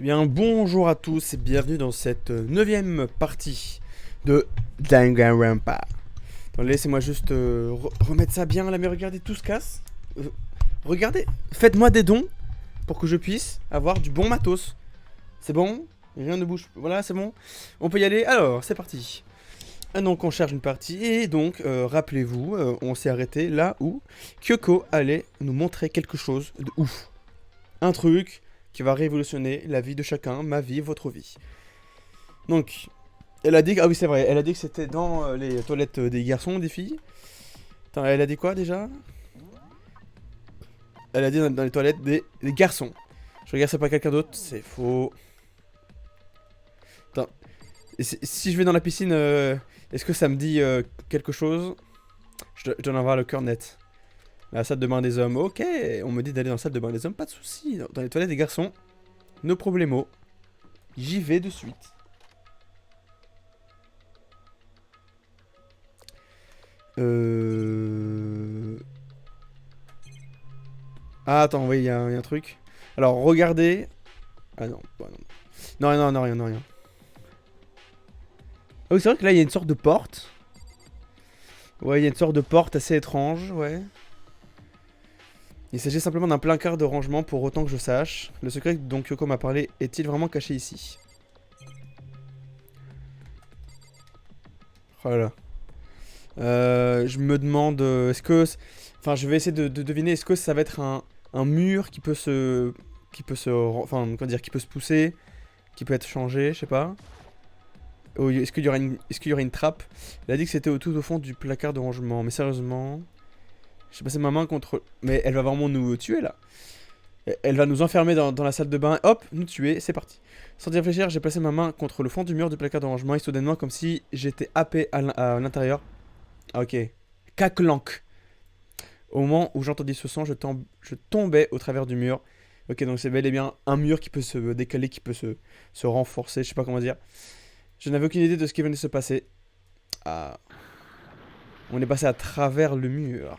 Eh bien, bonjour à tous et bienvenue dans cette neuvième partie de Danganronpa. Attends, laissez-moi juste remettre ça bien là, mais regardez, tout se casse. Regardez, faites-moi des dons pour que je puisse avoir du bon matos. C'est bon? Rien ne bouge. Voilà, c'est bon. On peut y aller. Alors, c'est parti. Ah, donc, on cherche une partie et donc, rappelez-vous, on s'est arrêté là où Kyoko allait nous montrer quelque chose de ouf. Un truc qui va révolutionner la vie de chacun, ma vie, votre vie. Donc, elle a dit que... Ah oui, c'est vrai, elle a dit que c'était dans les toilettes des garçons, des filles. Attends, elle a dit quoi déjà? Elle a dit dans les toilettes des garçons. Je regarde, c'est pas quelqu'un d'autre, c'est faux. Attends, et si je vais dans la piscine, est-ce que ça me dit quelque chose? Je dois en avoir le cœur net. La salle de bain des hommes, ok. On me dit d'aller dans la salle de bain des hommes, pas de soucis. Dans les toilettes des garçons, no problemo. J'y vais de suite. Ah, attends, oui, il y a un truc. Alors, regardez. Ah non, bah non. Non, non, non, rien, non, rien. Ah oui, c'est vrai que là, il y a une sorte de porte. Ouais, il y a une sorte de porte assez étrange, ouais. Il s'agit simplement d'un placard de rangement pour autant que je sache. Le secret dont Kyoko m'a parlé est-il vraiment caché ici? Oh là là. Je me demande, est-ce que... Enfin, je vais essayer de deviner, est-ce que ça va être un mur qui peut se... Enfin, comment dire, qui peut se pousser, qui peut être changé, je sais pas. Ou est-ce qu'il y aura une trappe? Elle a dit que c'était tout au fond du placard de rangement, mais sérieusement... J'ai passé ma main contre... Mais elle va vraiment nous tuer, là. Elle va nous enfermer dans la salle de bain, hop, nous tuer, c'est parti. Sans y réfléchir, j'ai placé ma main contre le fond du mur du placard de rangement et soudainement, comme si j'étais happé à l'intérieur. Ah, ok. Caclanc. Au moment où j'entendis ce son, je tombais au travers du mur. Ok, donc c'est bel et bien un mur qui peut se décaler, qui peut se renforcer, je sais pas comment dire. Je n'avais aucune idée de ce qui venait de se passer. Ah. On est passé à travers le mur.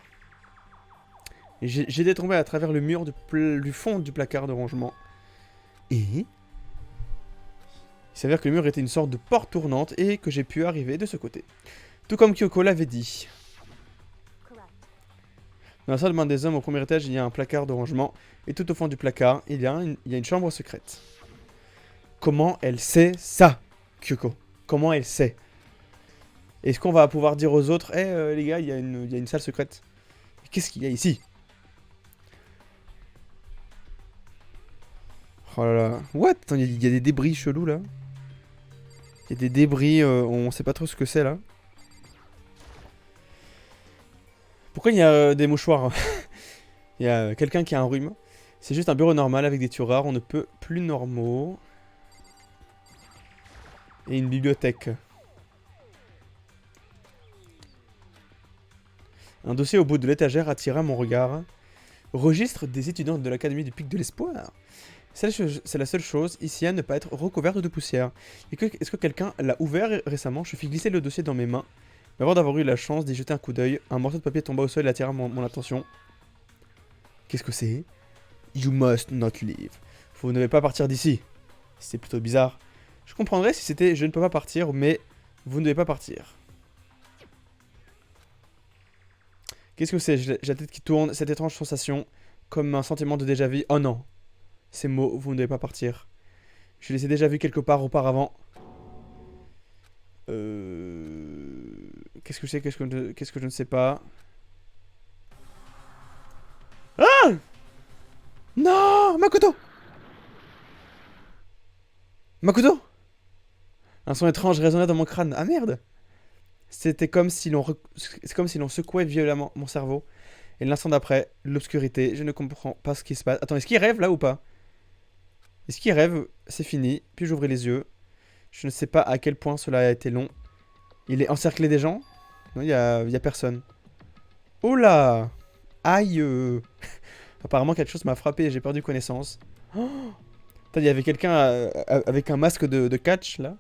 J'étais tombé à travers le mur du fond du placard de rangement. Et il s'avère que le mur était une sorte de porte tournante et que j'ai pu arriver de ce côté. Tout comme Kyoko l'avait dit. Dans la salle de bain des hommes, au premier étage, il y a un placard de rangement. Et tout au fond du placard, il y a une chambre secrète. Comment elle sait ça, Kyoko? Comment elle sait? Est-ce qu'on va pouvoir dire aux autres, les gars, il y a une salle secrète? Qu'est-ce qu'il y a ici? Oh là là. What? Attends, il y a des débris chelous là. Il y a des débris, on sait pas trop ce que c'est là. Pourquoi il y a des mouchoirs? Il y a quelqu'un qui a un rhume. C'est juste un bureau normal avec des tiroirs, on ne peut plus normaux. Et une bibliothèque. Un dossier au bout de l'étagère attira mon regard. Registre des étudiants de l'Académie du Pic de l'Espoir. C'est la seule chose ici à ne pas être recouverte de poussière. Est-ce que quelqu'un l'a ouvert récemment? Je fis glisser le dossier dans mes mains. Mais avant d'avoir eu la chance d'y jeter un coup d'œil, un morceau de papier tomba au sol et attira mon attention. Qu'est-ce que c'est? You must not leave. Vous ne devez pas partir d'ici. C'est plutôt bizarre. Je comprendrais si c'était je ne peux pas partir, mais vous ne devez pas partir. Qu'est-ce que c'est? J'ai la tête qui tourne, cette étrange sensation, comme un sentiment de déjà-vu. Oh non. Ces mots, vous ne devez pas partir. Je les ai déjà vus quelque part auparavant. Qu'est-ce que c'est? Qu'est-ce que je ne sais pas? Ah! Non! Makoto! Makoto! Un son étrange résonna dans mon crâne. Ah merde! C'était comme si c'est comme si l'on secouait violemment mon cerveau. Et l'instant d'après, l'obscurité, je ne comprends pas ce qui se passe. Attends, est-ce qu'il rêve là ou pas? Est-ce qu'il rêve? C'est fini. Puis j'ouvrais les yeux. Je ne sais pas à quel point cela a été long. Il est encerclé des gens? Non, y a personne. Oh là! Aïe! Apparemment, quelque chose m'a frappé et j'ai perdu connaissance. Oh, il y avait quelqu'un avec un masque de catch, là.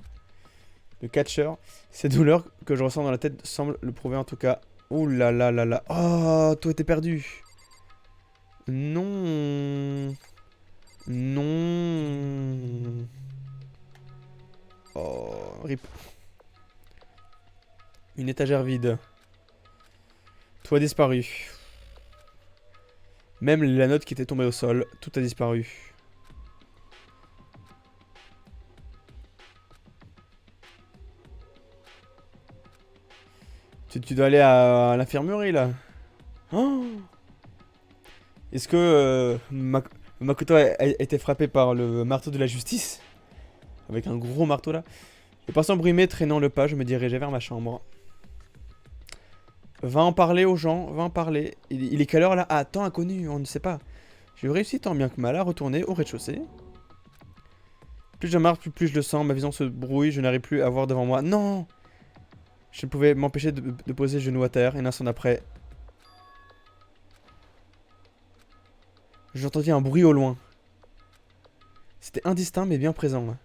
De catcheur. Ces douleurs que je ressens dans la tête semblent le prouver en tout cas. Oh là là là là. Oh, tout était perdu. Non. Non. rip. Une étagère vide. Tout a disparu. Même la note qui était tombée au sol, tout a disparu. Tu dois aller à l'infirmerie là. Oh, est-ce que Makoto a été frappé par le marteau de la justice? Avec un gros marteau là. Et passant brumé, traînant le pas, je me dirigeais vers ma chambre. Va en parler aux gens, va en parler. Il est quelle heure là? Ah, temps inconnu, on ne sait pas. J'ai réussi tant bien que mal à retourner au rez-de-chaussée. Plus je marche, plus je le sens, ma vision se brouille, je n'arrive plus à voir devant moi. Non! Je ne pouvais m'empêcher de poser le genou à terre, et un instant après... J'entendis un bruit au loin. C'était indistinct mais bien présent.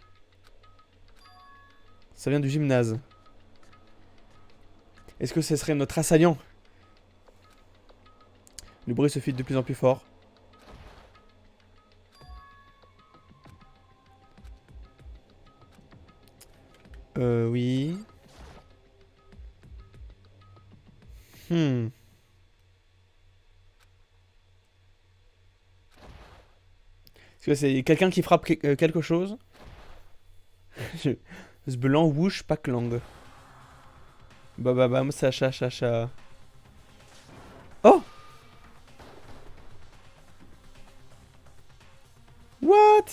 Ça vient du gymnase. Est-ce que ce serait notre assaillant? Le bruit se fit de plus en plus fort. Oui. Est-ce que c'est quelqu'un qui frappe quelque chose? Zbelan, wouch, paklang. Bababam, sacha, chacha. Oh! What?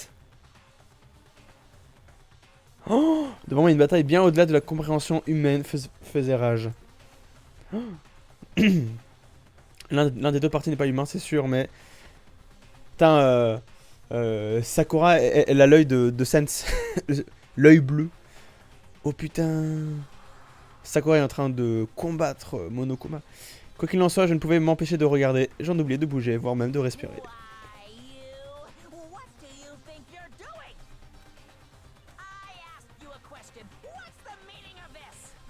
Oh! Devant moi, une bataille bien au-delà de la compréhension humaine faisait rage. Oh. L'un des deux parties n'est pas humain, c'est sûr, mais... Putain, Sakura, elle a l'œil de Sense. L'œil bleu. Oh putain. Sakura est en train de combattre Monokuma. Quoi qu'il en soit, je ne pouvais m'empêcher de regarder. J'en oubliais de bouger, voire même de respirer.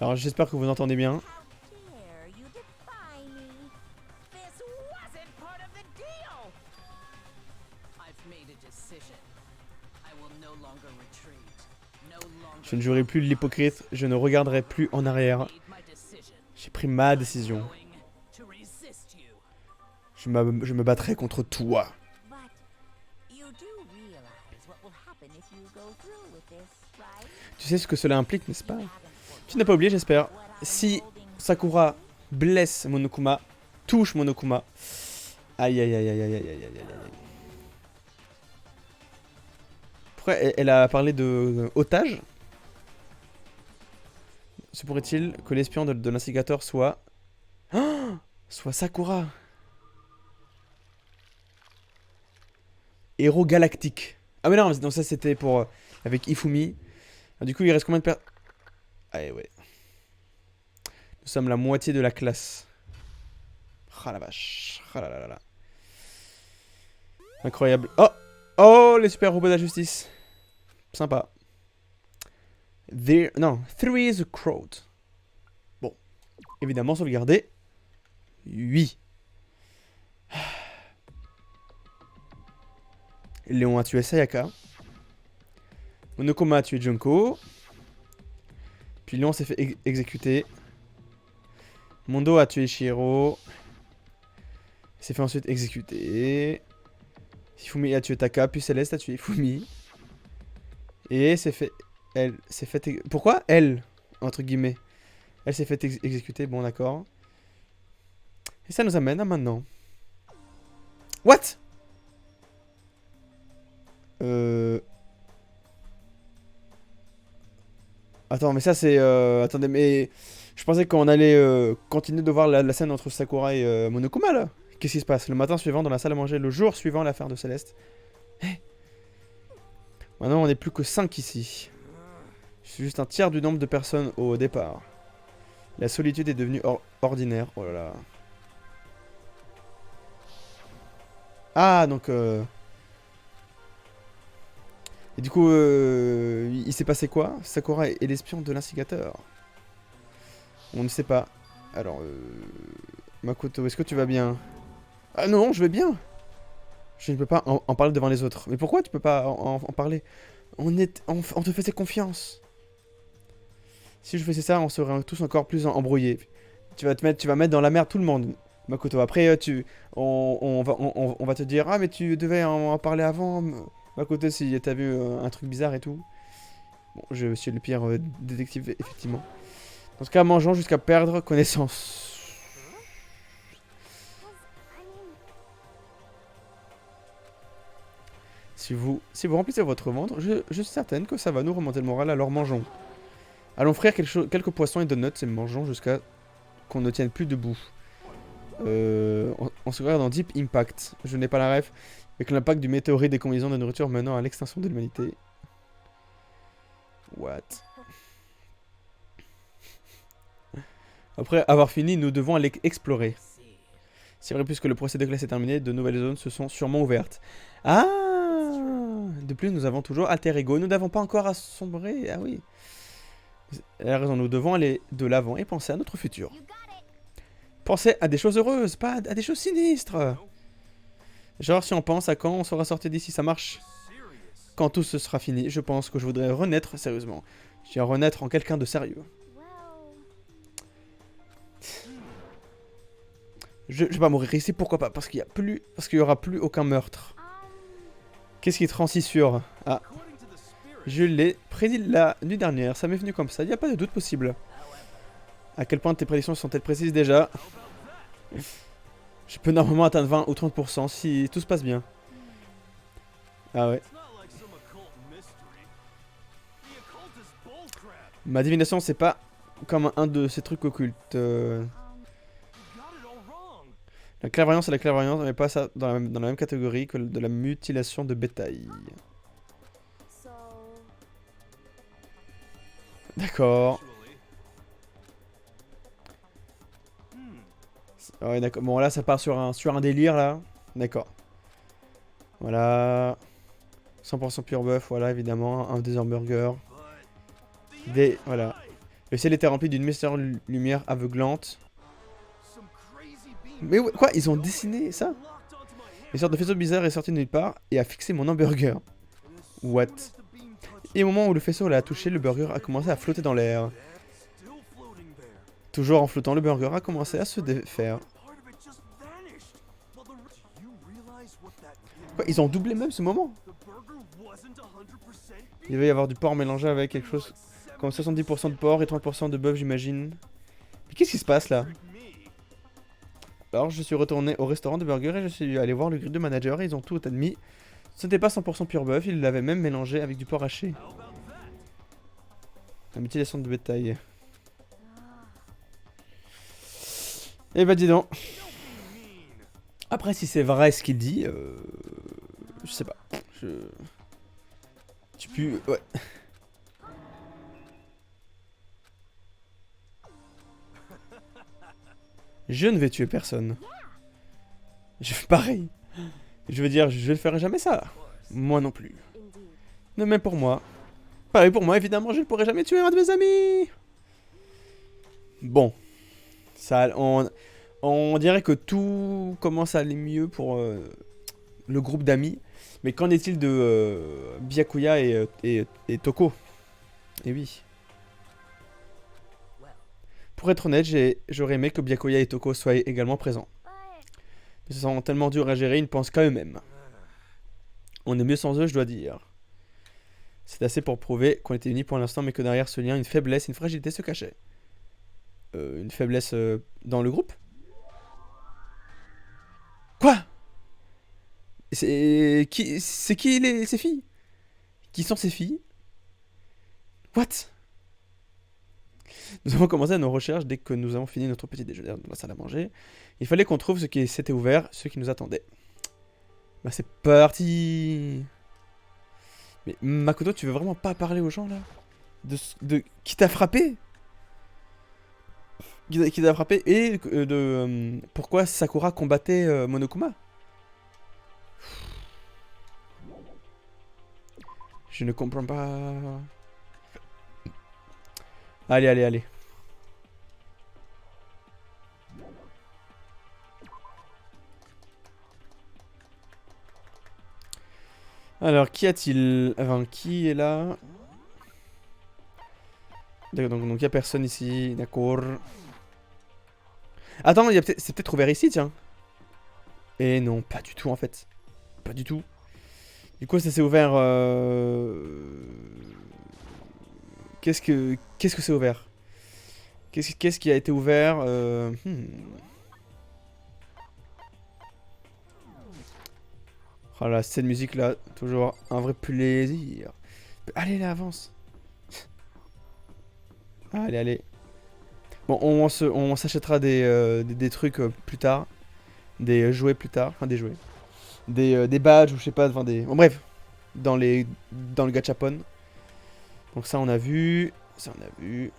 Alors j'espère que vous entendez bien. Je ne jouerai plus l'hypocrite, je ne regarderai plus en arrière. J'ai pris ma décision. Je me battrai contre toi. Tu sais ce que cela implique, n'est-ce pas? Tu n'as pas oublié, j'espère. Si Sakura blesse Monokuma, touche Monokuma... Aïe aïe aïe aïe aïe aïe aïe aïe aïe. Pourquoi elle a parlé de otage? Se pourrait-il que l'espion de l'instigateur soit... Oh, soit Sakura. Héros galactique. Ah mais non, donc ça c'était pour... avec Ifumi. Ah, du coup il reste combien de personnes? Allez ouais. Nous sommes la moitié de la classe. Ah la vache. Ah là là là là. Incroyable. Oh! Oh, les super robots de la justice. Sympa. Non, three is a crowd. Bon. Évidemment, sauvegarder. Oui. Léon a tué Sayaka. Monokuma a tué Junko. Puis Léon s'est fait exécuter. Mondo a tué Shiro. Il s'est fait ensuite exécuter. Ifumi a tué Taka, puis Céleste a tué Ifumi. Et s'est fait... Elle s'est fait... Pourquoi elle? Entre guillemets. Elle s'est fait exécuter, bon d'accord. Et ça nous amène à maintenant. What? Attends, mais ça c'est... Attendez, mais... Je pensais qu'on allait continuer de voir la scène entre Sakura et Monokuma là. Qu'est-ce qui se passe? Le matin suivant, dans la salle à manger, le jour suivant l'affaire de Céleste. Hey. Maintenant, on n'est plus que 5 ici. Je suis juste un tiers du nombre de personnes au départ. La solitude est devenue ordinaire. Oh là là. Ah, donc... Et du coup, il s'est passé quoi? Sakura est l'espion de l'instigateur. On ne sait pas. Alors, Makoto, est-ce que tu vas bien? Ah non, je vais bien. Je ne peux pas en parler devant les autres. Mais pourquoi tu peux pas en parler? On te faisait confiance. Si je faisais ça, on serait tous encore plus embrouillés. Tu vas mettre dans la merde tout le monde, Makoto. Après, on va te dire, ah mais tu devais en parler avant, Makoto, si t'as vu un truc bizarre et tout. Bon, je suis le pire détective, effectivement. Dans ce cas, mangeons jusqu'à perdre connaissance. Si vous remplissez votre ventre, je suis certaine que ça va nous remonter le moral, alors mangeons. Allons frire quelques poissons et donuts et mangeons jusqu'à qu'on ne tienne plus debout. On se regarde dans Deep Impact. Je n'ai pas la ref. Avec l'impact du météorite des combinaisons de nourriture menant à l'extinction de l'humanité. What? Après avoir fini, nous devons aller explorer. C'est vrai, puisque le procédé de classe est terminé, de nouvelles zones se sont sûrement ouvertes. Ah! De plus, nous avons toujours Alter Ego. Nous n'avons pas encore assombrer. Ah oui. La raison, nous devons aller de l'avant et penser à notre futur. Penser à des choses heureuses, pas à des choses sinistres. Genre, si on pense à quand on sera sorti d'ici, ça marche. Quand tout ce sera fini, je pense que je voudrais renaître sérieusement. Je viens renaître en quelqu'un de sérieux. Je vais pas mourir ici, pourquoi pas? Parce qu'il y aura plus aucun meurtre. Qu'est-ce qui te rend si sûr? Ah. Je l'ai prédit la nuit dernière, ça m'est venu comme ça, il n'y a pas de doute possible. À quel point tes prédictions sont-elles précises déjà? Je peux normalement atteindre 20 ou 30% si tout se passe bien. Ah ouais. Ma divination, c'est pas comme un de ces trucs occultes. La clairvoyance, c'est la clairvoyance, mais pas ça dans la même catégorie que de la mutilation de bétail. D'accord. Ouais, d'accord. Bon, là, ça part sur un délire, là. D'accord. Voilà. 100% pure bœuf, voilà, évidemment. Un des hamburgers. Voilà. Le ciel était rempli d'une mystérieuse lumière aveuglante. Mais ouais, quoi? Ils ont dessiné ça? Une sorte de faisceau bizarre est sorti de nulle part et a fixé mon hamburger. What? Et au moment où le faisceau l'a touché, le burger a commencé à flotter dans l'air. Toujours en flottant, le burger a commencé à se défaire. Quoi, ils ont doublé même ce moment? Il va y avoir du porc mélangé avec quelque chose comme 70% de porc et 30% de bœuf, j'imagine. Mais qu'est-ce qui se passe là? Alors, je suis retourné au restaurant de burger et je suis allé voir le grill de manager et ils ont tout admis. Ce n'était pas 100% pure bœuf, ils l'avaient même mélangé avec du porc haché. La mutilation de bétail. Eh bah dis donc. Après, si c'est vrai ce qu'il dit, je sais pas. Tu peux... Ouais. Je ne vais tuer personne. Pareil. Je veux dire, je ne ferai jamais ça. Moi non plus. De même pour moi. Pareil pour moi, évidemment, je ne pourrai jamais tuer un de mes amis. Bon. Ça, on dirait que tout commence à aller mieux pour le groupe d'amis. Mais qu'en est-il de Byakuya et Toko? Eh oui. Pour être honnête, j'aurais aimé que Byakuya et Toko soient également présents. Mais ils sont tellement durs à gérer, ils ne pensent qu'à eux-mêmes. On est mieux sans eux, je dois dire. C'est assez pour prouver qu'on était unis pour l'instant, mais que derrière ce lien, une faiblesse, une fragilité se cachait. Une faiblesse dans le groupe? Quoi? C'est qui ces filles? Qui sont ces filles? What? Nous avons commencé nos recherches dès que nous avons fini notre petit déjeuner dans la salle à manger. Il fallait qu'on trouve ce qui s'était ouvert, ce qui nous attendait. Bah c'est parti. Mais Makoto, tu veux vraiment pas parler aux gens là? Qui t'a frappé? Qui t'a frappé et de pourquoi Sakura combattait Monokuma? Je ne comprends pas. Allez, allez, allez. Alors, qui a-t-il... Enfin, qui est là? D'accord, donc y a personne ici, d'accord. Attends, c'est peut-être ouvert ici, tiens. Et non, pas du tout en fait. Pas du tout. Du coup, ça s'est ouvert. Qu'est-ce que c'est ouvert? Qu'est-ce qui a été ouvert Oh là, cette musique là, toujours un vrai plaisir. Allez, là, avance. Allez, allez. Bon, on s'achètera des trucs plus tard. Des jouets plus tard. Enfin, des jouets. Des badges ou je sais pas. Enfin, des. Bon, bref. Dans le gachapon. Donc, ça, on a vu. Ça, on a vu.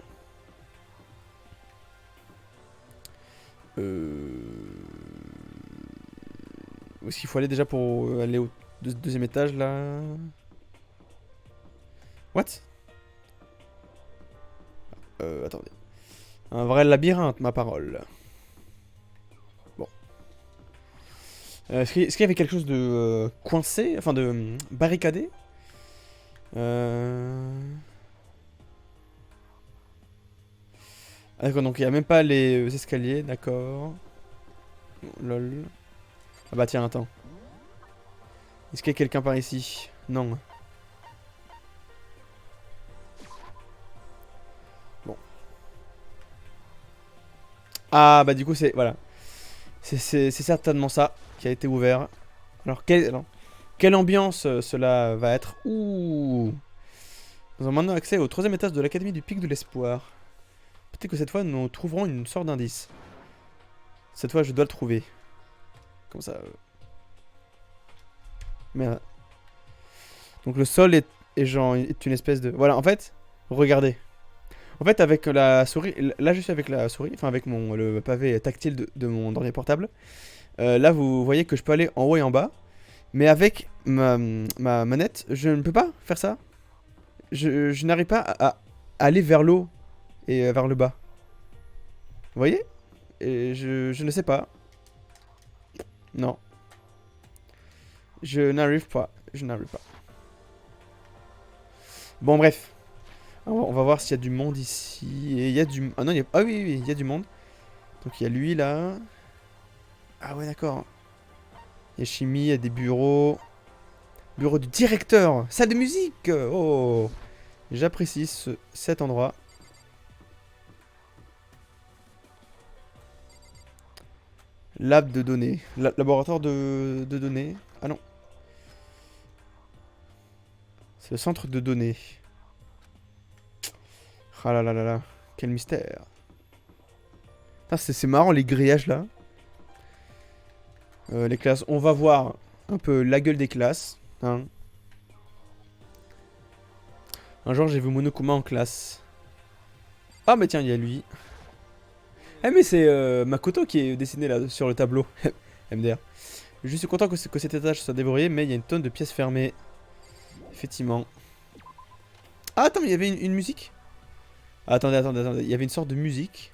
Où est-ce qu'il faut aller déjà pour aller au deuxième étage là? What? Attendez. Un vrai labyrinthe, ma parole. Bon. Est-ce qu'il y avait quelque chose de coincé? Enfin, de barricadé? Ah, d'accord, donc il n'y a même pas les escaliers, d'accord. Lol. Ah bah tiens, attends. Est-ce qu'il y a quelqu'un par ici? Non. Bon. Ah bah du coup c'est... Voilà. C'est certainement ça qui a été ouvert. Alors, quelle ambiance cela va être? Ouh. Nous avons maintenant accès au troisième étage de l'Académie du Pic de l'Espoir. Peut-être que cette fois nous trouverons une sorte d'indice. Cette fois je dois le trouver. Comme ça. Merde. Donc le sol est genre est une espèce de... Voilà, en fait, regardez. En fait, avec la souris, là je suis avec la souris, enfin avec le pavé tactile de mon ordi portable. Là vous voyez que je peux aller en haut et en bas. Mais avec ma manette, je ne peux pas faire ça. Je n'arrive pas à aller vers l'eau et vers le bas. Vous voyez? Et je ne sais pas. Non. Je n'arrive pas. Je n'arrive pas. Bon, bref. On va voir s'il y a du monde ici. Et il y a du... Ah non, ah oui, oui, il y a du monde. Donc il y a lui là. Ah ouais, d'accord. Il y a chimie, il y a des bureaux. Bureau du directeur. Salle de musique. Oh. J'apprécie cet endroit. Lab de données. Laboratoire de données. Ah non. C'est le centre de données. Ah là là là là. Quel mystère. C'est marrant les grillages là. Les classes. On va voir un peu la gueule des classes. Hein. Un jour j'ai vu Monokuma en classe. Ah mais tiens, il y a lui. Eh mais c'est Makoto qui est dessiné là sur le tableau. MDR. Je suis content que cet étage soit débrouillé, mais il y a une tonne de pièces fermées. Effectivement. Ah attends, mais il y avait une musique. Ah, attendez, attendez, attendez. Il y avait une sorte de musique.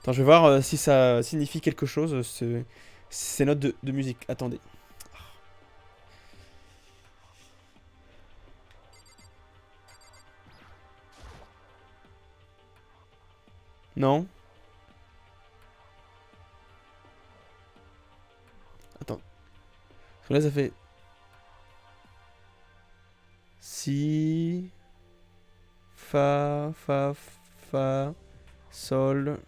Attends, je vais voir si ça signifie quelque chose, ces notes de musique. Attendez. Non. Attends. Parce que là, ça fait... Si... Fa, fa, fa, sol...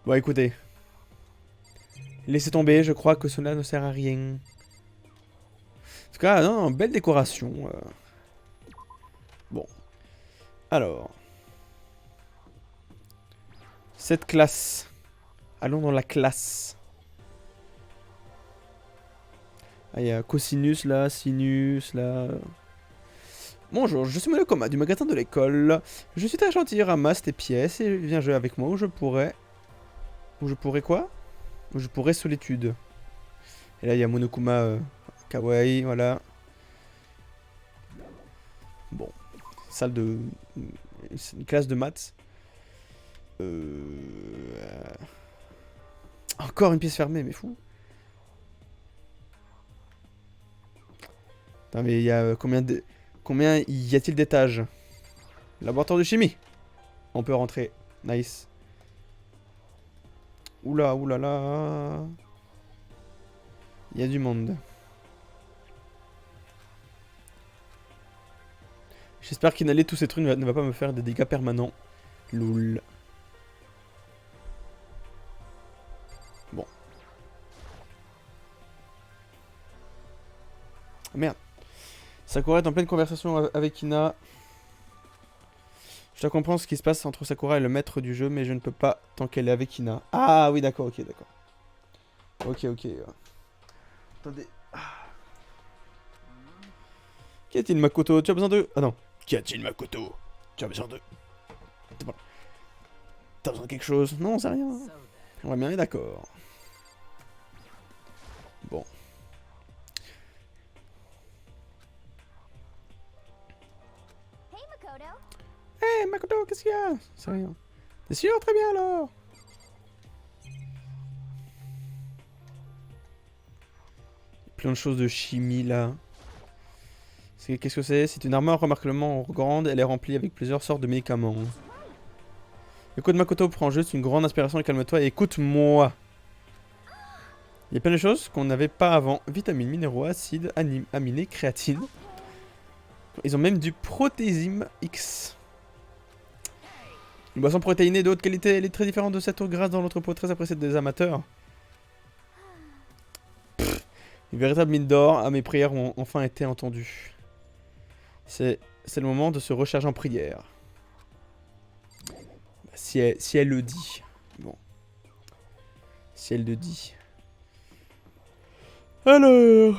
Bon, écoutez. Laissez tomber, je crois que cela ne sert à rien. En tout cas, non, belle décoration. Bon. Alors. Cette classe. Allons dans la classe. Ah, il y a cosinus là, sinus là. Bonjour, je suis Monokuma du magasin de l'école. Je suis très gentil, ramasse tes pièces et viens jouer avec moi où je pourrais... Où je pourrais quoi? Où je pourrais solitude. Et là, il y a Monokuma kawaii, voilà. Bon. Salle de... Une classe de maths. Encore une pièce fermée, mais fou. Attends, mais il y a Combien y a-t-il d'étages? Laboratoire de chimie. On peut rentrer. Nice. Oula, oulala. Il y a du monde. J'espère qu'inhaler tous ces trucs ne va pas me faire des dégâts permanents. Loul. Bon. Merde. Sakura est en pleine conversation avec Ina. Je dois comprendre ce qui se passe entre Sakura et le maître du jeu, mais je ne peux pas tant qu'elle est avec Ina. Ah oui, d'accord, ok, d'accord. Ok, ok. Attendez. Qu'y a-t-il, Makoto? Tu as besoin de... Ah non. Qu'y a-t-il, Makoto? Tu as besoin de... T'as besoin de quelque chose? Non, c'est rien. On va bien être d'accord. Bon. Hey Makoto, qu'est-ce qu'il y a? C'est rien. T'es sûr? Très bien alors. Plein de choses de chimie là. Qu'est-ce que c'est? C'est une armoire remarquablement grande. Elle est remplie avec plusieurs sortes de médicaments. Écoute Makoto, prends juste une grande inspiration et calme-toi et écoute-moi. Il y a plein de choses qu'on n'avait pas avant. Vitamines, minéraux, acides, aminés, créatine. Ils ont même du protéisme X. Une boisson protéinée de haute qualité, elle est très différente de cette eau grasse dans l'entrepôt, très appréciée des amateurs. Pff, une véritable mine d'or, à mes prières ont enfin été entendues. C'est le moment de se recharger en prière. Si elle le dit. Bon. Si elle le dit. Alors...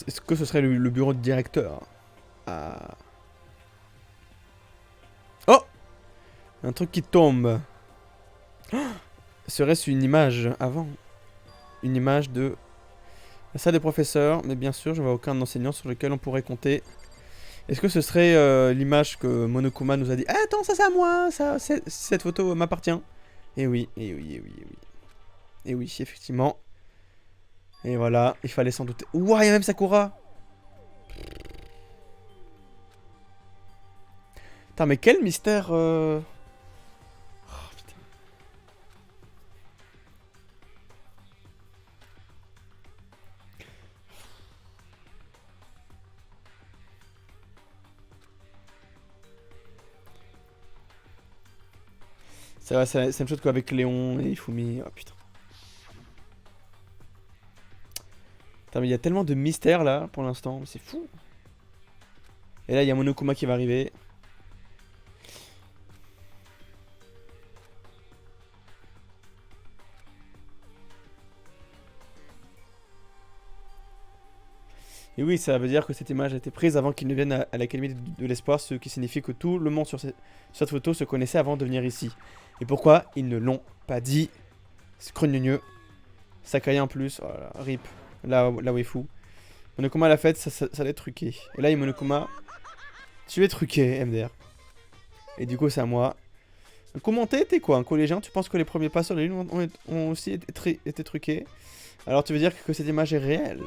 Est-ce que ce serait le bureau de directeur? Ah. Oh! Un truc qui tombe. Oh, serait-ce une image avant? Une image de... La salle des professeurs, mais bien sûr, je vois aucun enseignant sur lequel on pourrait compter. Est-ce que ce serait l'image que Monokuma nous a dit? Ah, attends, ça c'est à moi, ça, cette photo m'appartient. Et oui, et oui, et oui, et oui. Et oui, effectivement. Et voilà, il fallait s'en douter. Ouah, il y a même Sakura! Putain, mais quel mystère Oh, putain. C'est vrai, c'est la même chose qu'avec Léon et Ifumi. Oh putain. Putain, mais il y a tellement de mystères là pour l'instant, c'est fou. Et là, il y a Monokuma qui va arriver. Et oui, ça veut dire que cette image a été prise avant qu'il ne vienne à l'Académie de l'Espoir, ce qui signifie que tout le monde sur cette photo se connaissait avant de venir ici. Et pourquoi ils ne l'ont pas dit? C'est crogneux. Sakaya en plus, voilà, rip. La waifu. Monokuma l'a fait, ça allait être truqué. Et là, il y a Monokuma. Tu es truqué, MDR. Et du coup, c'est à moi. Commenter, t'es quoi, un collégien? Tu penses que les premiers pas sur la lune ont aussi été truqués? Alors tu veux dire que cette image est réelle?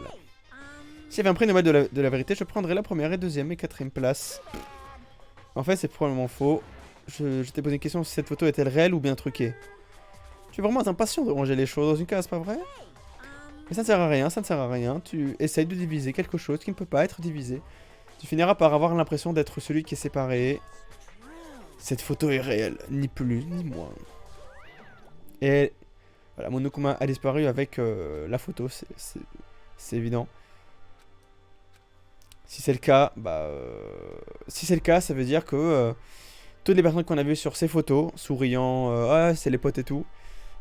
S'il y avait un prix Nobel de la vérité, je prendrais la première et deuxième et quatrième place. En fait, c'est probablement faux. Je t'ai posé une question si cette photo est-elle réelle ou bien truquée. Tu es vraiment impatient de ranger les choses dans une case, pas vrai? Mais ça ne sert à rien, ça ne sert à rien. Tu essayes de diviser quelque chose qui ne peut pas être divisé. Tu finiras par avoir l'impression d'être celui qui est séparé. Cette photo est réelle, ni plus ni moins. Et voilà, Monokuma a disparu avec la photo, c'est évident. Si c'est le cas, si c'est le cas, ça veut dire que toutes les personnes qu'on a vues sur ces photos, souriant, ah, c'est les potes et tout,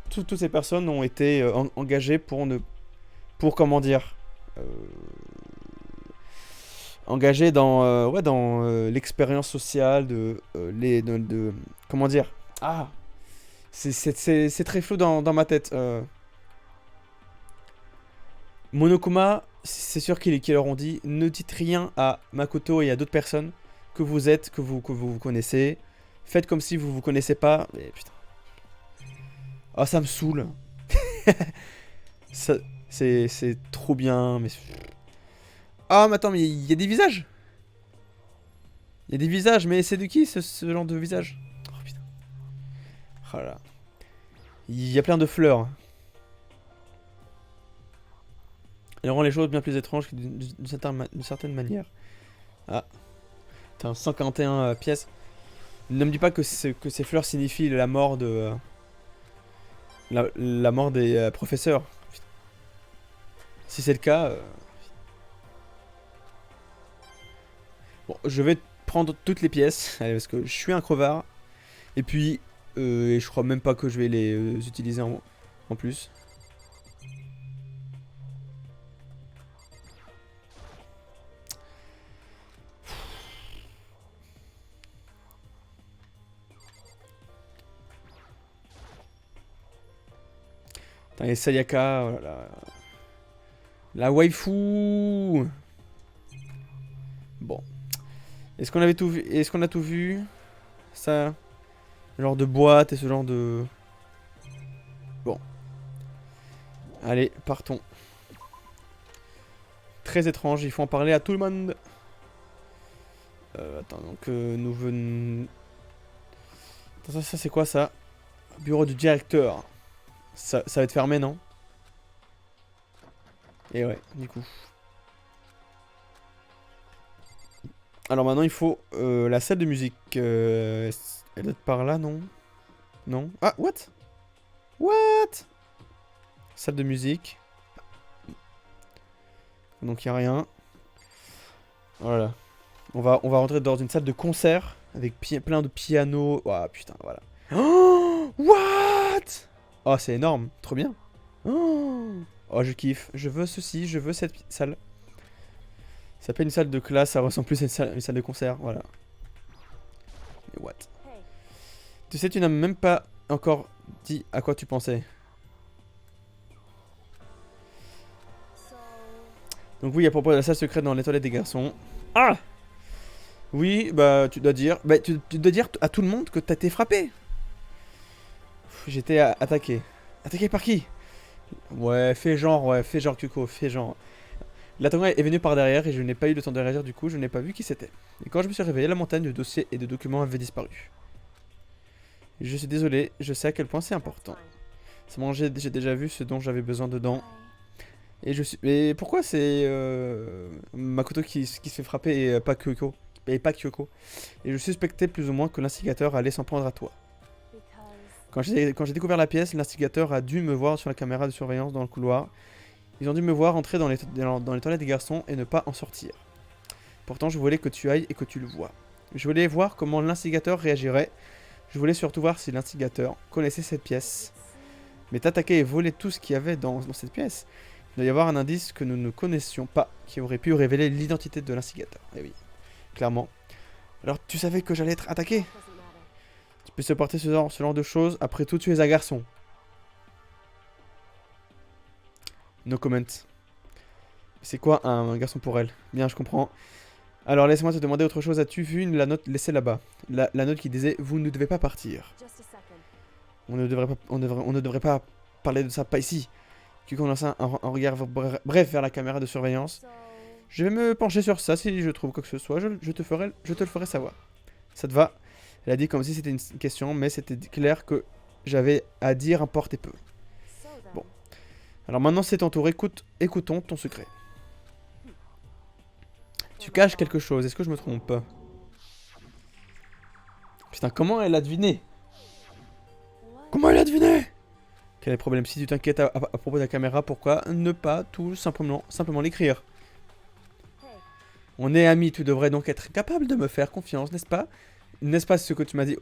toutes ces personnes ont été engagées pour comment dire, engagées dans, dans l'expérience sociale comment dire, ah, c'est très flou dans ma tête. Monokuma, c'est sûr qu'ils leur ont dit, ne dites rien à Makoto et à d'autres personnes que vous êtes, que vous connaissez. Faites comme si vous vous connaissez pas. Mais putain. Oh, ça me saoule. Ça, c'est trop bien, mais... Ah, mais attends, mais il y a des visages. Il y a des visages, mais c'est de qui ce genre de visage? Oh putain. Oh là là. Il y a plein de fleurs. Elle rend les choses bien plus étranges d'une certaine manière. Ah, t'as 141 pièces. Ne me dis pas que ces fleurs signifient la mort de... la mort des professeurs. Putain. Si c'est le cas... Bon, je vais prendre toutes les pièces, allez, parce que je suis un crevard. Et puis, et je crois même pas que je vais les utiliser en plus. Putain, et Sayaka, oh là là. La waifu. Bon. Est-ce qu'on avait tout vu? Est-ce qu'on a tout vu? Ça. Genre de boîte et ce genre de... Bon. Allez, partons. Très étrange, il faut en parler à tout le monde. Attends, donc nous venons... Attends, ça c'est quoi ça? Bureau du directeur. Ça va être fermé, non? Et ouais, du coup. Alors maintenant il faut la salle de musique. Elle doit être par là, non? Non? Ah, what? What? Salle de musique. Donc il n'y a rien. Voilà. On va rentrer dans une salle de concert avec plein de pianos. Oh putain, voilà. Oh, what? Oh, c'est énorme. Trop bien. Oh, je kiffe. Je veux ceci, je veux cette salle. Ça s'appelle une salle de classe, ça ressemble plus à une salle de concert. Voilà. Mais what? Tu sais, tu n'as même pas encore dit à quoi tu pensais. Donc oui, à propos de la salle secrète dans les toilettes des garçons. Ah! Oui, bah tu dois dire... Bah tu dois dire à tout le monde que t'as été frappé. J'étais attaqué. Attaqué par qui? Ouais, fais genre Kyuko, fais genre. L'attaquant est venu par derrière et je n'ai pas eu le temps de réagir, du coup je n'ai pas vu qui c'était. Et quand je me suis réveillé, la montagne de dossiers et de documents avait disparu. Je suis désolé, je sais à quel point c'est important. C'est bon, j'ai déjà vu ce dont j'avais besoin dedans. Et je suis... Mais pourquoi c'est Makoto qui se fait frapper et pas Kyoko? Et pas Kyoko. Et je suspectais plus ou moins que l'instigateur allait s'en prendre à toi. Quand j'ai découvert la pièce, l'instigateur a dû me voir sur la caméra de surveillance dans le couloir. Ils ont dû me voir entrer dans les toilettes des garçons et ne pas en sortir. Pourtant, je voulais que tu ailles et que tu le vois. Je voulais voir comment l'instigateur réagirait. Je voulais surtout voir si l'instigateur connaissait cette pièce. Mais t'attaquer et voler tout ce qu'il y avait dans cette pièce, il doit y avoir un indice que nous ne connaissions pas qui aurait pu révéler l'identité de l'instigateur. Eh oui, clairement. Alors, tu savais que j'allais être attaqué? Tu peux supporter ce genre de choses. Après tout, tu es un garçon. No comment. C'est quoi un garçon pour elle? Bien, je comprends. Alors, laisse-moi te demander autre chose. As-tu vu la note laissée là-bas? La note qui disait « Vous ne devez pas partir ». On ne devrait pas parler de ça, pas ici. Tu commences un regard bref vers la caméra de surveillance. Je vais me pencher sur ça. Si je trouve quoi que ce soit, je te le ferai savoir. Ça te va? Elle a dit comme si c'était une question, mais c'était clair que j'avais à dire importe et peu. Bon. Alors maintenant c'est ton tour, écoutons ton secret. Tu caches quelque chose, est-ce que je me trompe? Putain, comment elle a deviné? Comment elle a deviné? Quel est le problème? Si tu t'inquiètes à propos de la caméra, pourquoi ne pas tout simplement l'écrire? On est amis, tu devrais donc être capable de me faire confiance, n'est-ce pas? N'est-ce pas ce que tu m'as dit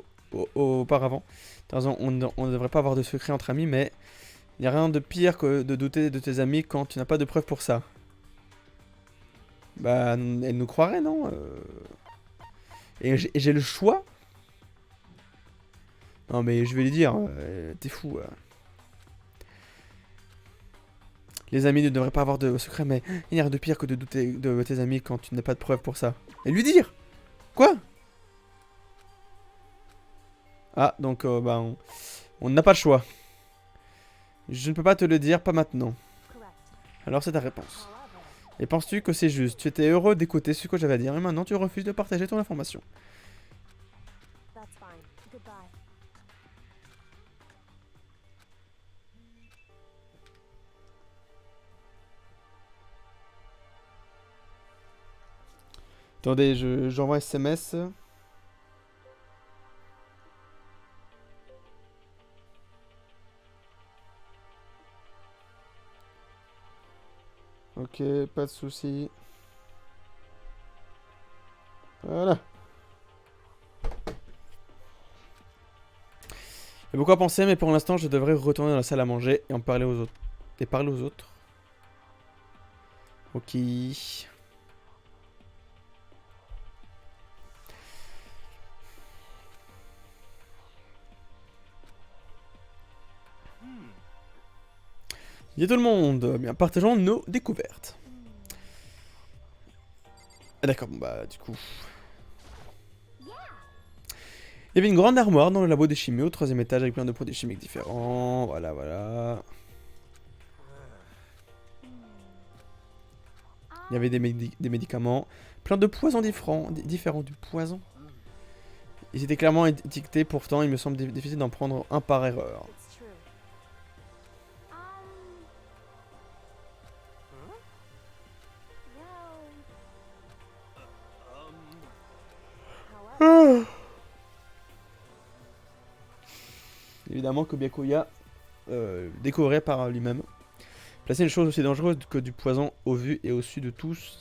auparavant? T'as raison, on ne devrait pas avoir de secret entre amis, mais il n'y a rien de pire que de douter de tes amis quand tu n'as pas de preuves pour ça. Bah, elle nous croirait, non? Et j'ai le choix? Non, mais je vais lui dire, t'es fou. Les amis ne devraient pas avoir de secret, mais il n'y a rien de pire que de douter de tes amis quand tu n'as pas de preuves pour ça. Et lui dire! Quoi? Ah, donc, bah, on n'a pas le choix. Je ne peux pas te le dire, pas maintenant. Correct. Alors c'est ta réponse. However, Et penses-tu que c'est juste? Tu étais heureux d'écouter ce que j'avais à dire et maintenant tu refuses de partager ton information. that's fine. Goodbye. Attendez, j'envoie un SMS. Ok, pas de souci. Voilà. Il y a beaucoup à penser, mais pour l'instant, je devrais retourner dans la salle à manger et en parler aux autres. Et parler aux autres. Ok. Bien tout le monde, bien partageons nos découvertes. Ah d'accord, bon bah du coup. Il y avait une grande armoire dans le labo des chimies au 3ème étage avec plein de produits chimiques différents. Voilà, voilà. Il y avait des médicaments, plein de poisons différents du poison. Ils étaient clairement étiquetés, pourtant il me semble difficile d'en prendre un par erreur. It's true. No. However, Évidemment que Byakuya découvrait par lui-même. Placer une chose aussi dangereuse que du poison au vu et au su de tous,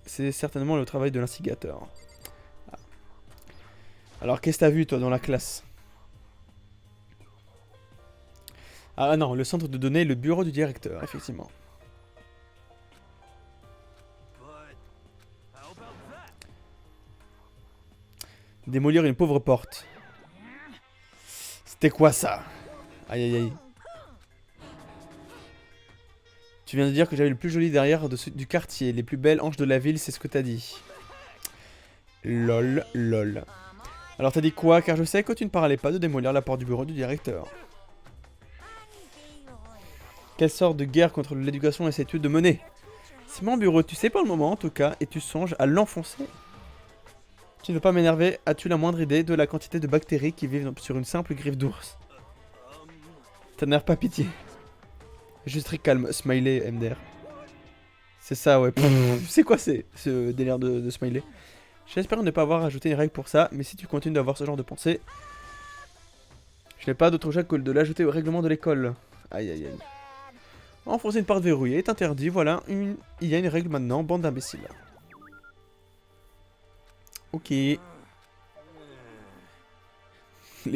c'est certainement le travail de l'instigateur. Ah. Alors qu'est-ce que t'as vu toi dans la classe? Ah non, le centre de données, le bureau du directeur, effectivement. Démolir une pauvre porte. C'était quoi ça? Aïe aïe aïe. Tu viens de dire que j'avais le plus joli derrière du quartier, les plus belles hanches de la ville, c'est ce que t'as dit. Lol, lol. Alors t'as dit quoi? Car je sais que tu ne parlais pas de démolir la porte du bureau du directeur. Quelle sorte de guerre contre l'éducation essaies-tu de mener? C'est mon bureau, tu sais pas le moment en tout cas, et tu songes à l'enfoncer? Tu ne veux pas m'énerver? As-tu la moindre idée de la quantité de bactéries qui vivent sur une simple griffe d'ours? T'énerve pas, pitié. Juste très calme, smiley MDR. C'est ça, ouais. C'est quoi ce délire de smiley? J'espère ne pas avoir ajouté une règle pour ça, mais si tu continues d'avoir ce genre de pensée, je n'ai pas d'autre choix que de l'ajouter au règlement de l'école. Aïe aïe aïe. Enfoncer une porte verrouillée est interdit, voilà, il y a une règle maintenant, bande d'imbéciles. Ok. Les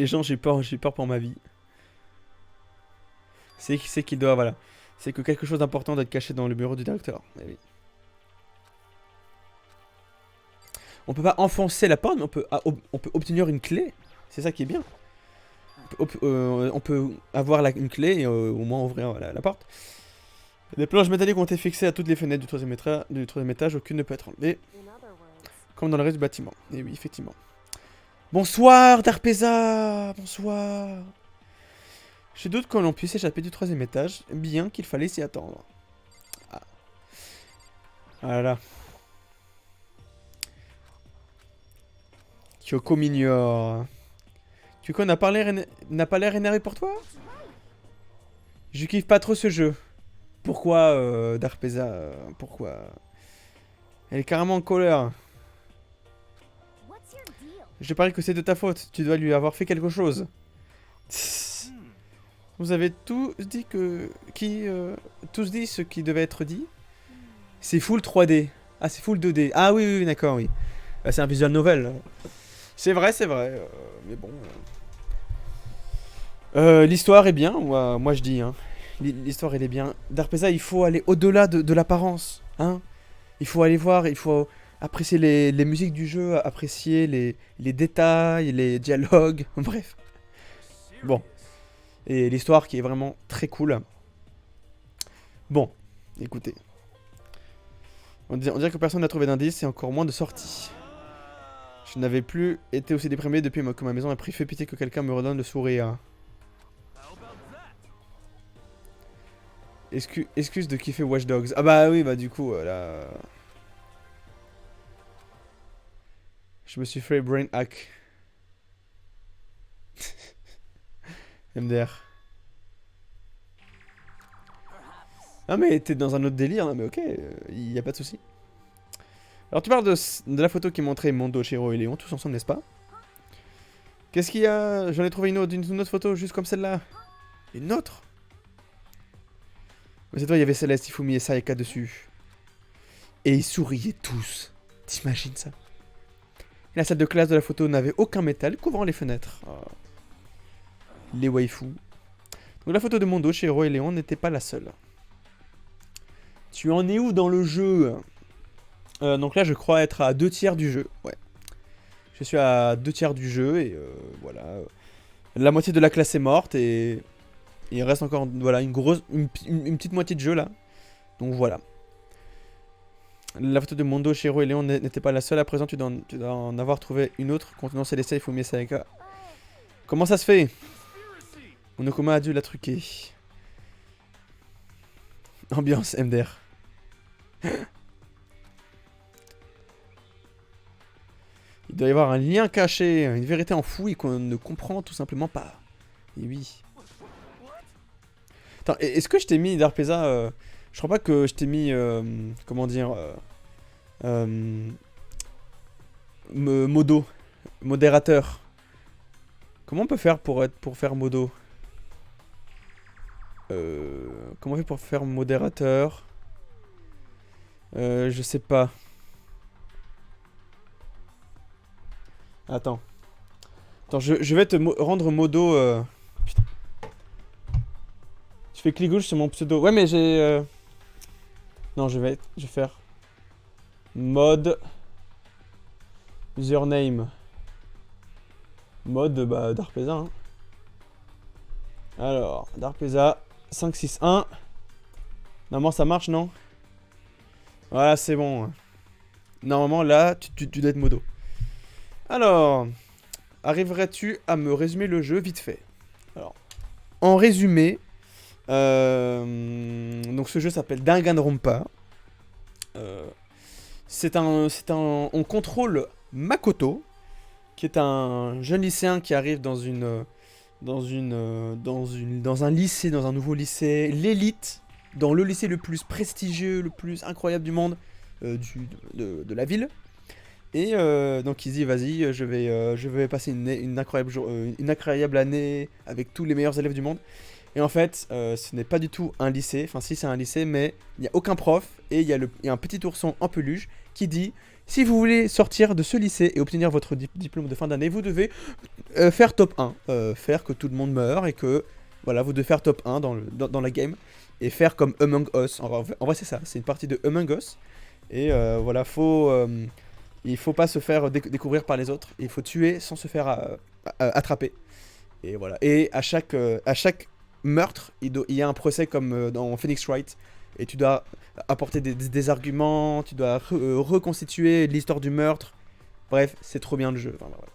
gens, j'ai peur pour ma vie. C'est qu'il doit, voilà. C'est que quelque chose d'important doit être caché dans le bureau du directeur. Eh oui. On peut pas enfoncer la porte, mais on peut obtenir une clé. C'est ça qui est bien. On peut avoir une clé et au moins ouvrir la porte. Des planches métalliques ont été fixées à toutes les fenêtres du 3ème étage, aucune ne peut être enlevée. in other words, Comme dans le reste du bâtiment. Et oui, effectivement. Bonsoir, Darpeza. Bonsoir. Je doute que l'on puisse échapper du 3ème étage, bien qu'il fallait s'y attendre. Ah. Voilà. Kyoko m'ignore. Kyoko n'a pas l'air énervé pour toi? Je kiffe pas trop ce jeu. Pourquoi, Darpeza pourquoi? Elle est carrément en colère. what's your deal? Je parie que c'est de ta faute. Tu dois lui avoir fait quelque chose. Vous avez tous dit tous dit ce qui devait être dit? C'est full 3D. Ah, c'est full 2D. Ah oui, oui, d'accord, oui. C'est un visual novel. C'est vrai, mais bon. L'histoire est bien, moi je dis. Hein. L'histoire, elle est bien. Darpeza, il faut aller au-delà de l'apparence. Hein. Il faut aller voir, il faut apprécier les musiques du jeu, apprécier les détails, les dialogues. Bref. Bon. Et l'histoire qui est vraiment très cool. Bon, écoutez. On dirait que personne n'a trouvé d'indice et encore moins de sortie. Je n'avais plus été aussi déprimé depuis que ma maison a pris fait pitié que quelqu'un me redonne le sourire. Excuse de kiffer Watch Dogs. Ah bah oui, bah du coup, là... Je me suis fait brain hack. MDR. Ah mais t'es dans un autre délire, hein, mais ok, y a pas de souci. Alors tu parles de la photo qui montrait Mondo, Chiro et Léon, tous ensemble, n'est-ce pas? Qu'est-ce qu'il y a? J'en ai trouvé une autre photo, juste comme celle-là. Une autre? Mais c'est toi, il y avait Céleste, Ifumi et Sayaka dessus. Et ils souriaient tous. T'imagines ça? Et la salle de classe de la photo n'avait aucun métal couvrant les fenêtres. Oh. Les waifus. Donc la photo de Mondo, Chiro et Léon n'était pas la seule. Tu en es où dans le jeu? Donc là, je crois être à 2/3 du jeu. Ouais. Je suis à 2/3 du jeu et voilà. La moitié de la classe est morte et il reste encore voilà, une petite moitié de jeu là. Donc voilà. La photo de Mondo, Chiro et Léon n'était pas la seule. À présent, tu dois en avoir trouvé une autre contenant Célestia, Ifumi et Sayaka. Comment ça se fait? Monokuma a dû la truquer. Ambiance MDR. Il doit y avoir un lien caché, une vérité enfouie qu'on ne comprend tout simplement pas. Et oui. Attends, est-ce que je t'ai mis Darpeza je crois pas que je t'ai mis... comment dire Modo. Modérateur. Comment on peut faire pour faire Modo comment on fait pour faire modérateur je sais pas. Attends. Attends, je vais te rendre modo. Putain. Je fais clic gauche sur mon pseudo. Ouais, mais j'ai. Non, je vais faire. Mode. Username. Mode, bah, Darpeza. Hein. Alors, Darpeza 561. Normalement, ça marche, non? Voilà, c'est bon. Normalement, là, tu dois être modo. Alors, arriverais-tu à me résumer le jeu vite fait? Alors, en résumé, donc ce jeu s'appelle Danganronpa. On contrôle Makoto, qui est un jeune lycéen qui arrive dans un lycée, dans un nouveau lycée, l'élite, dans le lycée le plus prestigieux, le plus incroyable du monde, de la ville. Et donc il dit vas-y, je vais passer une incroyable année avec tous les meilleurs élèves du monde. Et en fait, ce n'est pas du tout un lycée, enfin si c'est un lycée, mais il n'y a aucun prof. Et il y a un petit ourson en peluche qui dit si vous voulez sortir de ce lycée et obtenir votre diplôme de fin d'année, vous devez faire top 1. Faire que tout le monde meure et que voilà, vous devez faire top 1 dans la game. Et faire comme Among Us. En vrai c'est ça, c'est une partie de Among Us. Et voilà, il faut pas se faire découvrir par les autres. Il faut tuer sans se faire attraper. Et voilà. Et à chaque meurtre, il y a un procès comme dans Phoenix Wright. Et tu dois apporter des arguments, tu dois reconstituer l'histoire du meurtre. Bref, c'est trop bien le jeu. Enfin, voilà.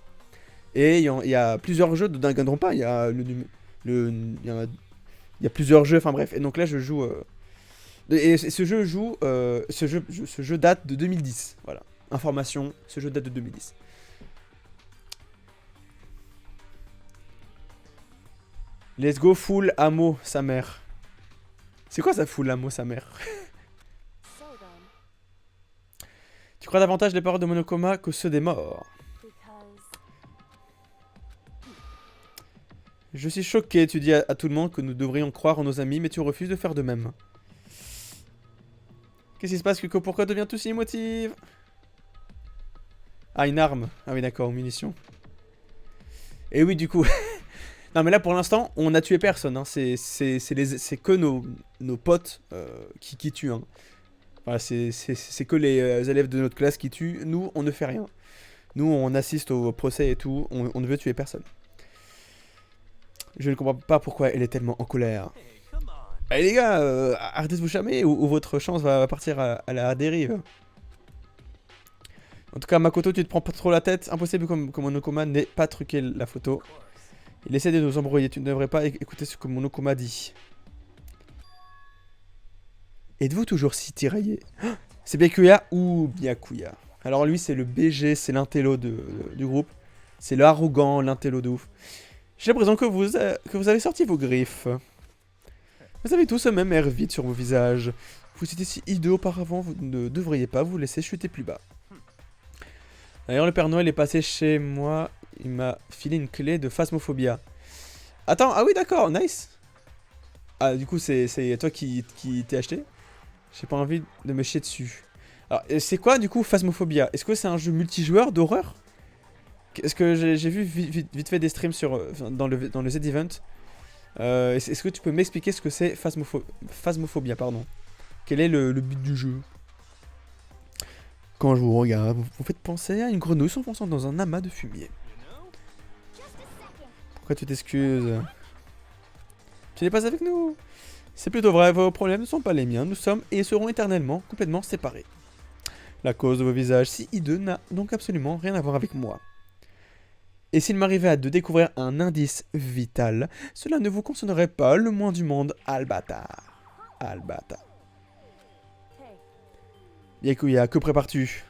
Et il y a plusieurs jeux de Danganronpa. Il y a plusieurs jeux. Enfin bref. Et donc là, je joue. Et ce jeu date de 2010. Voilà. Information, ce jeu date de 2010. Let's go full amo sa mère. C'est quoi ça full amo sa mère? So then, Tu crois davantage les paroles de Monokuma que ceux des morts? because Je suis choqué, tu dis à tout le monde que nous devrions croire en nos amis, mais tu refuses de faire de même. Qu'est-ce qui se passe, Kuko? Pourquoi devient tout si émotive? Ah, une arme. Ah oui, d'accord, munitions. Et oui, du coup... non, mais là, pour l'instant, on n'a tué personne. Hein. C'est que nos potes qui tuent. Hein. Voilà, c'est que les élèves de notre classe qui tuent. Nous, on ne fait rien. Nous, on assiste au procès et tout. On ne veut tuer personne. Je ne comprends pas pourquoi elle est tellement en colère. Allez les gars, arrêtez de vous charmer ou votre chance va partir à la dérive. En tout cas, Makoto, tu te prends pas trop la tête. Impossible que Monokuma n'ait pas truqué la photo. Il essaie de nous embrouiller. Tu ne devrais pas écouter ce que Monokuma dit. Êtes-vous toujours si tiraillé? C'est Byakuya ou Byakuya? Alors lui c'est le BG, c'est l'intello du groupe. C'est le arrogant, l'intello de ouf. J'ai l'impression que vous avez sorti vos griffes. Vous avez tous le même air vide sur vos visages. Vous étiez si hideux auparavant, vous ne devriez pas vous laisser chuter plus bas. D'ailleurs, le Père Noël est passé chez moi. Il m'a filé une clé de Phasmophobia. Attends, ah oui, d'accord, nice. Ah, du coup, c'est toi qui t'es acheté? J'ai pas envie de me chier dessus. Alors, c'est quoi, du coup, Phasmophobia? Est-ce que c'est un jeu multijoueur d'horreur? Est-ce que j'ai vu vite fait des streams sur, dans le Z-Event? Est-ce que tu peux m'expliquer ce que c'est Phasmophobia, pardon. Quel est le but du jeu? Quand je vous regarde, vous faites penser à une grenouille s'enfonçant dans un amas de fumier. Pourquoi tu t'excuses? Tu n'es pas avec nous? C'est plutôt vrai, vos problèmes ne sont pas les miens. Nous sommes et serons éternellement complètement séparés. La cause de vos visages si hideux n'a donc absolument rien à voir avec moi. Et s'il m'arrivait de découvrir un indice vital, cela ne vous concernerait pas le moins du monde, Albata. Albata. Byakuya, que prépares-tu?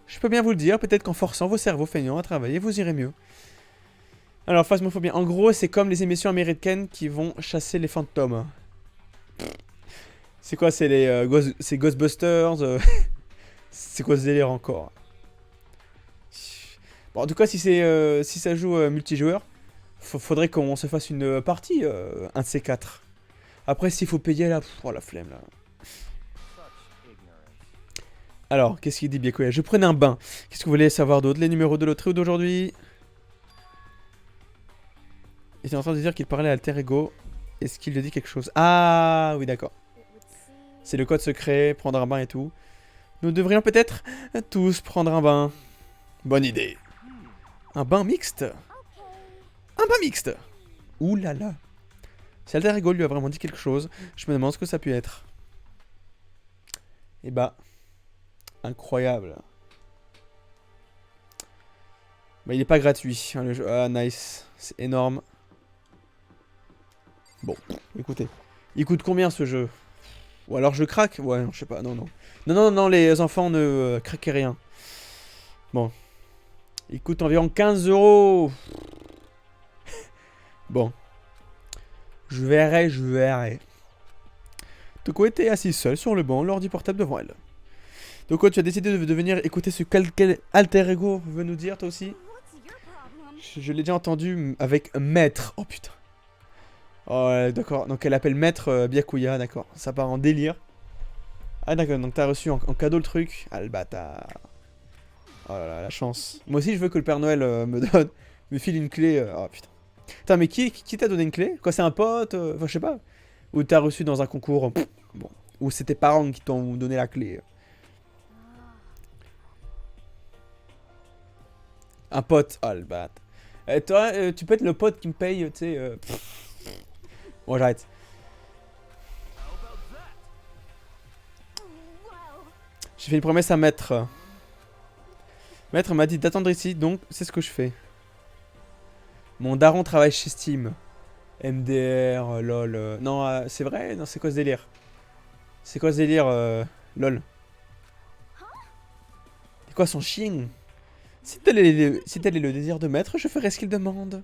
Je peux bien vous le dire, peut-être qu'en forçant vos cerveaux feignants à travailler, vous irez mieux. Alors, Phasmophobia, en gros, c'est comme les émissions américaines qui vont chasser les fantômes. C'est quoi? C'est les c'est Ghostbusters C'est quoi ce délire encore? Bon, en tout cas, si ça joue multijoueur, faudrait qu'on se fasse une partie, un de ces quatre. Après, s'il faut payer là, oh la flemme là. Alors, qu'est-ce qu'il dit Byakuya? Je prenais un bain. Qu'est-ce que vous voulez savoir d'autre? Les numéros de loterie d'aujourd'hui? Il était en train de dire qu'il parlait à Alter Ego. Est-ce qu'il lui dit quelque chose? Ah, oui, d'accord. C'est le code secret, prendre un bain et tout. Nous devrions peut-être tous prendre un bain. Bonne idée. Un bain mixte? Un bain mixte? Ouh là là. Si Alter Ego lui a vraiment dit quelque chose, je me demande ce que ça a pu être. Et bah, incroyable. Bah, il est pas gratuit, hein, le jeu. Ah, nice. C'est énorme. Bon, écoutez. Il coûte combien ce jeu? Ou alors je craque? Ouais, je sais pas, non, non. Non, non, non, les enfants ne craquez rien. Bon. Il coûte environ 15 €. Bon. Je verrai. Toko était assise seule sur le banc, l'ordi portable devant elle. Toko, tu as décidé de venir écouter ce quel alter ego veut nous dire, toi aussi? Je l'ai déjà entendu avec Maître. Oh putain. Oh, ouais, d'accord. Donc elle appelle Maître Byakuya, d'accord. Ça part en délire. Ah d'accord, donc t'as reçu en cadeau le truc. Ah le bâtard. Oh là là, la chance. Moi aussi je veux que le Père Noël me file une clé. Oh putain. Putain, mais qui t'a donné une clé? Quoi, c'est un pote? Enfin, je sais pas. Ou t'as reçu dans un concours. Bon. Ou c'est tes parents qui t'ont donné la clé. Un pote. Oh le bâtard. Toi, tu peux être le pote qui me paye, tu sais. Bon, j'arrête. J'ai fait une promesse à Maître. Maître m'a dit d'attendre ici, donc c'est ce que je fais. Mon daron travaille chez Steam. MDR, lol. Non, c'est vrai? Non, c'est quoi ce délire? C'est quoi ce délire, lol? C'est quoi son chien? Si tel est le désir de Maître, je ferai ce qu'il demande.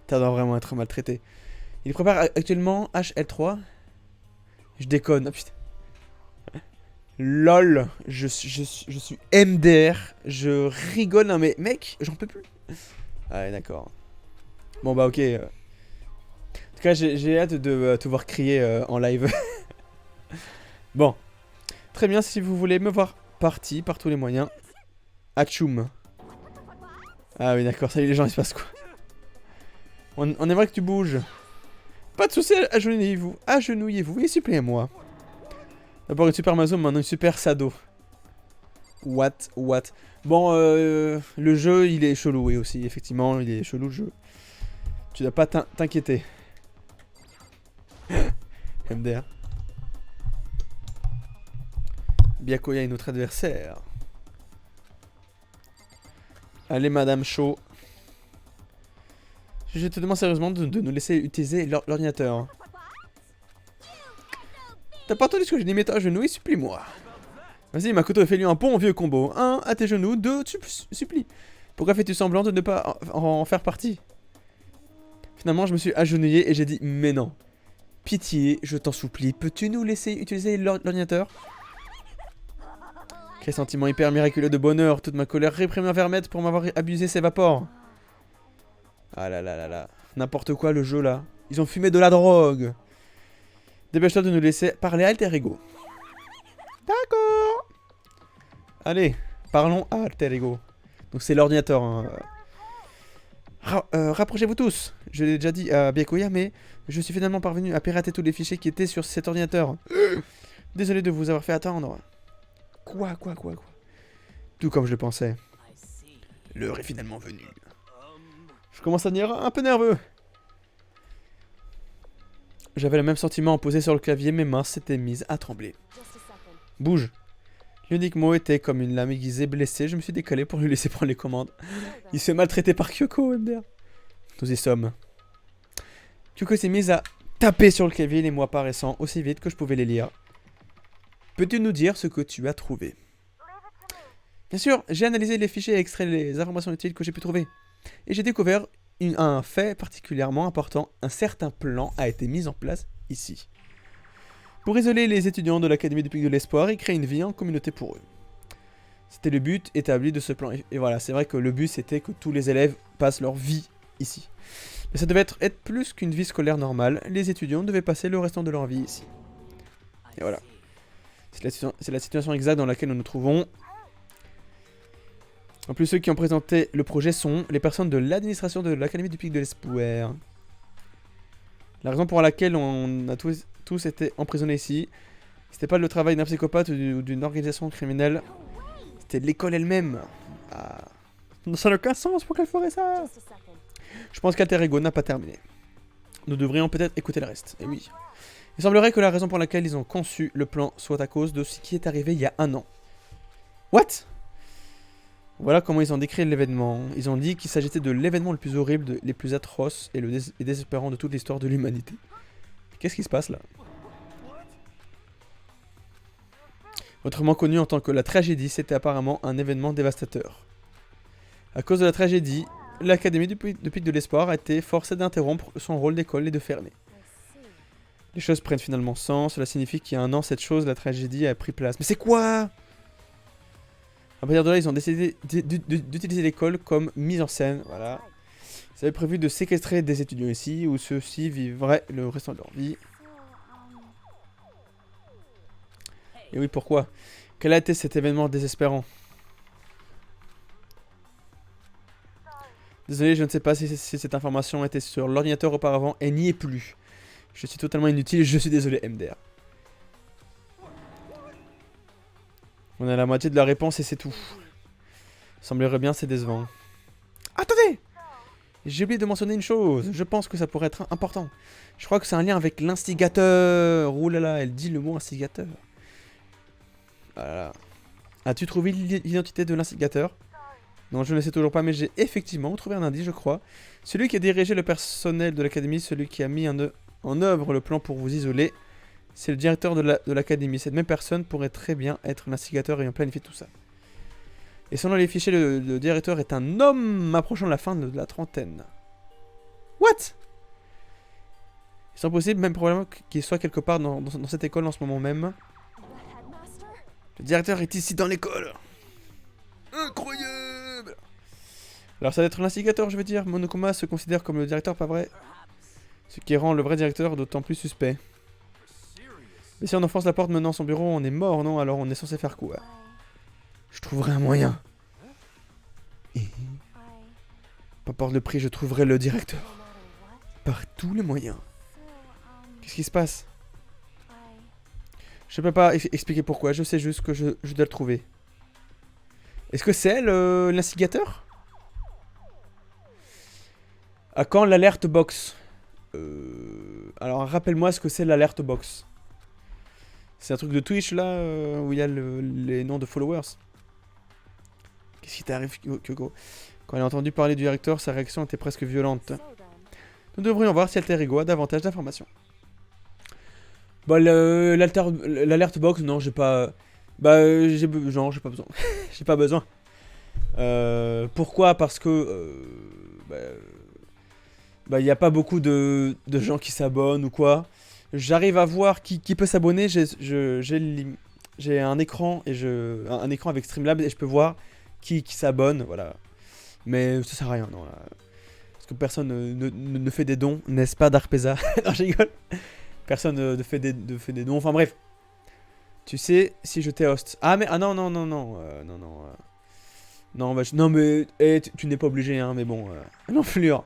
Ça doit vraiment être maltraité. Il prépare actuellement HL3. Je déconne. Oh, putain. LOL. Je suis MDR. Je rigole. Non mais mec, j'en peux plus. Ah ouais, d'accord. Bon bah ok. En tout cas, j'ai hâte de te voir crier en live. Bon. Très bien, si vous voulez me voir parti par tous les moyens. Atchoum. Ah oui, d'accord. Salut les gens, il se passe quoi? On aimerait que tu bouges. Pas de soucis, agenouillez-vous et suppliez-moi. D'abord une super mazo, maintenant une super sado. What? Bon, le jeu, il est chelou, oui, aussi, effectivement, il est chelou, le jeu. Tu dois pas t'inquiéter. MDR. Byakuya est notre adversaire. Allez, Madame Shaw. Je te demande sérieusement de nous laisser utiliser l'ordinateur. T'as pas entendu ce que j'ai dit? Mets-toi à genoux et supplie-moi. Vas-y, Makoto, fais-lui un bon vieux combo. 1, à tes genoux. 2, supplie. Pourquoi fais-tu semblant de ne pas en faire partie? Finalement, je me suis agenouillé et j'ai dit, mais non. Pitié, je t'en supplie, peux-tu nous laisser utiliser l'ordinateur? Quel sentiment hyper miraculeux de bonheur. Toute ma colère réprimée envers Maître pour m'avoir abusé s'évapore. Ah là là là là. N'importe quoi le jeu là. Ils ont fumé de la drogue. Dépêche-toi de nous laisser parler à Alter Ego. D'accord. Allez, parlons à Alter Ego. Donc c'est l'ordinateur. Hein. Rapprochez-vous tous. Je l'ai déjà dit à Byakuya, mais je suis finalement parvenu à pirater tous les fichiers qui étaient sur cet ordinateur. Désolé de vous avoir fait attendre. Quoi? Tout comme je le pensais. L'heure est finalement venue. Je commence à devenir un peu nerveux. J'avais le même sentiment posé sur le clavier, mes mains s'étaient mises à trembler. Bouge. L'unique mot était comme une lame aiguisée blessée, je me suis décalé pour lui laisser prendre les commandes. Il se fait maltraiter par Kyoko, MDR. Nous y sommes. Kyoko s'est mise à taper sur le clavier, les mots apparaissant aussi vite que je pouvais les lire. Peux-tu nous dire ce que tu as trouvé? Bien sûr, j'ai analysé les fichiers et extrait les informations utiles que j'ai pu trouver. Et j'ai découvert un fait particulièrement important. Un certain plan a été mis en place ici. Pour isoler les étudiants de l'Académie du Pic de l'Espoir et créer une vie en communauté pour eux. C'était le but établi de ce plan. Et voilà, c'est vrai que le but c'était que tous les élèves passent leur vie ici. Mais ça devait être plus qu'une vie scolaire normale. Les étudiants devaient passer le restant de leur vie ici. Et voilà. C'est la situation exacte dans laquelle nous nous trouvons. En plus, ceux qui ont présenté le projet sont les personnes de l'administration de l'Académie du Pic de l'Espoir. La raison pour laquelle on a tous été emprisonnés ici, c'était pas le travail d'un psychopathe ou d'une organisation criminelle, c'était l'école elle-même. Ah. Ça n'a aucun sens, pourquoi elle ferait ça? Je pense qu'Alter Ego n'a pas terminé. Nous devrions peut-être écouter le reste, et oui. Il semblerait que la raison pour laquelle ils ont conçu le plan soit à cause de ce qui est arrivé il y a 1 an. What? Voilà comment ils ont décrit l'événement. Ils ont dit qu'il s'agissait de l'événement le plus horrible, les plus atroces et désespérant de toute l'histoire de l'humanité. Qu'est-ce qui se passe là? Autrement connu en tant que la tragédie, c'était apparemment un événement dévastateur. À cause de la tragédie, l'Académie du Pic de l'Espoir a été forcée d'interrompre son rôle d'école et de fermer. Les choses prennent finalement sens, cela signifie qu'il y a 1 an, cette chose, la tragédie, a pris place. Mais c'est quoi? À partir de là, ils ont décidé d'utiliser l'école comme mise en scène, voilà. Ils avaient prévu de séquestrer des étudiants ici, où ceux-ci vivraient le restant de leur vie. Et oui, pourquoi? Quel a été cet événement désespérant? Désolé, je ne sais pas si cette information était sur l'ordinateur auparavant, et n'y est plus. Je suis totalement inutile, je suis désolé, MDR. On a la moitié de la réponse et c'est tout. Semblerait bien, c'est décevant. Attendez! J'ai oublié de mentionner une chose. Je pense que ça pourrait être important. Je crois que c'est un lien avec l'instigateur. Ouh là là, elle dit le mot instigateur. Voilà. As-tu trouvé l'identité de l'instigateur? Non, je ne le sais toujours pas, mais j'ai effectivement trouvé un indice, je crois. Celui qui a dirigé le personnel de l'académie, celui qui a mis en œuvre le plan pour vous isoler, c'est le directeur de l'académie. Cette même personne pourrait très bien être l'instigateur ayant planifié tout ça. Et selon les fichiers, le directeur est un homme approchant de la fin de la trentaine. What? Il semble possible, même probablement, qu'il soit quelque part dans cette école en ce moment même. Le directeur est ici dans l'école. Incroyable! Alors ça doit être l'instigateur, je veux dire. Monokuma se considère comme le directeur, pas vrai? Ce qui rend le vrai directeur d'autant plus suspect. Mais si on enfonce la porte menant son bureau, on est mort, non? Alors on est censé faire quoi? Je trouverai un moyen. Et... peu importe le prix, je trouverai le directeur. Par tous les moyens. Qu'est-ce qui se passe? Je peux pas expliquer pourquoi, je sais juste que je dois le trouver. Est-ce que c'est elle, l'instigateur? À quand l'alerte box? Alors rappelle-moi ce que c'est l'alerte box. C'est un truc de Twitch là, où il y a les noms de followers. Qu'est-ce qui t'arrive, Kyoko? Quand elle a entendu parler du directeur, sa réaction était presque violente. Nous devrions voir si Alter Ego a davantage d'informations. Bah, l'alert box, non, j'ai pas. Bah, non, j'ai pas besoin. J'ai pas besoin. Pourquoi? Parce que. Bah, il y a pas beaucoup de gens qui s'abonnent ou quoi. J'arrive à voir qui peut s'abonner. J'ai un écran et un écran avec Streamlabs et je peux voir qui s'abonne, voilà. Mais ça sert à rien, non. Là. Parce que personne ne fait des dons, n'est-ce pas, Darpeza? Non, je rigole. Personne ne fait des dons. Enfin bref. Tu sais, si je t'ai host. Ah, mais. Ah non, non, non, non. Non, non. Non, bah, non, mais. Tu n'es pas obligé, hein, mais bon. Non plus, hein.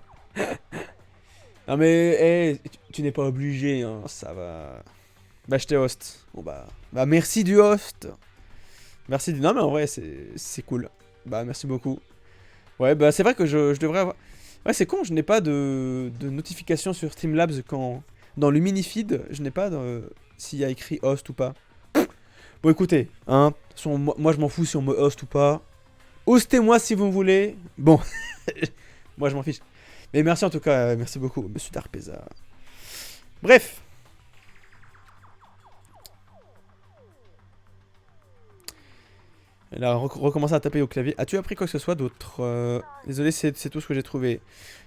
Non, mais. Tu n'es pas obligé, hein. Ça va. Bah, je t'ai host. Bon, bah. Bah, merci du host. Merci du. Non, mais en vrai, c'est cool. Bah, merci beaucoup. Ouais, bah, c'est vrai que je devrais avoir. Ouais, c'est con, je n'ai pas de notification sur Streamlabs quand. Dans le mini-feed, je n'ai pas s'il y a écrit host ou pas. Bon, écoutez, hein. De toute façon, moi je m'en fous si on me host ou pas. Hostez-moi si vous voulez. Bon, moi je m'en fiche. Mais merci en tout cas, merci beaucoup, monsieur Darpeza. Bref. Elle a recommencé à taper au clavier. As-tu appris quoi que ce soit d'autre Désolé, c'est tout ce que j'ai trouvé.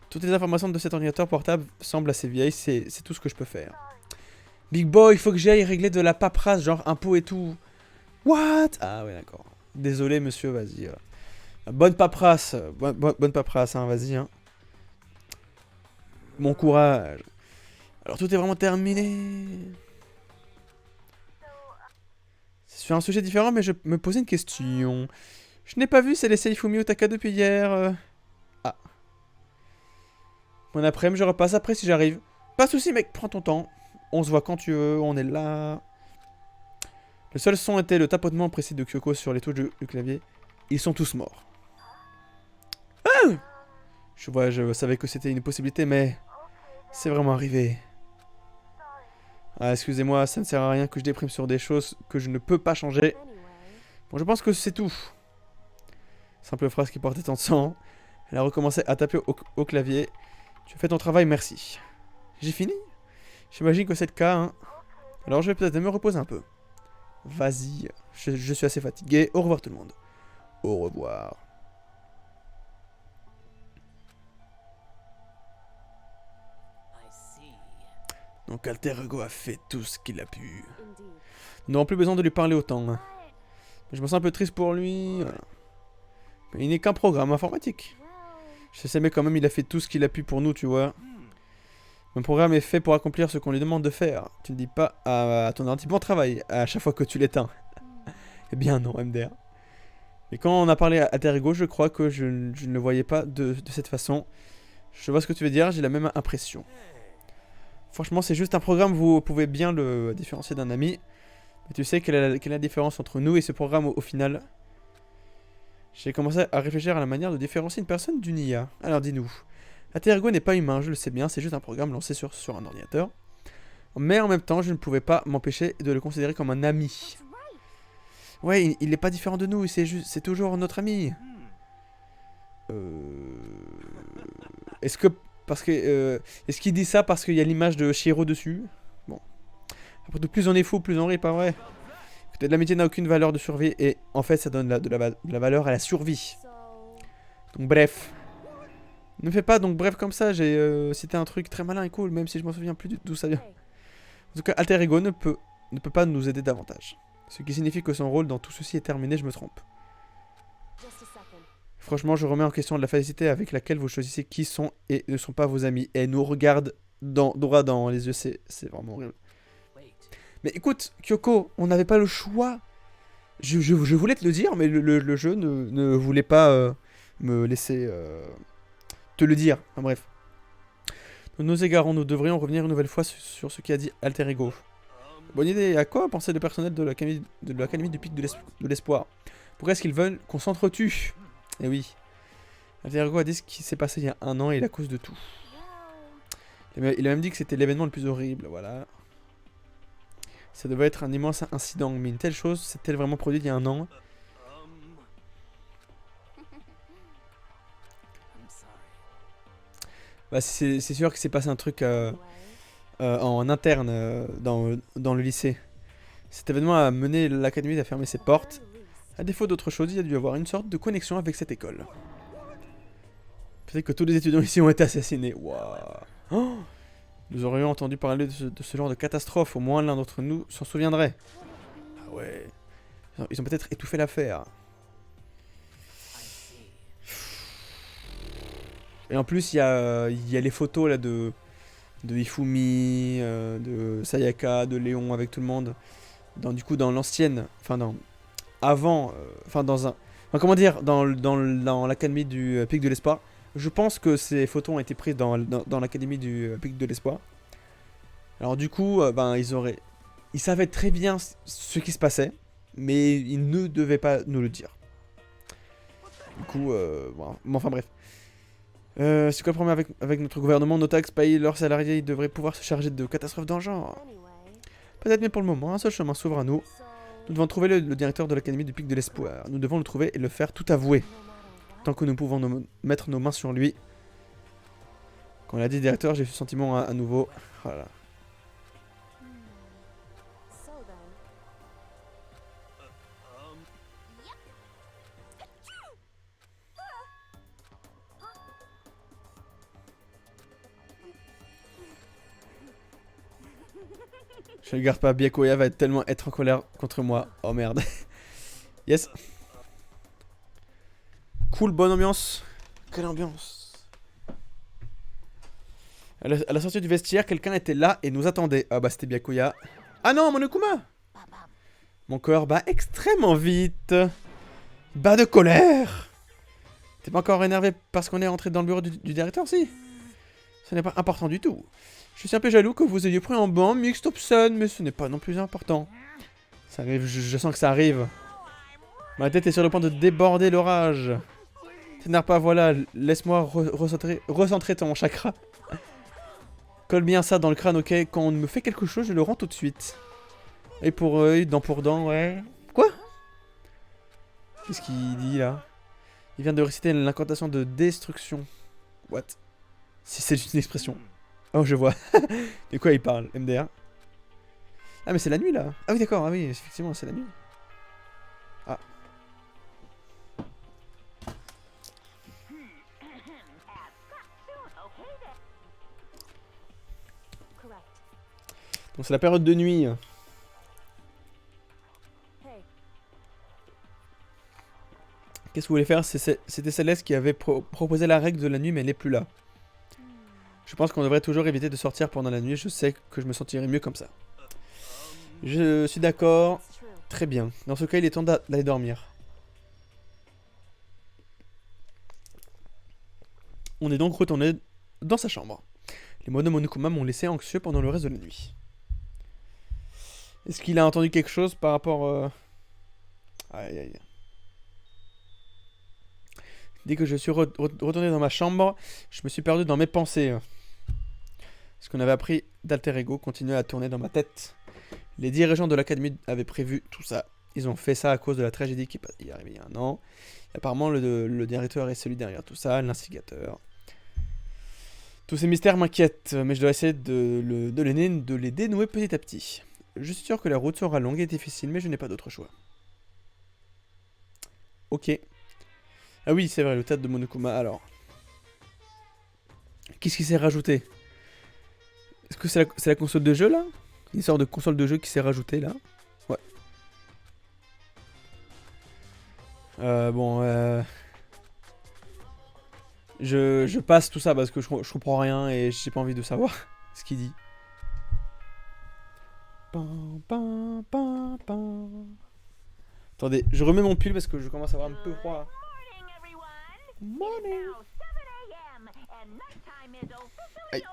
Toutes les informations de cet ordinateur portable semblent assez vieilles, c'est tout ce que je peux faire. Big boy, il faut que j'aille régler de la paperasse, genre impôts et tout. What? Ah ouais, d'accord. Désolé, monsieur, vas-y. Bonne paperasse, bonne paperasse, hein, vas-y. Hein. Bon courage. Alors tout est vraiment terminé. C'est sur un sujet différent, mais je me posais une question. Je n'ai pas vu c'est les Seifumi Otaka depuis hier. Ah. Bon après-midi, je repasse après si j'arrive. Pas de soucis, mec, prends ton temps. On se voit quand tu veux, on est là. Le seul son était le tapotement précis de Kyoko sur les touches du clavier. Ils sont tous morts. Ah, je savais que c'était une possibilité, mais c'est vraiment arrivé. Ah, excusez-moi, ça ne sert à rien que je déprime sur des choses que je ne peux pas changer. Bon, je pense que c'est tout. Simple phrase qui portait tant de sang. Elle a recommencé à taper au clavier. Tu as fait ton travail, merci. J'ai fini? J'imagine que c'est le cas, hein. Alors je vais peut-être me reposer un peu. Vas-y, je suis assez fatigué. Au revoir tout le monde. Au revoir. Donc Alter Ego a fait tout ce qu'il a pu. Nous n'aurons plus besoin de lui parler autant. Je me sens un peu triste pour lui. Mais il n'est qu'un programme informatique. Je sais mais quand même il a fait tout ce qu'il a pu pour nous, tu vois. Mon programme est fait pour accomplir ce qu'on lui demande de faire. Tu ne dis pas à ton ordi bon travail à chaque fois que tu l'éteins. Eh bien non, MDR. Et quand on a parlé à Alter Ego, je crois que je ne le voyais pas de cette façon. Je vois ce que tu veux dire, j'ai la même impression. Franchement, c'est juste un programme, vous pouvez bien le différencier d'un ami. Mais tu sais quelle est la différence entre nous et ce programme au final? J'ai commencé à réfléchir à la manière de différencier une personne d'une IA. Alors dis-nous. Alter Ego n'est pas humain, je le sais bien, c'est juste un programme lancé sur un ordinateur. Mais en même temps, je ne pouvais pas m'empêcher de le considérer comme un ami. Ouais, il n'est pas différent de nous, c'est toujours notre ami. Est-ce que... Parce que... Est-ce qu'il dit ça parce qu'il y a l'image de Shiro dessus? Bon. Après tout, plus on est fou, plus on rit, pas vrai? De l'amitié n'a aucune valeur de survie et en fait ça donne de la valeur à la survie. Donc bref. Ne fais pas donc bref comme ça, j'ai cité un truc très malin et cool, même si je m'en souviens plus d'où ça vient. En tout cas, Alter Ego ne peut pas nous aider davantage. Ce qui signifie que son rôle dans tout ceci est terminé, je me trompe. Franchement, je remets en question la facilité avec laquelle vous choisissez qui sont et ne sont pas vos amis. Et nous regarde droit dans les yeux, c'est vraiment horrible. Mais écoute, Kyoko, on n'avait pas le choix. Je voulais te le dire, mais le jeu ne voulait pas me laisser te le dire. Enfin, bref. Nous nous égarons, nous devrions revenir une nouvelle fois sur ce qu'a dit Alter Ego. Bonne idée, à quoi pensait le personnel de l'Académie du Pic de l'Espoir? Pourquoi est-ce qu'ils veulent qu'on s'entretue? Eh oui. Alter Ego a dit ce qui s'est passé il y a un an et la cause de tout. Il a même dit que c'était l'événement le plus horrible, voilà. Ça devait être un immense incident, mais une telle chose s'est-elle vraiment produite il y a un an? Bah c'est sûr que s'est passé un truc en interne dans le lycée. Cet événement a mené l'académie à fermer ses portes. À défaut d'autre chose, il y a dû y avoir une sorte de connexion avec cette école. Peut-être que tous les étudiants ici ont été assassinés. Waouh. Oh, nous aurions entendu parler de ce genre de catastrophe. Au moins l'un d'entre nous s'en souviendrait. Ah ouais. Ils ont peut-être étouffé l'affaire. Et en plus, il y a les photos là de Hifumi, de Sayaka, de Léon avec tout le monde. Du coup, dans l'ancienne. Enfin, avant. Enfin, dans un. Enfin, comment dire. Dans l'académie du Pic de l'Espoir. Je pense que ces photos ont été prises dans l'académie du Pic de l'Espoir. Alors, du coup, ben, ils savaient très bien ce qui se passait. Mais ils ne devaient pas nous le dire. Du coup, bon, enfin bref. C'est quoi le problème avec notre gouvernement? Nos taxes payent leurs salariés, ils devraient pouvoir se charger de catastrophes dans le genre. Peut-être, mais pour le moment, un seul chemin s'ouvre à nous. Nous devons trouver le directeur de l'académie du Pic de l'Espoir. Nous devons le trouver et le faire tout avouer. Tant que nous pouvons mettre nos mains sur lui. Quand on a dit directeur, j'ai eu ce sentiment à nouveau. Voilà. Je ne garde pas, Byakuya va tellement être en colère contre moi. Oh merde. Yes. Cool, bonne ambiance. Quelle ambiance. À la sortie du vestiaire, quelqu'un était là et nous attendait. Ah bah c'était Byakuya. Ah non, Monokuma. Mon cœur bat extrêmement vite. Bat de colère. T'es pas encore énervé parce qu'on est rentré dans le bureau du directeur, si? Ce n'est pas important du tout. Je suis un peu jaloux que vous ayez pris un banc mixte obscène, mais ce n'est pas non plus important. Ça arrive, je sens que ça arrive. Ma tête est sur le point de déborder l'orage. T'énerve pas, voilà, laisse-moi recentrer ton chakra. Colle bien ça dans le crâne, ok? Quand on me fait quelque chose, je le rends tout de suite. Œil pour œil, dent pour dent, ouais. Quoi? Qu'est-ce qu'il dit là? Il vient de réciter l'incantation de destruction. What? Si c'est juste une expression. Oh, je vois. De quoi il parle, MDR? Ah, mais c'est la nuit là. Ah oui, d'accord, ah oui, effectivement, c'est la nuit. Ah. Donc c'est la période de nuit. Qu'est-ce que vous voulez faire? C'était Céleste qui avait proposé la règle de la nuit, mais elle n'est plus là. Je pense qu'on devrait toujours éviter de sortir pendant la nuit. Je sais que je me sentirais mieux comme ça. Je suis d'accord. Très bien. Dans ce cas, il est temps d'aller dormir. On est donc retourné dans sa chambre. Les mots de Monokuma m'ont laissé anxieux pendant le reste de la nuit. Est-ce qu'il a entendu quelque chose par rapport... Aïe aïe. Dès que je suis retourné dans ma chambre, je me suis perdu dans mes pensées. Ce qu'on avait appris d'Alter Ego continuait à tourner dans ma tête. Les dirigeants de l'académie avaient prévu tout ça. Ils ont fait ça à cause de la tragédie qui est arrivée il y a un an. Et apparemment, le directeur est celui derrière tout ça, l'instigateur. Tous ces mystères m'inquiètent, mais je dois essayer de les dénouer petit à petit. Je suis sûr que la route sera longue et difficile, mais je n'ai pas d'autre choix. Ok. Ah oui, c'est vrai, le théâtre de Monokuma. Alors, qu'est-ce qui s'est rajouté? Est-ce que c'est la console de jeu, là? Une sorte de console de jeu qui s'est rajoutée, là? Ouais. Bon, je passe tout ça parce que je comprends rien et j'ai pas envie de savoir ce qu'il dit. Attendez, je remets mon pull parce que je commence à avoir un peu froid. Morning. Aïe.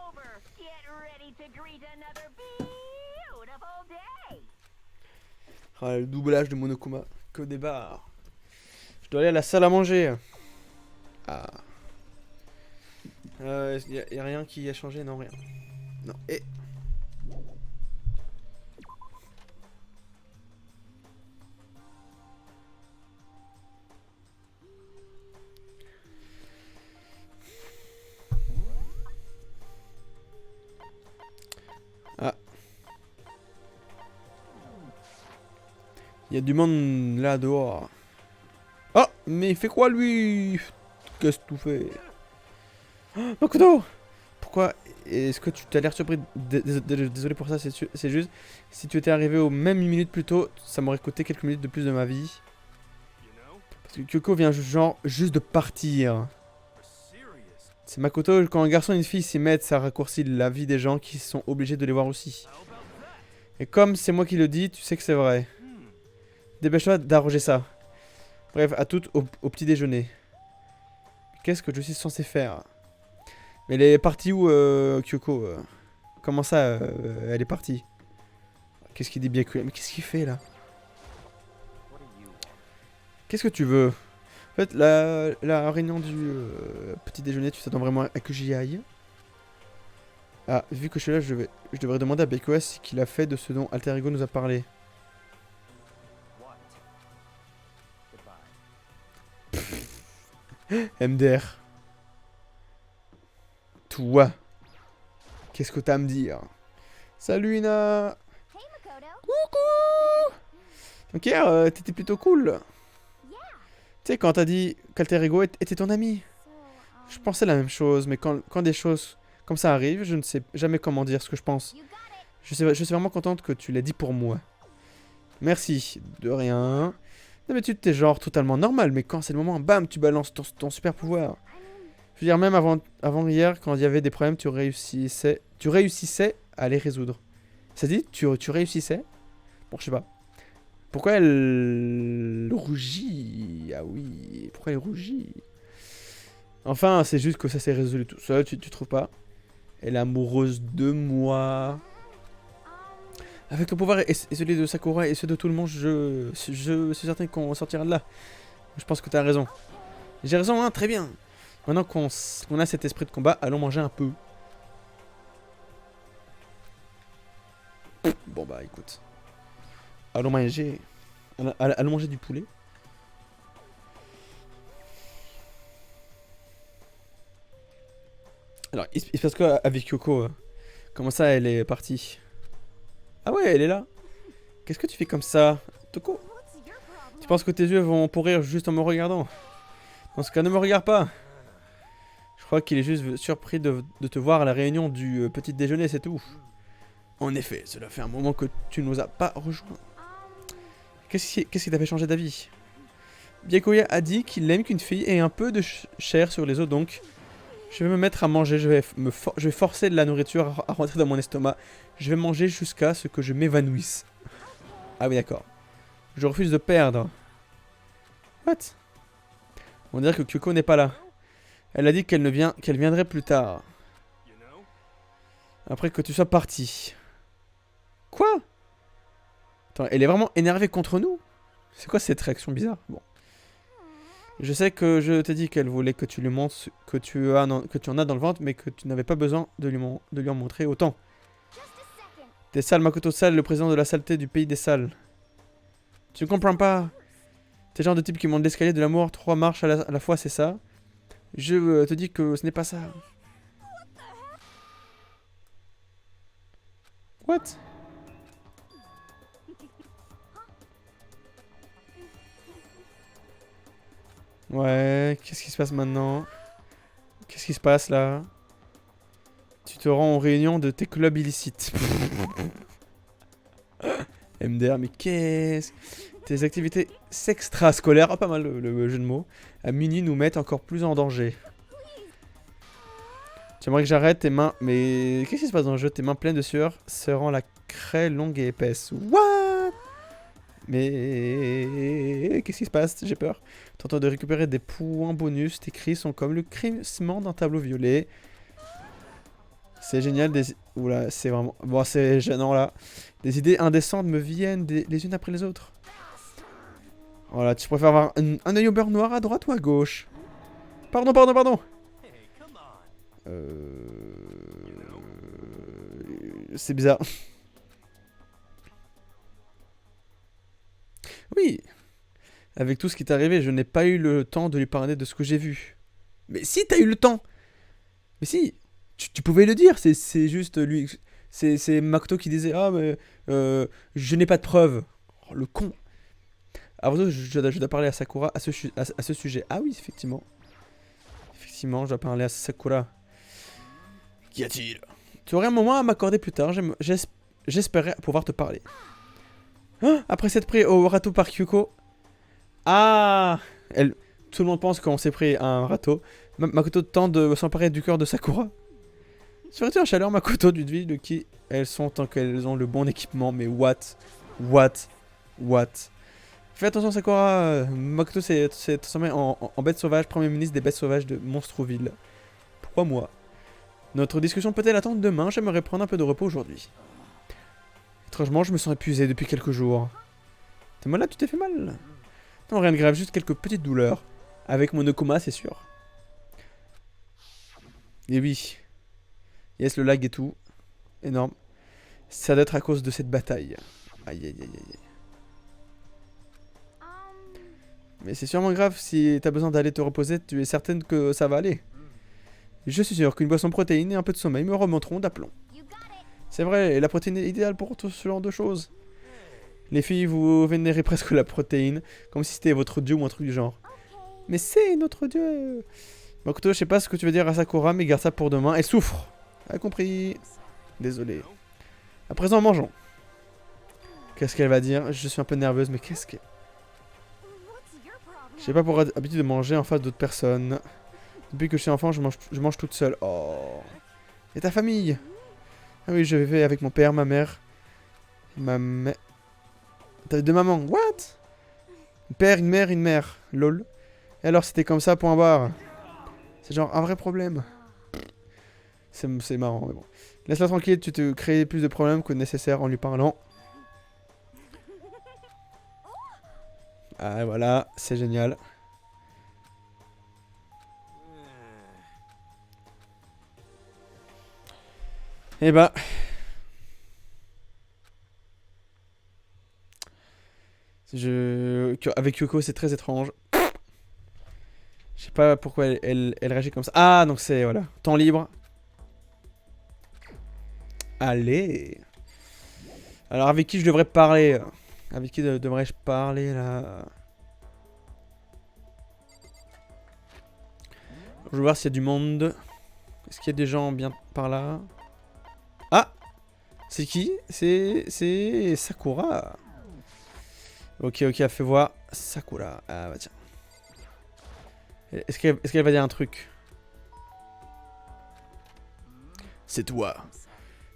Ah, le doublage de Monokuma. Que des barres. Je dois aller à la salle à manger. Ah. Y a rien qui a changé? Non, rien. Non. Et... Ah. Il y a du monde là dehors. Oh, mais il fait quoi lui? Qu'est-ce que tu fais? Oh, Makoto! Pourquoi est-ce que tu t'as l'air surpris? Désolé pour ça, c'est juste. Si tu étais arrivé aux mêmes minutes plus tôt, ça m'aurait coûté quelques minutes de plus de ma vie. Parce que Kyoko vient genre juste de partir. C'est Makoto, quand un garçon et une fille s'y mettent, ça raccourcit la vie des gens qui sont obligés de les voir aussi. Et comme c'est moi qui le dis, tu sais que c'est vrai. Dépêche-toi d'arroger ça. Bref, à toutes au petit déjeuner. Qu'est-ce que je suis censé faire? Mais elle est partie où, Kyoko Comment ça, elle est partie? Qu'est-ce qu'il dit bien que... Mais qu'est-ce qu'il fait, là? Qu'est-ce que tu veux? En fait, la réunion du petit déjeuner, tu t'attends vraiment à que j'y aille? Ah, vu que je suis là, je devrais demander à BKS ce qu'il a fait de ce dont Alter Ego nous a parlé. MDR. Toi. Qu'est-ce que t'as à me dire? Salut Ina. Hey, Makoto. Coucou. Donc hier, t'étais plutôt cool. Tu sais, quand t'as dit qu'Alter Ego était ton ami. So, Je pensais la même chose, mais quand des choses comme ça arrivent, je ne sais jamais comment dire ce que je pense. you got it. Je suis vraiment contente que tu l'aies dit pour moi. Merci, de rien. D'habitude, t'es genre totalement normal, mais quand c'est le moment, bam, tu balances ton super pouvoir. I mean, Je veux dire, même avant hier, quand il y avait des problèmes, tu réussissais à les résoudre. Ça dit, tu réussissais? Bon, je sais pas. Pourquoi elle rougit? Ah oui, pourquoi elle rougit? Enfin, c'est juste que ça s'est résolu tout seul, tu trouves pas? Elle est amoureuse de moi. Avec le pouvoir et celui de Sakura et ceux de tout le monde, je suis certain qu'on sortira de là. Je pense que t'as raison. J'ai raison, hein, très bien. Maintenant qu'on a cet esprit de combat, allons manger un peu. Bon bah écoute. Allons manger. Allons manger du poulet. Alors, il se passe quoi avec Kyoko Comment ça, elle est partie? Ah ouais, elle est là. Qu'est-ce que tu fais comme ça, Toko? what's your problem? Tu penses que tes yeux vont pourrir juste en me regardant? Dans ce cas, ne me regarde pas. Je crois qu'il est juste surpris de te voir à la réunion du petit déjeuner, c'est tout. En effet, cela fait un moment que tu ne nous as pas rejoints. Qu'est-ce qui t'a fait changer d'avis? Byakuya a dit qu'il aime qu'une fille ait un peu de chair sur les os, donc je vais me mettre à manger. Je vais forcer de la nourriture à rentrer dans mon estomac. Je vais manger jusqu'à ce que je m'évanouisse. Ah oui, d'accord. Je refuse de perdre. What? On dirait que Kyoko n'est pas là. Elle a dit qu'elle viendrait plus tard. Après que tu sois parti. Quoi? Attends, elle est vraiment énervée contre nous? C'est quoi cette réaction bizarre? Bon. Je sais que je t'ai dit qu'elle voulait que tu lui montres ce que tu en as dans le ventre, mais que tu n'avais pas besoin de lui en montrer autant. Just a second. T'es sale, Makoto Sale, le président de la saleté du pays des sales. Tu ne comprends pas? T'es le genre de type qui monte l'escalier de l'amour 3 marches à la fois, c'est ça? Je te dis que ce n'est pas ça. What? Ouais, qu'est-ce qui se passe maintenant? Qu'est-ce qui se passe là? Tu te rends aux réunions de tes clubs illicites. MDR, mais qu'est-ce? Tes activités extrascolaires, ah, pas mal le jeu de mots, à minuit nous mettent encore plus en danger. Tu aimerais que j'arrête tes mains, mais qu'est-ce qui se passe dans le jeu? Tes mains pleines de sueur serrant la craie longue et épaisse. What? Mais qu'est-ce qui se passe? J'ai peur. Tentant de récupérer des points bonus, tes cris sont comme le crissement d'un tableau violet. C'est génial, oula, c'est vraiment... Bon, c'est gênant là. Des idées indécentes me viennent les unes après les autres. Voilà, tu préfères avoir un œil au beurre noir à droite ou à gauche? Pardon, pardon, pardon. C'est bizarre. Oui. Avec tout ce qui est arrivé, je n'ai pas eu le temps de lui parler de ce que j'ai vu. Mais si, t'as eu le temps. Mais si, tu pouvais le dire, c'est juste lui C'est Makoto qui disait ah mais je n'ai pas de preuves. Oh, le con. Avant tout, je dois parler à Sakura à ce sujet. Ah oui, effectivement. Effectivement, je dois parler à Sakura. Qu'y a-t-il? Tu aurais un moment à m'accorder plus tard. J'espérais pouvoir te parler. Ah, après s'être pris au râteau par Kyuko. Ah, tout le monde pense qu'on s'est pris à un râteau. Makoto tente de s'emparer du cœur de Sakura. Serais-tu un chaleur Makoto d'une ville de qui elles sont tant qu'elles ont le bon équipement? Mais what? Fais attention Sakura. Makoto s'est transformé en bête sauvage, premier ministre des bêtes sauvages de Monstrouville. Pourquoi moi? Notre discussion peut-elle attendre demain? J'aimerais prendre un peu de repos aujourd'hui. Étrangement, je me sens épuisé depuis quelques jours. T'es malade? Tu t'es fait mal? Non, rien de grave, juste quelques petites douleurs. Avec mon Okuma, c'est sûr. Et oui. Yes, le lag et tout. Énorme. Ça doit être à cause de cette bataille. Aïe aïe aïe aïe. Mais c'est sûrement grave, si t'as besoin d'aller te reposer, tu es certaine que ça va aller. Je suis sûr qu'une boisson protéine et un peu de sommeil me remonteront d'aplomb. C'est vrai, la protéine est idéale pour tout ce genre de choses. Les filles, vous vénérez presque la protéine, comme si c'était votre dieu ou un truc du genre. Mais c'est notre dieu. Makoto, je sais pas ce que tu veux dire à Sakura, mais garde ça pour demain. Elle souffre. A compris. Désolé. À présent, mangeons. Qu'est-ce qu'elle va dire? Je suis un peu nerveuse, mais qu'est-ce que... J'ai pas pour habitude de manger en face d'autres personnes. Depuis que je suis enfant, je mange toute seule. Oh. Et ta famille? Ah oui, je vais avec mon père, ma mère. Ma mère... T'avais deux mamans. What? Un père, une mère, une mère. Lol. Et alors, c'était comme ça, point barre. C'est genre un vrai problème. C'est marrant, mais bon. Laisse-la tranquille, tu te crées plus de problèmes que nécessaire en lui parlant. Ah, voilà, c'est génial. Et bah... Avec Kyoko, c'est très étrange. Je sais pas pourquoi elle réagit comme ça. Ah, donc c'est, voilà, temps libre. Allez. Alors, avec qui je devrais parler? Avec qui devrais-je parler, là? Je vais voir s'il y a du monde. Est-ce qu'il y a des gens bien par là? Ah! C'est qui? C'est Sakura. Ok, fais voir. Sakura. Ah, bah tiens. Est-ce qu'elle va dire un truc? C'est toi.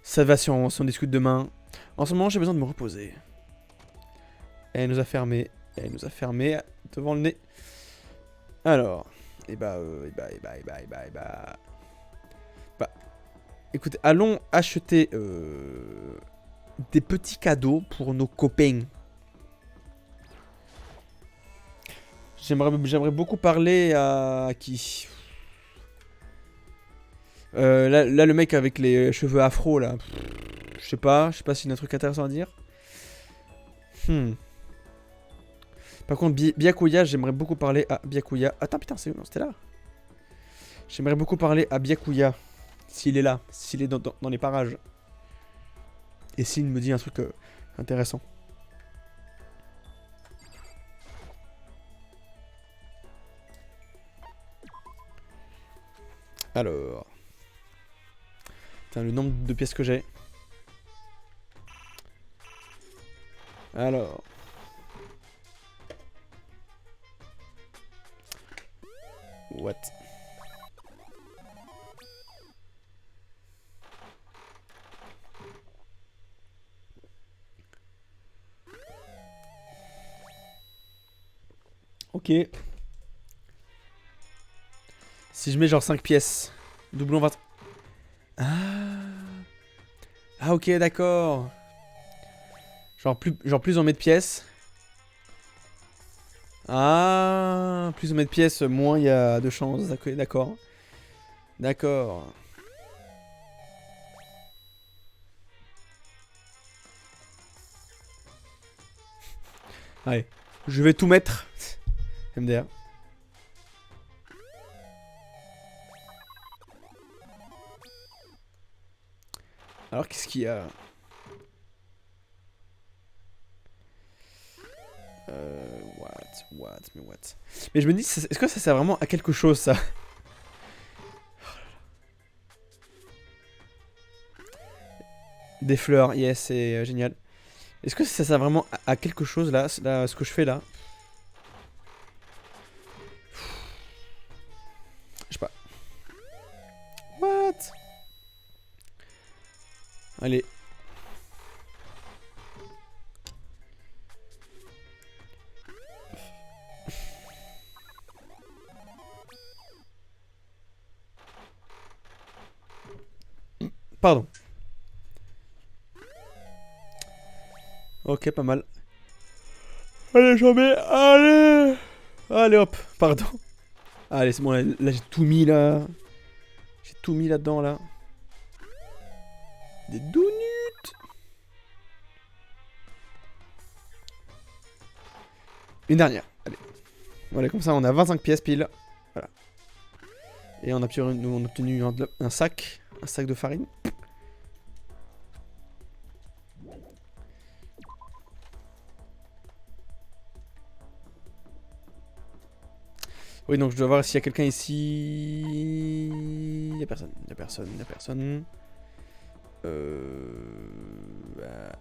Ça va si on discute demain. En ce moment, j'ai besoin de me reposer. Elle nous a fermé. Elle nous a fermé devant le nez. Alors. Bah, écoutez, allons acheter des petits cadeaux pour nos copains. J'aimerais beaucoup parler à qui? Là, le mec avec les cheveux afro, là. Je sais pas s'il y a un truc intéressant à dire. Par contre, Byakuya, j'aimerais beaucoup parler à Byakuya. Attends, putain, c'est où? Non, c'était là. J'aimerais beaucoup parler à Byakuya. S'il est là, s'il est dans les parages. Et s'il me dit un truc intéressant. Alors. Putain, le nombre de pièces que j'ai. Alors. What? Ok. Si je mets genre 5 pièces. Doublon 20. Ah. Ah ok d'accord. Genre plus on met de pièces. Ah. Plus on met de pièces, moins il y a de chances. D'accord. D'accord. Allez. Je vais tout mettre. MDR. Alors qu'est-ce qu'il y a? What? Mais je me dis, est-ce que ça sert vraiment à quelque chose, ça? Des fleurs, yes, c'est génial. Est-ce que ça sert vraiment à quelque chose, là, ce que je fais, là? Je sais pas. What? Allez. Pardon. Ok, pas mal. Allez, j'en mets. Allez. Allez, hop. Pardon. Allez, c'est bon, là j'ai tout mis, là. J'ai tout mis là-dedans, là. Des donuts. Une dernière. Allez. Voilà, comme ça, on a 25 pièces pile. Voilà. Et on a obtenu un sac. Un sac de farine. Oui, donc je dois voir s'il y a quelqu'un ici. Il y a personne.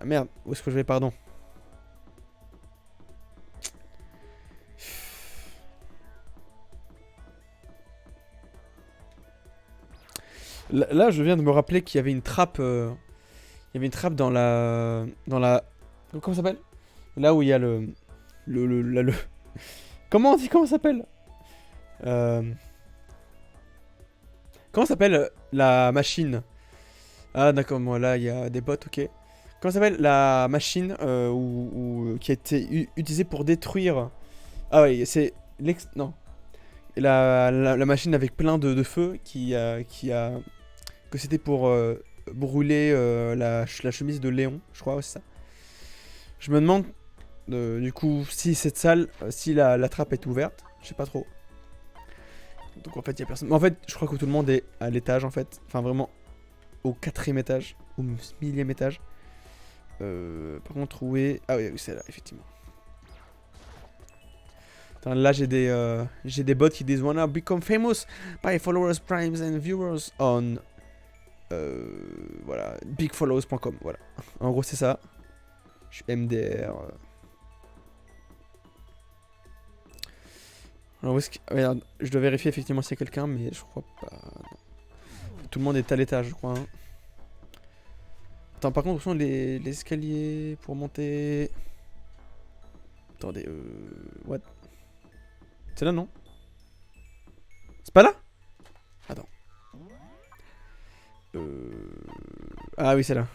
Ah merde, où est-ce que je vais, pardon? Là, je viens de me rappeler qu'il y avait une trappe. Il y avait une trappe dans la. Comment ça s'appelle? Là où il y a le. Comment on dit? Comment ça s'appelle? Comment s'appelle la machine? Ah d'accord, moi là il y a des bots, ok. Comment s'appelle la machine qui a été utilisée pour détruire... Ah oui, c'est non. La machine avec plein de feu que c'était pour brûler la chemise de Léon, je crois, ouais, c'est ça. Je me demande du coup si cette salle, si la trappe est ouverte, je sais pas trop. Donc en fait il y a personne. Mais en fait je crois que tout le monde est à l'étage en fait. Enfin vraiment au 4ème étage. Au 1000ème étage. Par contre où est... Ah oui c'est là effectivement. Attends, là j'ai des bots qui disent Wanna become famous by followers, primes and viewers on... voilà, bigfollows.com, voilà. En gros c'est ça. Je suis MDR. Alors, regarde, je dois vérifier effectivement s'il y a quelqu'un, mais je crois pas. Non. Tout le monde est à l'étage, je crois. Hein. Attends, par contre, où sont les escaliers pour monter? Attendez, what? C'est là, non? C'est pas là? Attends. Ah oui, c'est là.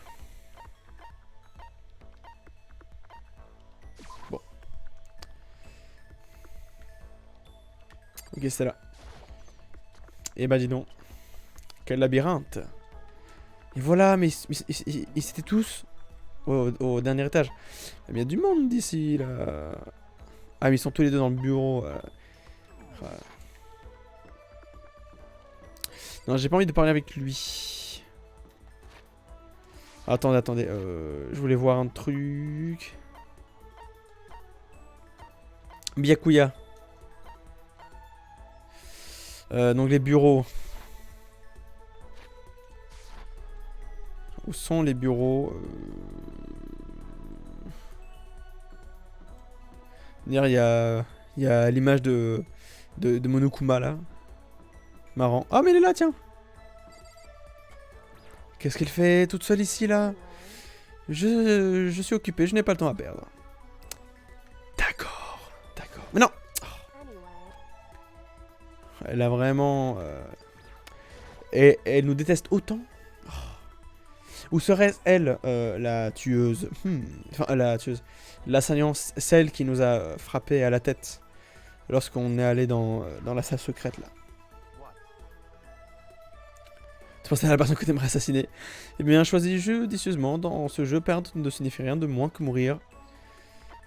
Bon. Ok, c'est là. Et bah dis donc. Quel labyrinthe. Et voilà, mais ils étaient tous au dernier étage. Il y a du monde d'ici, là. Ah, mais ils sont tous les deux dans le bureau. Non, j'ai pas envie de parler avec lui. Attendez. Je voulais voir un truc. Byakuya. Donc les bureaux. Où sont les bureaux? Il y a l'image de Monokuma là. Marrant. Ah mais elle est là, tiens. Qu'est-ce qu'elle fait toute seule ici là? Je suis occupé, je n'ai pas le temps à perdre. D'accord. Mais non. Elle a vraiment... Et elle nous déteste autant. Ou serait-ce elle, la tueuse? Enfin, la tueuse. L'assaillante, celle qui nous a frappé à la tête lorsqu'on est allé dans la salle secrète là. Tu pensais à la personne que t'aimerais assassiner? Eh bien, choisis judicieusement. Dans ce jeu, perdre ne signifie rien de moins que mourir.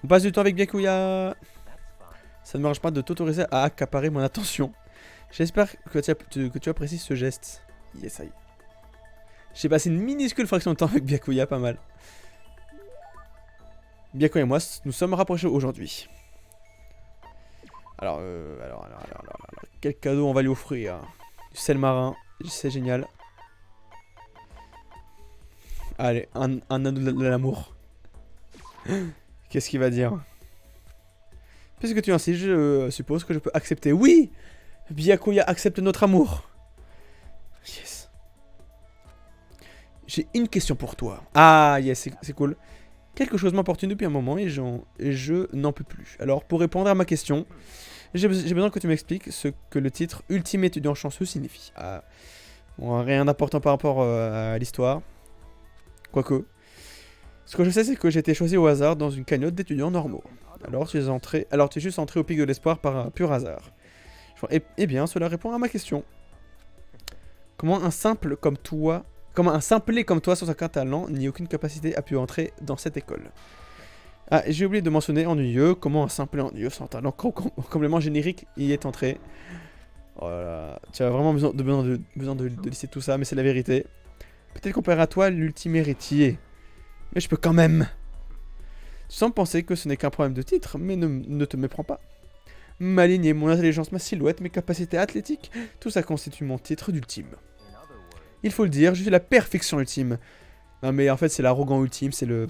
On passe du temps avec Byakuya. Ça ne m'arrange pas de t'autoriser à accaparer mon attention. J'espère que tu apprécies ce geste. Yes, ça y est. J'ai passé une minuscule fraction de temps avec Byakuya, pas mal. Byakuya et moi, nous sommes rapprochés aujourd'hui. Alors, quel cadeau on va lui offrir? Du sel marin, c'est génial. Allez, un anneau de l'amour. Qu'est-ce qu'il va dire? Puisque tu insistes, je suppose que je peux accepter. Oui! Byakuya accepte notre amour. Yes. J'ai une question pour toi. Ah, yes, c'est cool. Quelque chose m'importune depuis un moment et je n'en peux plus. Alors, pour répondre à ma question, j'ai besoin que tu m'expliques ce que le titre Ultime étudiant chanceux signifie. Ah, bon, rien d'important par rapport à l'histoire. Quoique. Ce que je sais, c'est que j'ai été choisi au hasard dans une cagnotte d'étudiants normaux. Alors, tu es juste entré au pic de l'espoir par un pur hasard. Eh bien, cela répond à ma question. Comment un simplet comme toi, sans aucun talent ni aucune capacité, a pu entrer dans cette école? Ah, j'ai oublié de mentionner ennuyeux. Comment un simplet ennuyeux sans talent complètement générique y est entré? Voilà. Tu as vraiment besoin de lister tout ça, mais c'est la vérité. Peut-être comparé à toi, l'ultime héritier. Mais je peux quand même. Tu sembles penser que ce n'est qu'un problème de titre, mais ne te méprends pas. Ma lignée, mon intelligence, ma silhouette, mes capacités athlétiques, tout ça constitue mon titre d'ultime. Il faut le dire, je suis la perfection ultime. Non mais en fait c'est l'arrogant ultime, c'est le...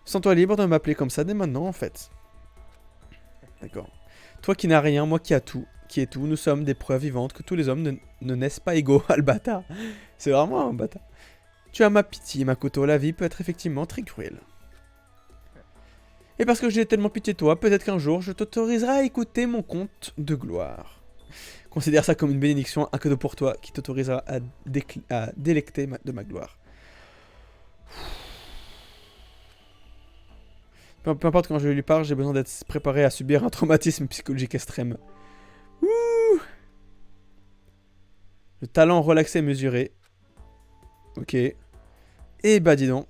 Sens-toi libre de m'appeler comme ça dès maintenant en fait. D'accord. Toi qui n'as rien, moi qui ai tout, nous sommes des preuves vivantes que tous les hommes ne naissent pas égaux. Ah le bâtard. C'est vraiment un bâtard. Tu as ma pitié, Makoto, la vie peut être effectivement très cruelle. Et parce que j'ai tellement pitié de toi, peut-être qu'un jour je t'autoriserai à écouter mon conte de gloire. Considère ça comme une bénédiction, un cadeau pour toi qui t'autorisera à délecter de ma gloire. Peu importe quand je lui parle, j'ai besoin d'être préparé à subir un traumatisme psychologique extrême. Ouh. Le talent relaxé et mesuré. Ok. Et bah dis donc.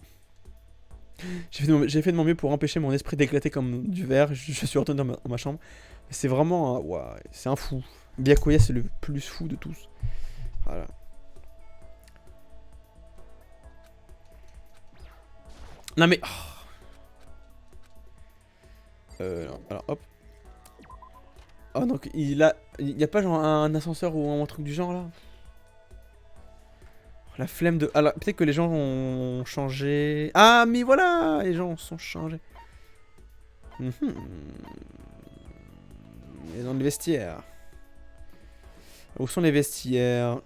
J'ai fait de mon mieux pour empêcher mon esprit d'éclater comme du verre. Je suis retourné dans ma chambre. C'est vraiment un... Wow, c'est un fou. Byakuya, c'est le plus fou de tous. Voilà. Non mais... Oh. Non. Alors, hop. Oh, donc il y a pas genre un ascenseur ou un truc du genre là? La flemme de... Alors, peut-être que les gens ont changé... Ah, mais voilà! Les gens sont changés. Et dans les vestiaires. Où sont les vestiaires?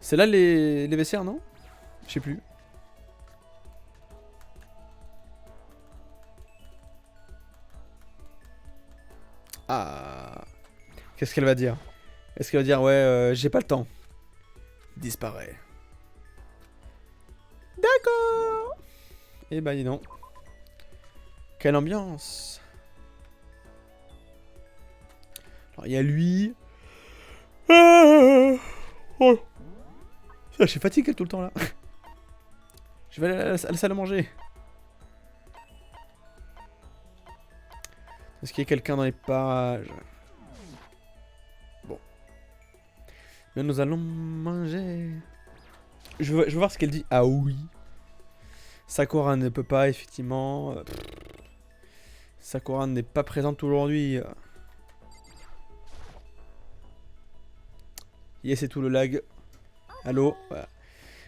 C'est là les vestiaires, non? Je sais plus. Ah. Qu'est-ce qu'elle va dire? Est-ce qu'elle va dire, ouais, j'ai pas le temps? Disparaît. D'accord. Eh ben, dis donc. Quelle ambiance. Alors, il y a lui. Oh. Je suis fatigué tout le temps, là. Je vais aller à la salle à manger. Est-ce qu'il y a quelqu'un dans les parages? Bon. Mais nous allons manger. Je veux voir ce qu'elle dit. Ah oui. Sakura ne peut pas, effectivement. Sakura n'est pas présente aujourd'hui. Yes, c'est tout le lag. Allô, voilà.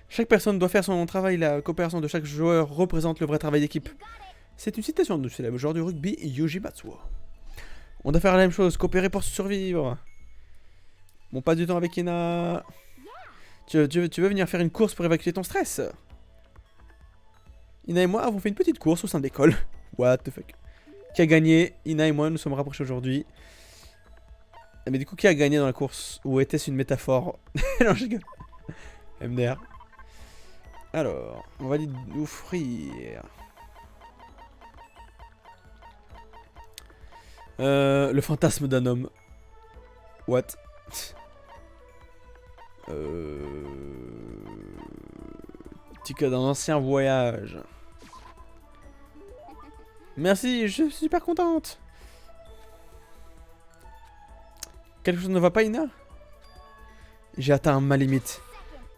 Chaque personne doit faire son travail. La coopération de chaque joueur représente le vrai travail d'équipe. C'est une citation de célèbre joueur du rugby, Yuji Matsuo. On doit faire la même chose, coopérer pour survivre. Bon, pas du temps avec Ina. Tu veux venir faire une course pour évacuer ton stress? Ina et moi avons fait une petite course au sein de l'école. What the fuck? Qui a gagné? Ina et moi nous sommes rapprochés aujourd'hui. Mais du coup, qui a gagné dans la course? Ou était-ce une métaphore? Non, je rigole. MDR. Alors, on va lui offrir... le fantasme d'un homme. What? Ticket d'un ancien voyage. Merci, je suis super contente. Quelque chose ne va pas, Ina? J'ai atteint ma limite.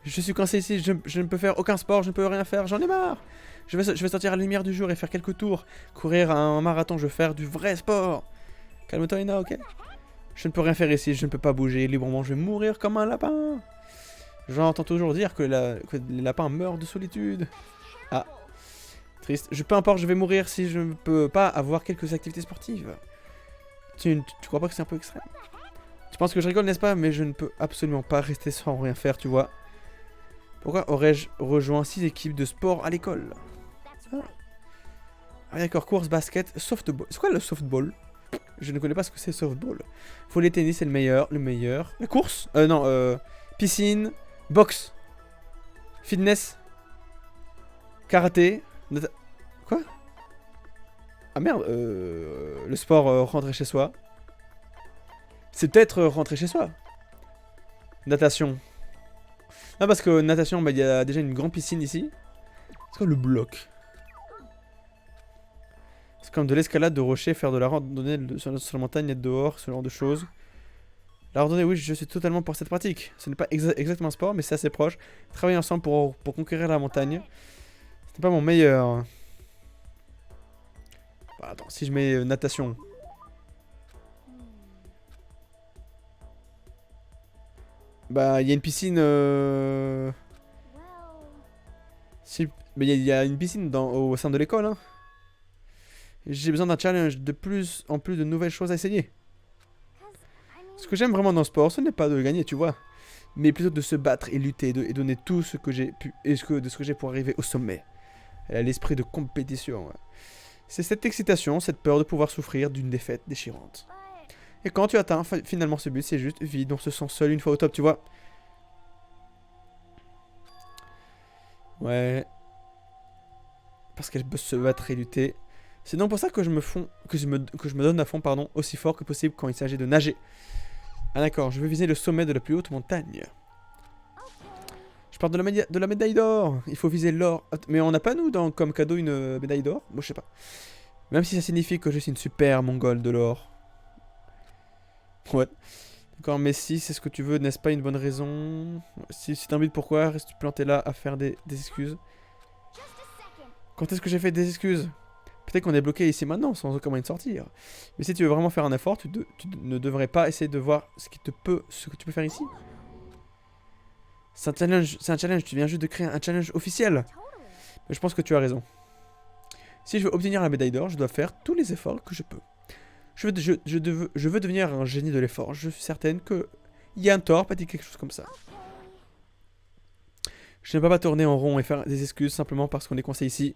Je suis coincé ici, je ne peux faire aucun sport, je ne peux rien faire, j'en ai marre. Je vais sortir à la lumière du jour et faire quelques tours. Courir un marathon, je veux faire du vrai sport. Calme-toi, Ina, ok? Je ne peux rien faire ici, je ne peux pas bouger librement, je vais mourir comme un lapin. J'entends toujours dire que les lapins meurent de solitude. Ah, triste. Peu importe, je vais mourir si je ne peux pas avoir quelques activités sportives. Tu crois pas que c'est un peu extrême? Tu penses que je rigole, n'est-ce pas? Mais je ne peux absolument pas rester sans rien faire, tu vois. Pourquoi aurais-je rejoint 6 équipes de sport à l'école? Ah d'accord, course, basket, softball. C'est quoi le softball? Je ne connais pas ce que c'est softball. Volley, tennis, c'est le meilleur. La course? Non, piscine, boxe, fitness, karaté, quoi? Ah merde, le sport, rentrer chez soi. C'est peut-être rentrer chez soi. Natation. Non, parce que natation, bah, il y a déjà une grande piscine ici. C'est quoi le bloc? C'est comme de l'escalade de rocher, faire de la randonnée sur la montagne, être dehors, ce genre de choses. La randonnée, oui, je suis totalement pour cette pratique. Ce n'est pas exactement un sport, mais c'est assez proche. Travailler ensemble pour conquérir la montagne. Ce n'est pas mon meilleur. Bah, attends, si je mets natation. Bah, il y a une piscine. Si, mais il y a une piscine au sein de l'école. Hein. J'ai besoin d'un challenge de plus en plus de nouvelles choses à essayer. Ce que j'aime vraiment dans le sport, ce n'est pas de gagner, tu vois, mais plutôt de se battre et lutter et donner tout ce que j'ai pu et de ce que j'ai pour arriver au sommet. Elle a l'esprit de compétition. Ouais. C'est cette excitation, cette peur de pouvoir souffrir d'une défaite déchirante. Et quand tu atteins finalement ce but, c'est juste vide, on se sent seul une fois au top, tu vois. Ouais. Parce qu'elle peut se battre et lutter. C'est donc pour ça que je me donne à fond, pardon, aussi fort que possible quand il s'agit de nager. Ah d'accord, je veux viser le sommet de la plus haute montagne. Je parle de la médaille d'or. Il faut viser l'or. Mais on n'a pas nous comme cadeau une médaille d'or? Moi je sais pas. Même si ça signifie que je suis une super mongole de l'or. Ouais. D'accord, mais si c'est ce que tu veux, n'est-ce pas une bonne raison? Si c'est un but, pourquoi restes-tu planté là à faire des excuses? Quand est-ce que j'ai fait des excuses? Peut-être qu'on est bloqué ici maintenant, sans aucun moyen de sortir. Mais si tu veux vraiment faire un effort, tu ne devrais pas essayer de voir ce que tu peux faire ici. C'est un challenge, tu viens juste de créer un challenge officiel. Mais je pense que tu as raison. Si je veux obtenir la médaille d'or, je dois faire tous les efforts que je peux. Je veux devenir un génie de l'effort. Je suis certaine que il y a un tort, peut-être quelque chose comme ça. Je ne peux pas tourner en rond et faire des excuses simplement parce qu'on est coincé ici.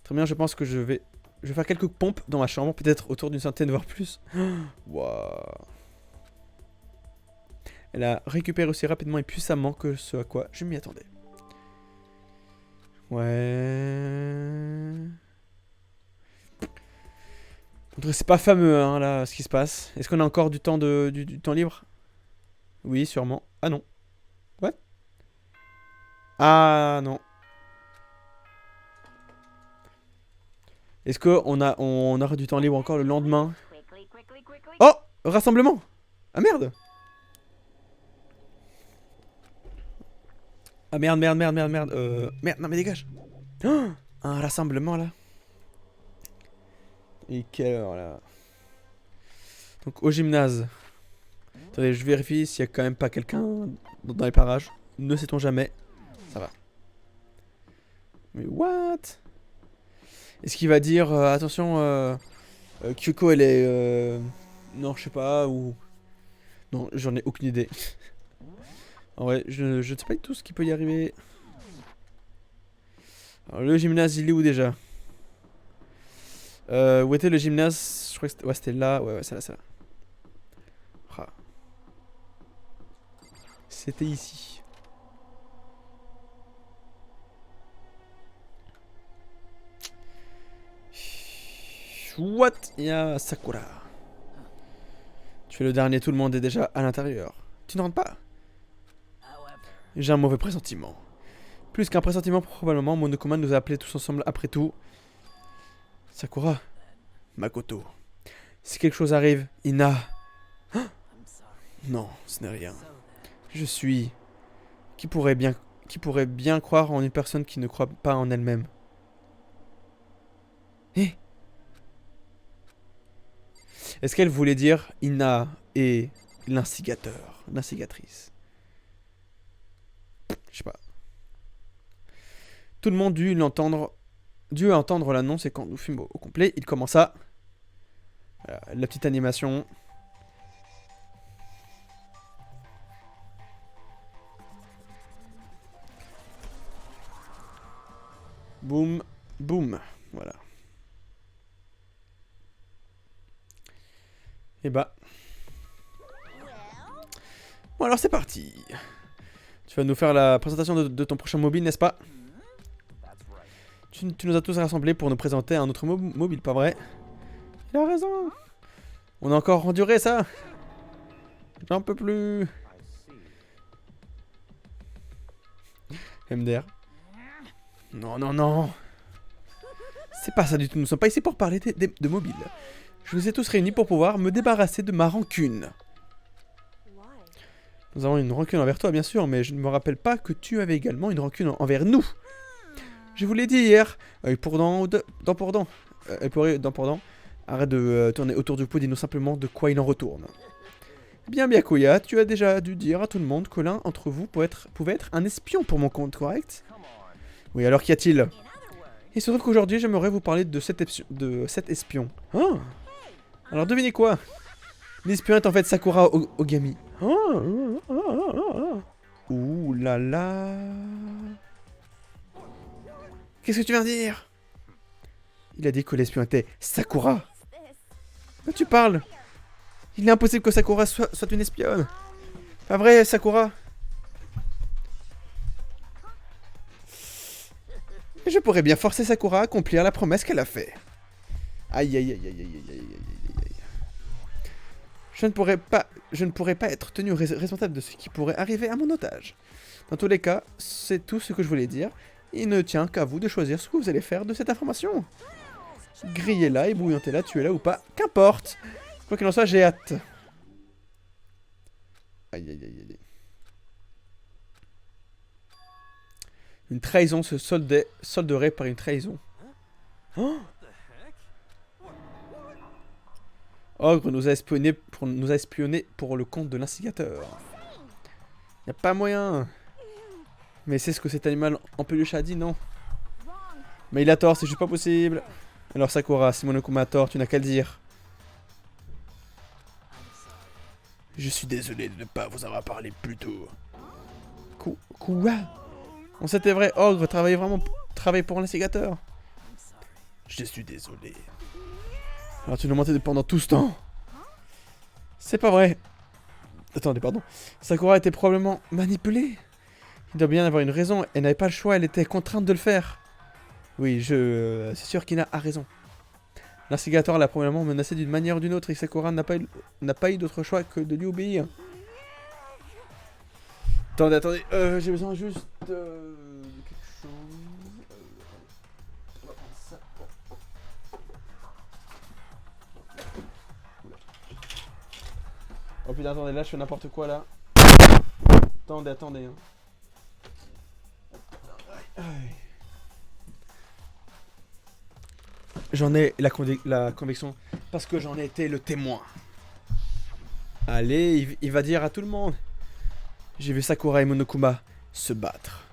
Très bien, je pense que je vais faire quelques pompes dans ma chambre, peut-être autour d'une centaine, voire plus. Waouh. Elle a récupéré aussi rapidement et puissamment que ce à quoi je m'y attendais. Ouais. C'est pas fameux, hein, là, ce qui se passe. Est-ce qu'on a encore du temps, du temps libre? Oui, sûrement. Ah non. What? Ah non. Est-ce on aura du temps libre encore le lendemain? Oh! Rassemblement! Ah merde! Ah merde. Merde, non mais dégage! Oh, un rassemblement là. Et quelle heure là? Donc au gymnase. Attendez, je vérifie s'il y a quand même pas quelqu'un dans les parages. Ne sait-on jamais. Ça va. Mais what? Est-ce qu'il va dire attention, Kyoko elle est. Non, je sais pas, ou. Non, j'en ai aucune idée. En vrai, je ne sais pas du tout ce qui peut y arriver. Alors, le gymnase, il est où déjà? Où était le gymnase? Je crois que c'était là. Ouais, c'est là, c'est là. Ah. C'était ici. What? Il y a Sakura. Tu es le dernier, tout le monde est déjà à l'intérieur. Tu ne rentres pas? J'ai un mauvais pressentiment. Plus qu'un pressentiment, probablement, Monokuma nous a appelés tous ensemble après tout. Sakura. Makoto. Si quelque chose arrive, Ina. Non, ce n'est rien. Je suis Qui pourrait bien croire en une personne qui ne croit pas en elle-même? Eh? Est-ce qu'elle voulait dire Ina est l'instigateur, l'instigatrice? Je sais pas. Tout le monde dut entendre l'annonce et quand nous fûmes au complet, il commença. Voilà, la petite animation. Boum, boum. Voilà. Et bah. Bon alors c'est parti. Tu vas nous faire la présentation de ton prochain mobile, n'est-ce pas? Tu nous as tous rassemblés pour nous présenter un autre mobile, pas vrai? Il a raison. On a encore enduré ça. J'en peux plus. MDR. Non, non, non. C'est pas ça du tout. Nous ne sommes pas ici pour parler de mobile. Je vous ai tous réunis pour pouvoir me débarrasser de ma rancune. Nous avons une rancune envers toi, bien sûr, mais je ne me rappelle pas que tu avais également une rancune envers nous. Je vous l'ai dit hier. Œil pour dent, dent pour dent. Œil pour œil, dent pour dent. Arrête de tourner autour du pot, dis-nous simplement de quoi il en retourne. Bien, Byakuya, tu as déjà dû dire à tout le monde que l'un d'entre vous pouvait être un espion pour mon compte, correct? Oui, alors qu'y a-t-il? Il se trouve qu'aujourd'hui, j'aimerais vous parler de cet espion. Ah! Alors devinez quoi? L'espion est en fait Sakura Ogami. Ouh là là. Qu'est-ce que tu viens de dire? Il a dit que l'espion était Sakura. Quand tu parles? Il est impossible que Sakura soit une espionne. Pas vrai, Sakura? Je pourrais bien forcer Sakura à accomplir la promesse qu'elle a faite. Aïe aïe aïe aïe aïe aïe aïe aïe aïe. Je ne pourrais pas être tenu responsable de ce qui pourrait arriver à mon otage. Dans tous les cas, c'est tout ce que je voulais dire. Il ne tient qu'à vous de choisir ce que vous allez faire de cette information. Grillez-la, ébouillantez-la, tuez-la ou pas, qu'importe. Quoi qu'il en soit, j'ai hâte. Aïe aïe aïe aïe. Une trahison se solderait par une trahison. Oh! Ogre nous a espionné pour le compte de l'instigateur. Y a pas moyen. Mais c'est ce que cet animal en peluche a dit, non? Mais il a tort, c'est juste pas possible. Alors Sakura, si Monokuma a tort, tu n'as qu'à le dire. Je suis désolé de ne pas vous avoir parlé plus tôt. Quoi? On c'était vrai, Ogre travaille pour l'instigateur. Je suis désolé. Alors tu nous mentais pendant tout ce temps. C'est pas vrai. Attendez, pardon. Sakura était probablement manipulée. Il doit bien avoir une raison. Elle n'avait pas le choix, elle était contrainte de le faire. Oui, c'est sûr qu'Ina a raison. L'instigateur l'a probablement menacé d'une manière ou d'une autre et Sakura n'a pas eu d'autre choix que de lui obéir. Attendez, j'ai besoin juste de quelque chose. On va prendre ça. Oh putain, attendez, là je fais n'importe quoi là. Attendez. Hein. J'en ai la conviction parce que j'en ai été le témoin. Allez, il va dire à tout le monde. J'ai vu Sakura et Monokuma se battre.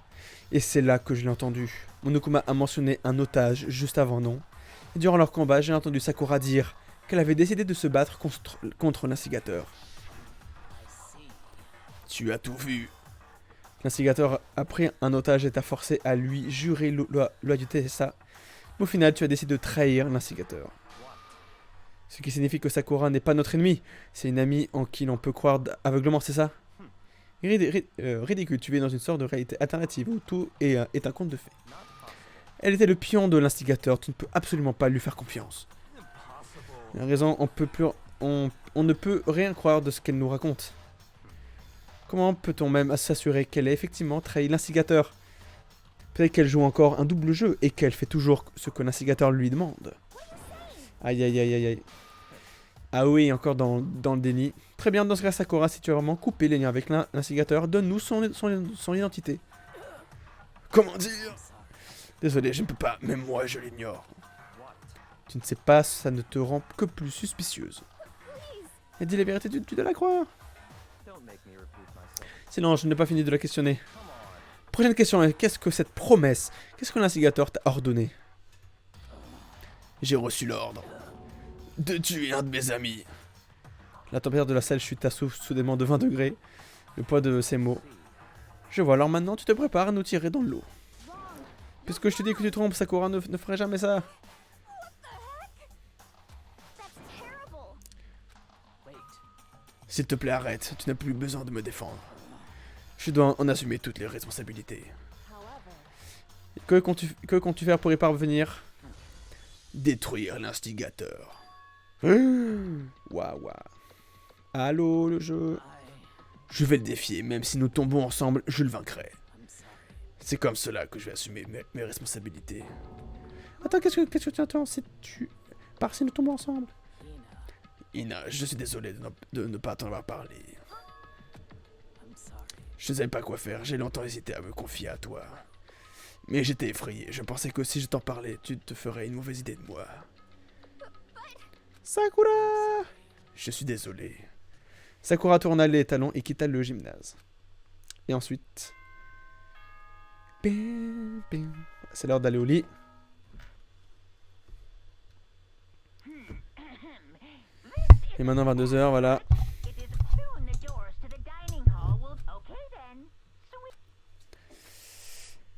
Et c'est là que je l'ai entendu. Monokuma a mentionné un otage juste avant, non? Et durant leur combat, j'ai entendu Sakura dire qu'elle avait décidé de se battre contre l'instigateur. Tu as tout vu. L'instigateur a pris un otage et t'a forcé à lui jurer loyauté, c'est ça? Au final, tu as décidé de trahir l'instigateur. Ce qui signifie que Sakura n'est pas notre ennemi. C'est une amie en qui l'on peut croire aveuglement, c'est ça? Ridicule, tu es dans une sorte de réalité alternative où tout est un conte de fées. Elle était le pion de l'instigateur, tu ne peux absolument pas lui faire confiance. Il a raison, on ne peut rien croire de ce qu'elle nous raconte. Comment peut-on même s'assurer qu'elle ait effectivement trahi l'instigateur? Peut-être qu'elle joue encore un double jeu et qu'elle fait toujours ce que l'instigateur lui demande. Aïe aïe aïe aïe aïe. Ah oui, encore dans le déni. Très bien, dans ce cas, Sakura, si tu as vraiment coupé les liens avec l'instigateur, donne-nous son identité. Comment dire? Désolé, je ne peux pas, même moi je l'ignore. Tu ne sais pas, ça ne te rend que plus suspicieuse. Et dis la vérité, tu dois la croire. Sinon, je n'ai pas fini de la questionner. Prochaine question est, qu'est-ce que cette promesse? Qu'est-ce que l'instigateur t'a ordonné? J'ai reçu l'ordre de tuer un de mes amis. La température de la salle chute à soudainement de 20 degrés. Le poids de ces mots. Je vois, alors maintenant tu te prépares à nous tirer dans l'eau. Puisque je te dis que tu te trompes, Sakura ne ferait jamais ça. S'il te plaît, arrête, tu n'as plus besoin de me défendre. Je dois en assumer toutes les responsabilités. Que comptes-tu faire pour y parvenir? Détruire l'instigateur. Waouh. Allô, le jeu. Je vais le défier, même si nous tombons ensemble, je le vaincrai. C'est comme cela que je vais assumer mes responsabilités. Attends, qu'est-ce que tu entends si tu... Par si nous tombons ensemble? Ina, je suis désolé de ne pas t'en avoir parlé. Je ne savais pas quoi faire, j'ai longtemps hésité à me confier à toi. Mais j'étais effrayé, je pensais que si je t'en parlais, tu te ferais une mauvaise idée de moi. Sakura! Je suis désolé. Sakura tourna les talons et quitta le gymnase. Et ensuite... C'est l'heure d'aller au lit. Et maintenant 22h, voilà.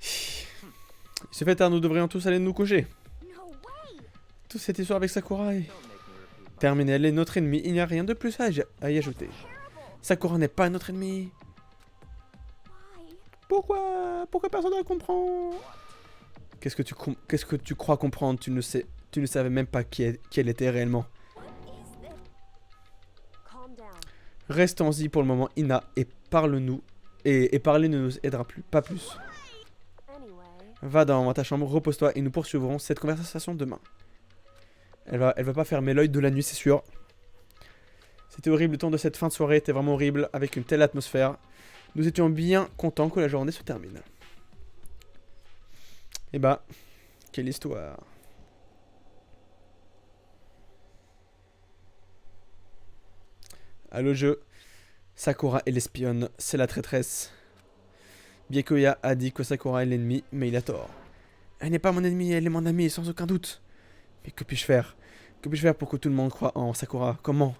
Il se fait tard, nous devrions tous aller nous coucher. Toute cette histoire avec Sakura est terminée. Elle est notre ennemie, il n'y a rien de plus à y ajouter. Sakura n'est pas notre ennemi. Pourquoi personne ne le comprend? Qu'est-ce que tu crois comprendre? Tu ne savais même pas qui elle était réellement. Restons-y pour le moment, Ina, et parle-nous. Et parler ne nous aidera pas plus. Va dans ta chambre, repose-toi et nous poursuivrons cette conversation demain. Elle va pas fermer l'œil de la nuit, c'est sûr. C'était horrible, le temps de cette fin de soirée était vraiment horrible, avec une telle atmosphère. Nous étions bien contents que la journée se termine. Et bah, quelle histoire. Ah, le jeu. Sakura est l'espionne, c'est la traîtresse. Byakuya a dit que Sakura est l'ennemi, mais il a tort. Elle n'est pas mon ennemi, elle est mon amie, sans aucun doute. Mais que puis-je faire? Que puis-je faire pour que tout le monde croie en Sakura? Comment?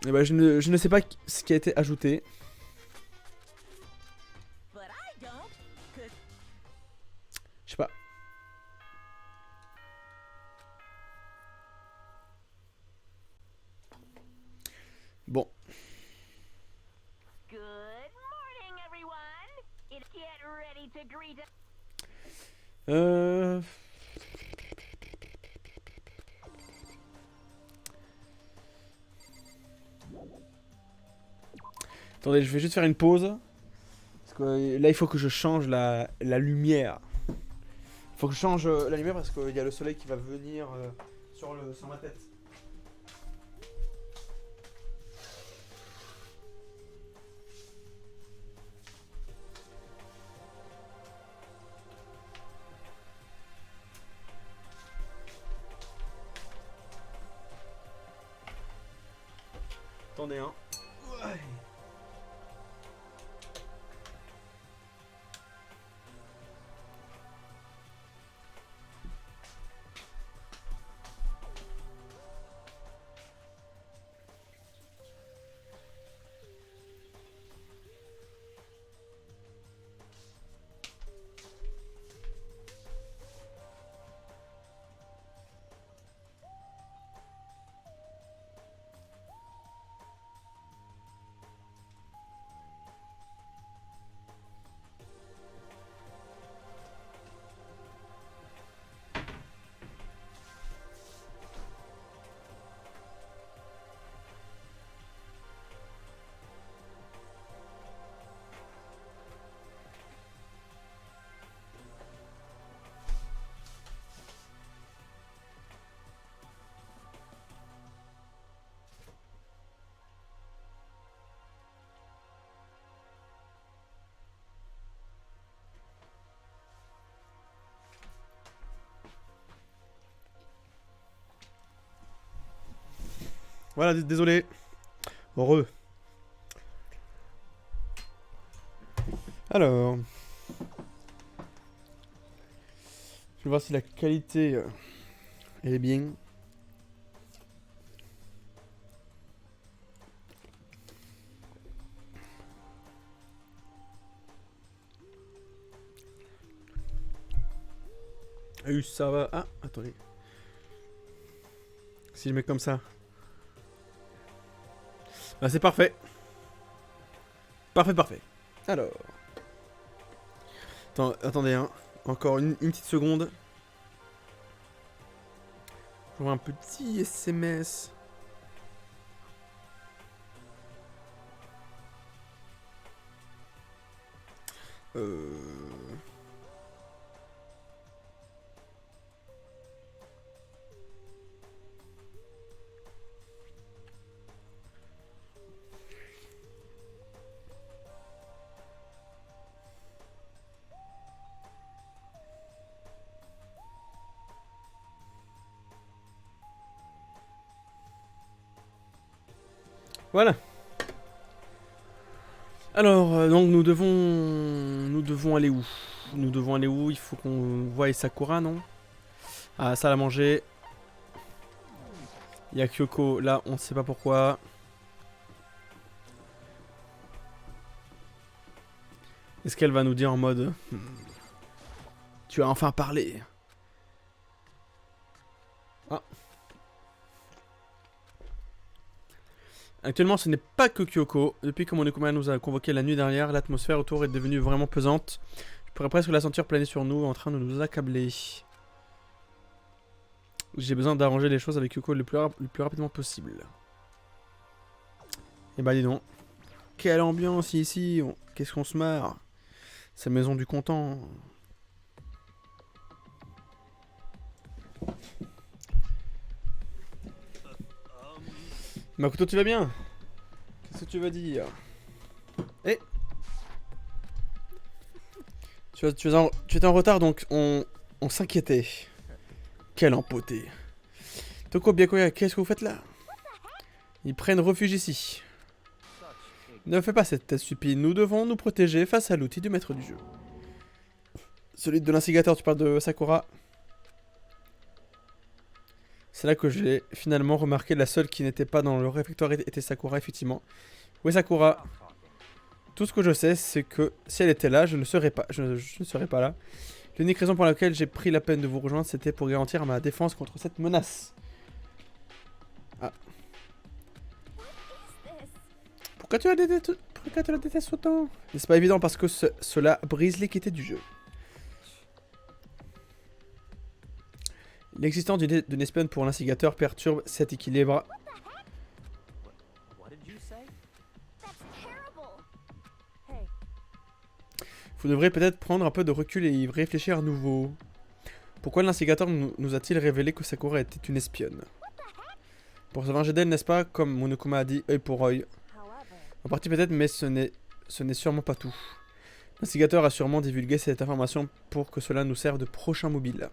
Eh ben, je ne sais pas ce qui a été ajouté. Je sais pas. Bon. Euh... Attendez, je vais juste faire une pause. Parce que là, il faut que je change la lumière. Il faut que je change la lumière parce qu'il y a le soleil qui va venir sur ma tête. Attendez, hein. Ouais. Voilà, désolé. Heureux. Alors. Je vais voir si la qualité elle est bien. Ça va. Ah, attendez. Si je mets comme ça. Bah, c'est parfait. Parfait, parfait. Alors. Attendez, hein. Encore une petite seconde. Je vois un petit SMS. Voilà. Alors, donc nous devons aller où? Nous devons aller où? Il faut qu'on voie Sakura, non? Ah, salle à manger. Il y a Kyoko, là, on ne sait pas pourquoi. Est-ce qu'elle va nous dire en mode... Tu as enfin parlé. Ah. Actuellement, ce n'est pas que Kyoko. Depuis que Monokuma nous a convoqué la nuit dernière, l'atmosphère autour est devenue vraiment pesante. Je pourrais presque la sentir planer sur nous, en train de nous accabler. J'ai besoin d'arranger les choses avec Kyoko le plus rapidement possible. Et bah dis donc. Quelle ambiance ici. Qu'est-ce qu'on se marre. C'est la maison du content. Makoto, tu vas bien? Qu'est-ce que tu vas dire? Eh, tu étais en retard, donc on s'inquiétait. Quel empoté. Toko Byakuya, qu'est-ce que vous faites là? Ils prennent refuge ici. Ne fais pas cette tête stupide, nous devons nous protéger face à l'outil du maître du jeu. Celui de l'instigateur, tu parles de Sakura? C'est là que j'ai finalement remarqué la seule qui n'était pas dans le réfectoire était Sakura, effectivement. Où est Sakura? Tout ce que je sais, c'est que si elle était là, je ne serais pas, je ne serais pas là. L'unique raison pour laquelle j'ai pris la peine de vous rejoindre, c'était pour garantir ma défense contre cette menace. Ah. Pourquoi tu la détestes autant? C'est pas évident parce que cela brise l'équité du jeu. L'existence d'une espionne pour l'instigateur perturbe cet équilibre. Vous devrez peut-être prendre un peu de recul et y réfléchir à nouveau. Pourquoi l'instigateur nous a-t-il révélé que Sakura était une espionne? Pour se venger d'elle, n'est-ce pas? Comme Monokuma a dit, œil pour œil. En partie peut-être, mais ce n'est sûrement pas tout. L'instigateur a sûrement divulgué cette information pour que cela nous serve de prochain mobile.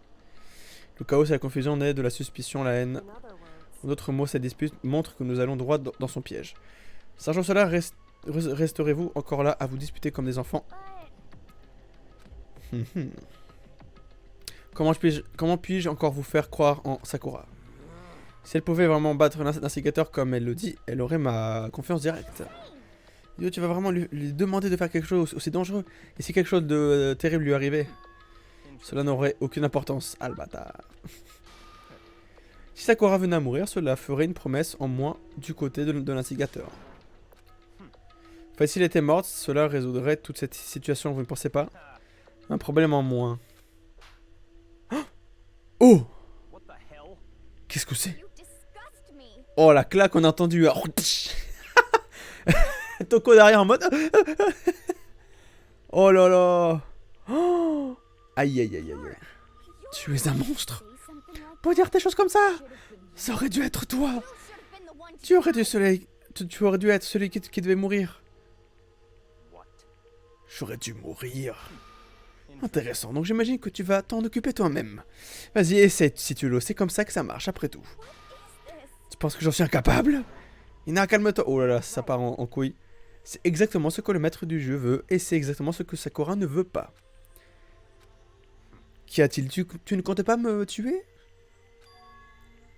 Le chaos et la confusion naît de la suspicion, la haine. En d'autres mots, cette dispute montre que nous allons droit dans son piège. Sachant cela, resterez-vous encore là à vous disputer comme des enfants? Comment puis-je encore vous faire croire en Sakura? Si elle pouvait vraiment battre l'instigateur comme elle le dit, elle aurait ma confiance directe. Yo, tu vas vraiment lui demander de faire quelque chose aussi dangereux? Et si quelque chose de terrible lui arrivait? Cela n'aurait aucune importance, Albata. Si Sakura venait à mourir, cela ferait une promesse en moins du côté de l'instigateur. Enfin, s'il était morte, cela résoudrait toute cette situation, vous ne pensez pas? Un problème en moins. Oh! Qu'est-ce que c'est? Oh, la claque, on a entendu. Toko derrière en mode. Oh là là. Oh. Aïe aïe aïe aïe. Tu es un monstre. Pour dire des choses comme ça, ça aurait dû être toi. Tu aurais dû être celui qui devait mourir. J'aurais dû mourir. Intéressant, donc j'imagine que tu vas t'en occuper toi-même. Vas-y, essaie si tu veux, c'est comme ça que ça marche après tout. Tu penses que j'en suis incapable? Ina, calme-toi. Oh là là, ça part en couille. C'est exactement ce que le maître du jeu veut, et c'est exactement ce que Sakura ne veut pas. Qu'y a-t-il? Tu ne comptais pas me tuer?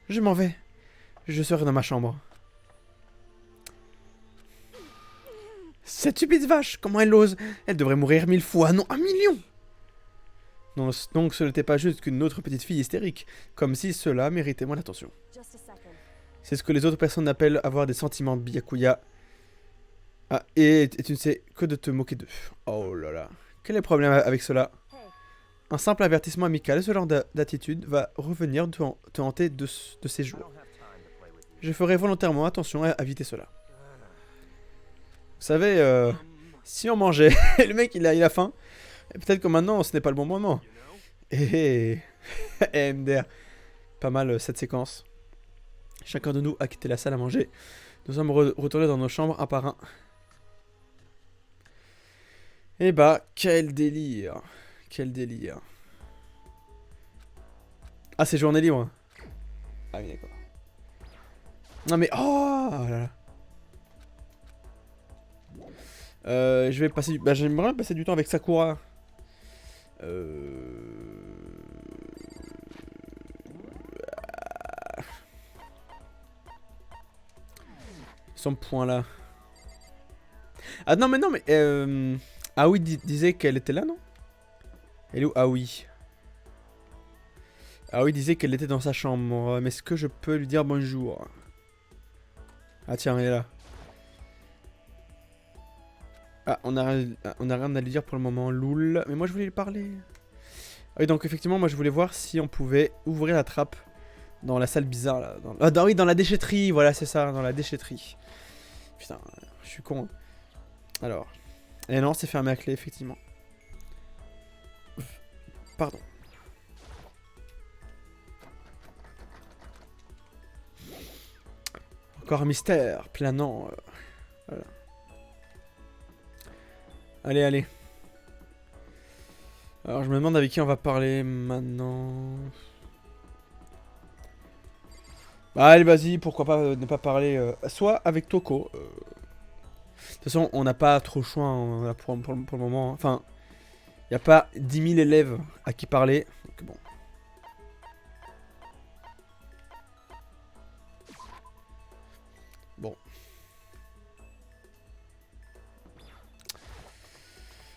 Je m'en vais. Je serai dans ma chambre. Cette stupide vache, comment elle ose? Elle devrait mourir 1000 fois, non 1 million! Non, donc ce n'était pas juste qu'une autre petite fille hystérique, comme si cela méritait mon attention. C'est ce que les autres personnes appellent avoir des sentiments, Byakuya. Ah, et tu ne sais que de te moquer d'eux. Oh là là. Quel est le problème avec cela? Un simple avertissement amical, ce genre d'attitude va revenir te hanter de ces jours. Je ferai volontairement attention à éviter cela. Vous savez, si on mangeait, le mec il a faim, peut-être que maintenant ce n'est pas le bon moment. Et MDR. Pas mal cette séquence. Chacun de nous a quitté la salle à manger. Nous sommes retournés dans nos chambres un par un. Et bah, quel délire. Quel délire. Ah, c'est journée libre. Ah oui, d'accord. Non mais... Oh là là. Je vais passer... Bah, j'aimerais passer du temps avec Sakura. Son point là. Ah non mais non mais... Aoi disait qu'elle était là, non? Elle est où Aoi? Aoi disait qu'elle était dans sa chambre. Mais est-ce que je peux lui dire bonjour? Ah tiens, elle est là. Ah, on a rien à lui dire pour le moment, loul. Mais moi je voulais lui parler. Ah oui, donc effectivement, moi je voulais voir si on pouvait ouvrir la trappe dans la salle bizarre là. Ah oui, dans la déchetterie, voilà, c'est ça, dans la déchetterie. Putain, je suis con. Alors. Et non, c'est fermé à clé, effectivement. Pardon. Encore un mystère planant. Voilà. Allez, allez. Alors, je me demande avec qui on va parler maintenant. Bah, allez, vas-y, pourquoi pas ne pas parler. Soit avec Toko. De toute façon, on n'a pas trop le choix hein, pour le moment. Enfin, il n'y a pas 10 000 élèves à qui parler. Donc, bon. Bon.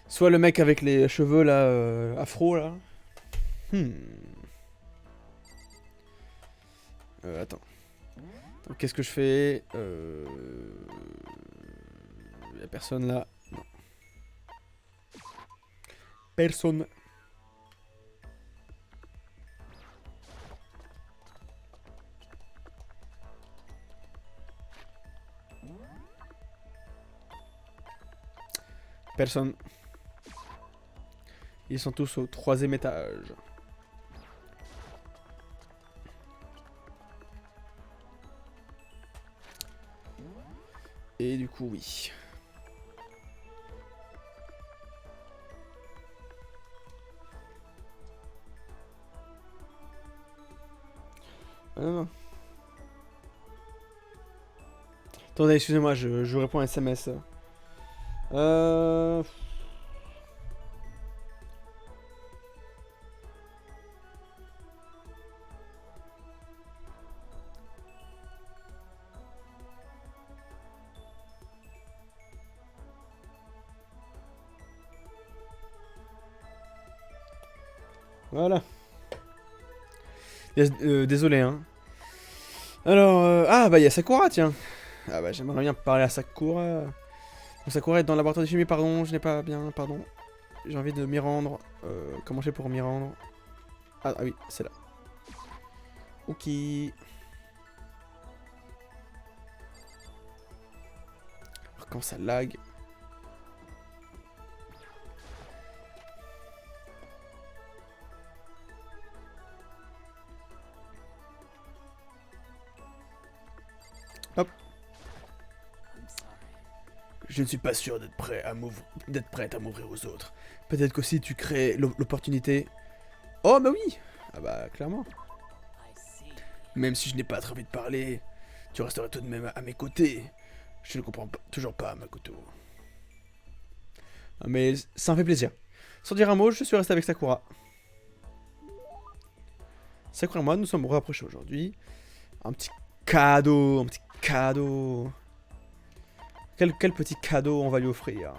Soit le mec avec les cheveux là, afro là. Attends. Qu'est-ce que je fais? Y'a personne là. Non. Personne. Personne. Ils sont tous au 3e étage. Et du coup, oui. Attendez, excusez-moi, je réponds à un SMS. Voilà. Désolé, hein. Alors, ah bah il y a Sakura, tiens. Ah bah j'aimerais bien parler à Sakura. Bon, Sakura est dans le laboratoire de chimie, pardon, je n'ai pas bien, pardon. J'ai envie de m'y rendre. Comment je fais pour m'y rendre? Ah oui, c'est là. Ok. Alors, quand ça lag. Hop. Je ne suis pas sûr d'être prête à m'ouvrir aux autres. Peut-être que si tu crées l'opportunité... Oh bah oui. Ah bah clairement. Même si je n'ai pas très envie de parler, Tu resterais tout de même à mes côtés. Je ne comprends toujours pas, Makoto. Ah, mais ça me fait plaisir. Sans dire un mot, je suis resté avec Sakura. Sakura et moi, nous sommes rapprochés aujourd'hui. Un petit cadeau, un petit cadeau. Quel petit cadeau on va lui offrir?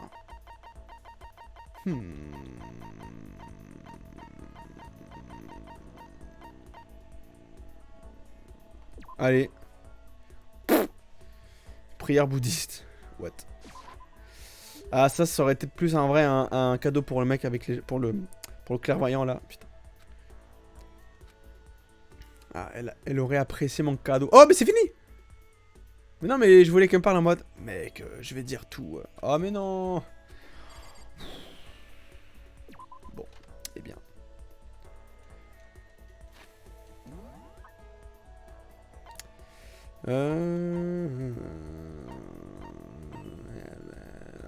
Allez. Prière bouddhiste. What? Ah, ça aurait été plus un vrai un cadeau pour le mec avec les pour le clairvoyant là. Putain. Ah, elle aurait apprécié mon cadeau. Oh, mais c'est fini! Mais non, mais je voulais qu'elle me parle en mode mec, je vais dire tout. Oh, mais non! Bon, eh bien.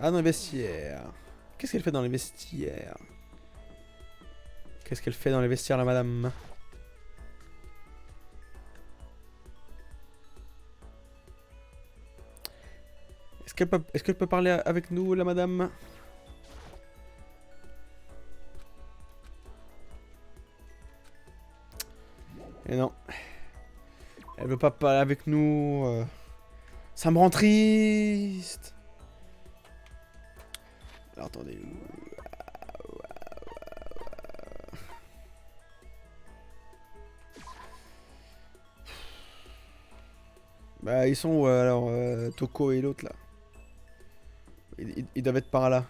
Ah, dans les vestiaires. Qu'est-ce qu'elle fait dans les vestiaires? Qu'est-ce qu'elle fait dans les vestiaires, la madame? Est-ce qu'elle peut parler avec nous, la madame? Et non. Elle veut pas parler avec nous. Ça me rend triste. Alors attendez. Bah ils sont où alors Toko et l'autre là? Ils doivent être par là.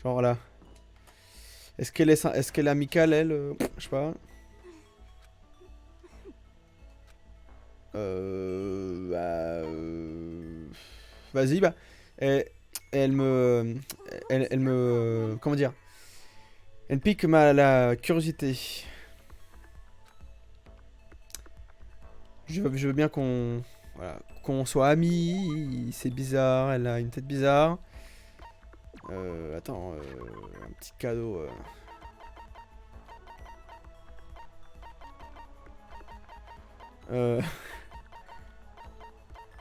Genre là. Est-ce qu'elle est amicale elle? Je sais pas. Vas-y bah. Elle me... Elle me... Comment dire? Elle pique la curiosité. Je veux bien qu'on... Voilà, qu'on soit amis. C'est bizarre, elle a une tête bizarre. Attends, un petit cadeau.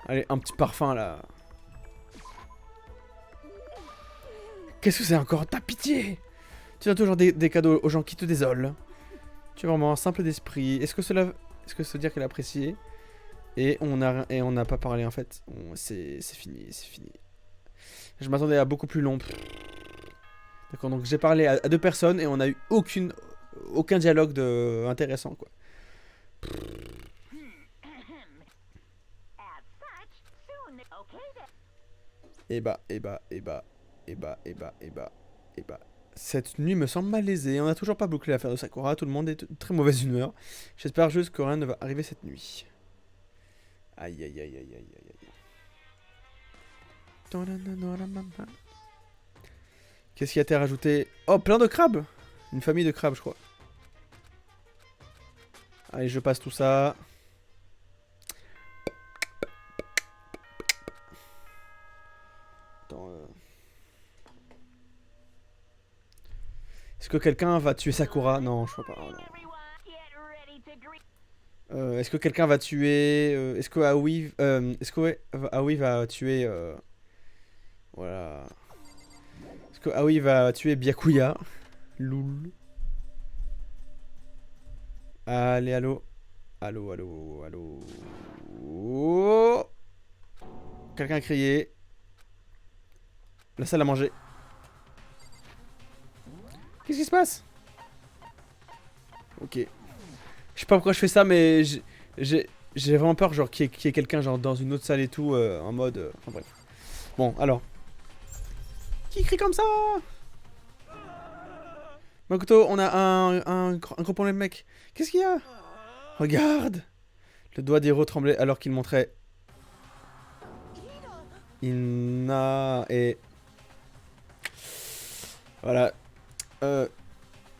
Allez, un petit parfum là. Qu'est-ce que c'est encore? T'as pitié! Tu donnes toujours des cadeaux aux gens qui te désolent. Tu es vraiment simple d'esprit. Est-ce que ça veut dire qu'elle a apprécié? Et on n'a pas parlé en fait. C'est fini, c'est fini. Je m'attendais à beaucoup plus long. D'accord, donc j'ai parlé à 2 personnes et on a eu aucun dialogue intéressant quoi. Et bah. Cette nuit me semble malaisée. On n'a toujours pas bouclé l'affaire de Sakura. Tout le monde est de très mauvaise humeur. J'espère juste que rien ne va arriver cette nuit. Aïe aïe aïe aïe aïe aïe aïe. Qu'est-ce qui a été rajouté? Oh, plein de crabes! Une famille de crabes, je crois. Allez, je passe tout ça. Attends, est-ce que quelqu'un va tuer Sakura? Non, je crois pas. Est-ce que quelqu'un va tuer... est-ce que Aoi... est-ce que ouais, Aoi va tuer... voilà... Est-ce que Aoi va tuer Byakuya? Loul. Allez, allô. Allô. Oh, quelqu'un a crié. La salle à manger. Qu'est-ce qui se passe? Ok. Je sais pas pourquoi je fais ça, mais j'ai vraiment peur genre qu'il y ait quelqu'un genre dans une autre salle et tout, en mode... enfin bref. Bon, alors. Qui crie comme ça? Makoto, on a un gros problème mec. Qu'est-ce qu'il y a? Regarde. Le doigt d'Hiro tremblait alors qu'il montrait... Ina et... Voilà.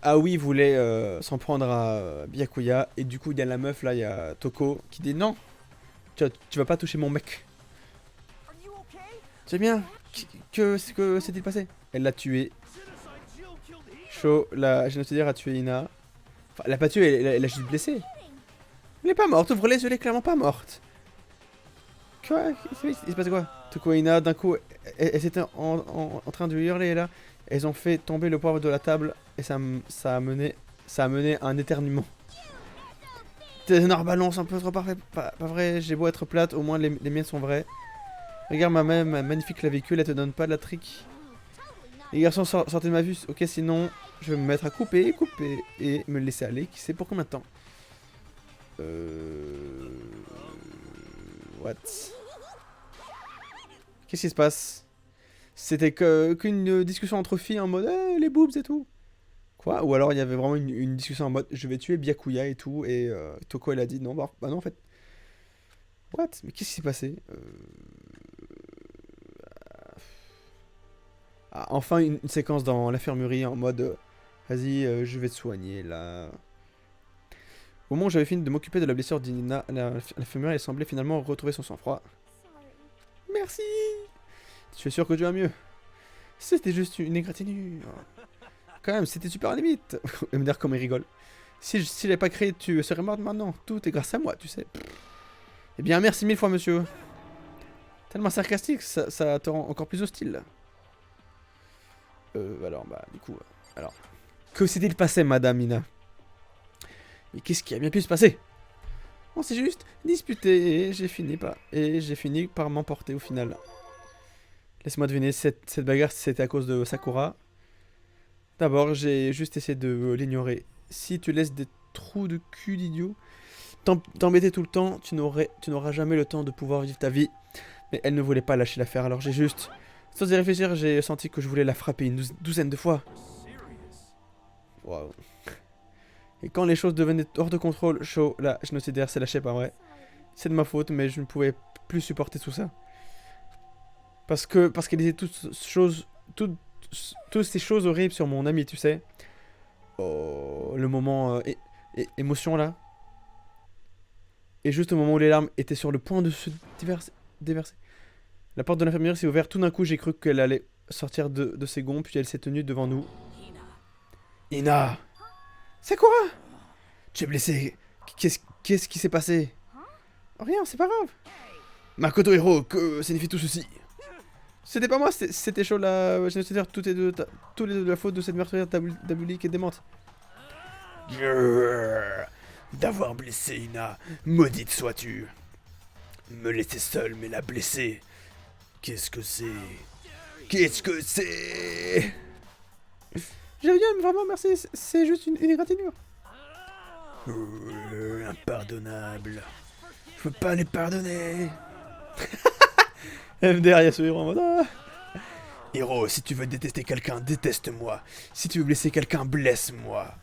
Aoi voulait s'en prendre à Byakuya. Et du coup, il y a la meuf là, il y a Toko qui dit non. Tu vas pas toucher mon mec. C'est bien. Que s'est-il passé? Elle l'a tué. Sho, la génocidaire a tué Ina. Enfin, elle l'a pas tué, elle l'a juste blessé. Elle est pas morte, ouvre les yeux, elle est clairement pas morte. Quoi? Il se passe quoi? Tokoina, d'un coup, elles étaient en train de hurler là. Elles ont fait tomber le poivre de la table et ça a mené à un éternuement. T'es un arbalance un peu trop parfait, pas vrai, j'ai beau être plate, au moins les miennes sont vraies. Regarde ma magnifique clavicule, elle te donne pas de la trique. Les garçons, sortez de ma vue, ok, sinon je vais me mettre à couper et me laisser aller, qui sait pour combien de temps. What? Qu'est-ce qui se passe? C'était qu'une discussion entre filles en mode les boobs et tout. Quoi? Ou alors il y avait vraiment une discussion en mode je vais tuer Byakuya et tout, et Toko elle a dit non, bah non en fait. What? Mais qu'est-ce qui s'est passé? Ah, enfin une séquence dans l'infirmerie en mode vas-y, je vais te soigner là. Au moment où j'avais fini de m'occuper de la blessure d'Ina, l'infirmerie elle semblait finalement retrouver son sang-froid. Sorry. Merci! Je suis sûr que tu vas mieux. C'était juste une égratignure. Quand même, c'était super à la limite. Et me dire comme il rigole. Si je l'avais pas créé, tu serais morte maintenant. Tout est grâce à moi, tu sais. Eh bien, merci mille fois, monsieur. Tellement sarcastique, ça te rend encore plus hostile. Alors, bah, du coup... alors... Que s'est-il passé, madame Ina? Mais qu'est-ce qui a bien pu se passer? On s'est juste disputé et j'ai fini par m'emporter au final. Laisse-moi deviner, cette bagarre, c'était à cause de Sakura. D'abord, j'ai juste essayé de l'ignorer. Si tu laisses des trous de cul d'idiot t'embêter tout le temps, tu n'auras jamais le temps de pouvoir vivre ta vie. Mais elle ne voulait pas lâcher l'affaire, alors j'ai juste... sans y réfléchir, j'ai senti que je voulais la frapper une douzaine de fois. Waouh. Et quand les choses devenaient hors de contrôle, chaud, là, génocidaire s'est lâché, pas vrai. C'est de ma faute, mais je ne pouvais plus supporter tout ça. Parce qu'elle disait toutes ces choses horribles sur mon ami, tu sais. Oh, le moment émotion là. Et juste au moment où les larmes étaient sur le point de se déverser. La porte de l'infirmerie s'est ouverte. Tout d'un coup, j'ai cru qu'elle allait sortir de ses gonds, puis elle s'est tenue devant nous. Ina! Sakura! Tu es blessée. Qu'est-ce qui s'est passé? Rien, c'est pas grave. Makoto Hiro, que signifie tout ceci? C'était pas moi, c'était chaud là. Je sais dire, tous les deux de la faute de cette meurtrière diabolique et démente. D'avoir blessé Ina, maudite sois-tu. Me laisser seule, mais la blesser. Qu'est-ce que c'est? Qu'est-ce que c'est? J'avais bien, vraiment, merci, c'est juste une égratignure. Impardonnable. Je peux pas les pardonner. MDR, il y a ce héros en mode ah. Héros, si tu veux détester quelqu'un, déteste-moi. Si tu veux blesser quelqu'un, blesse-moi.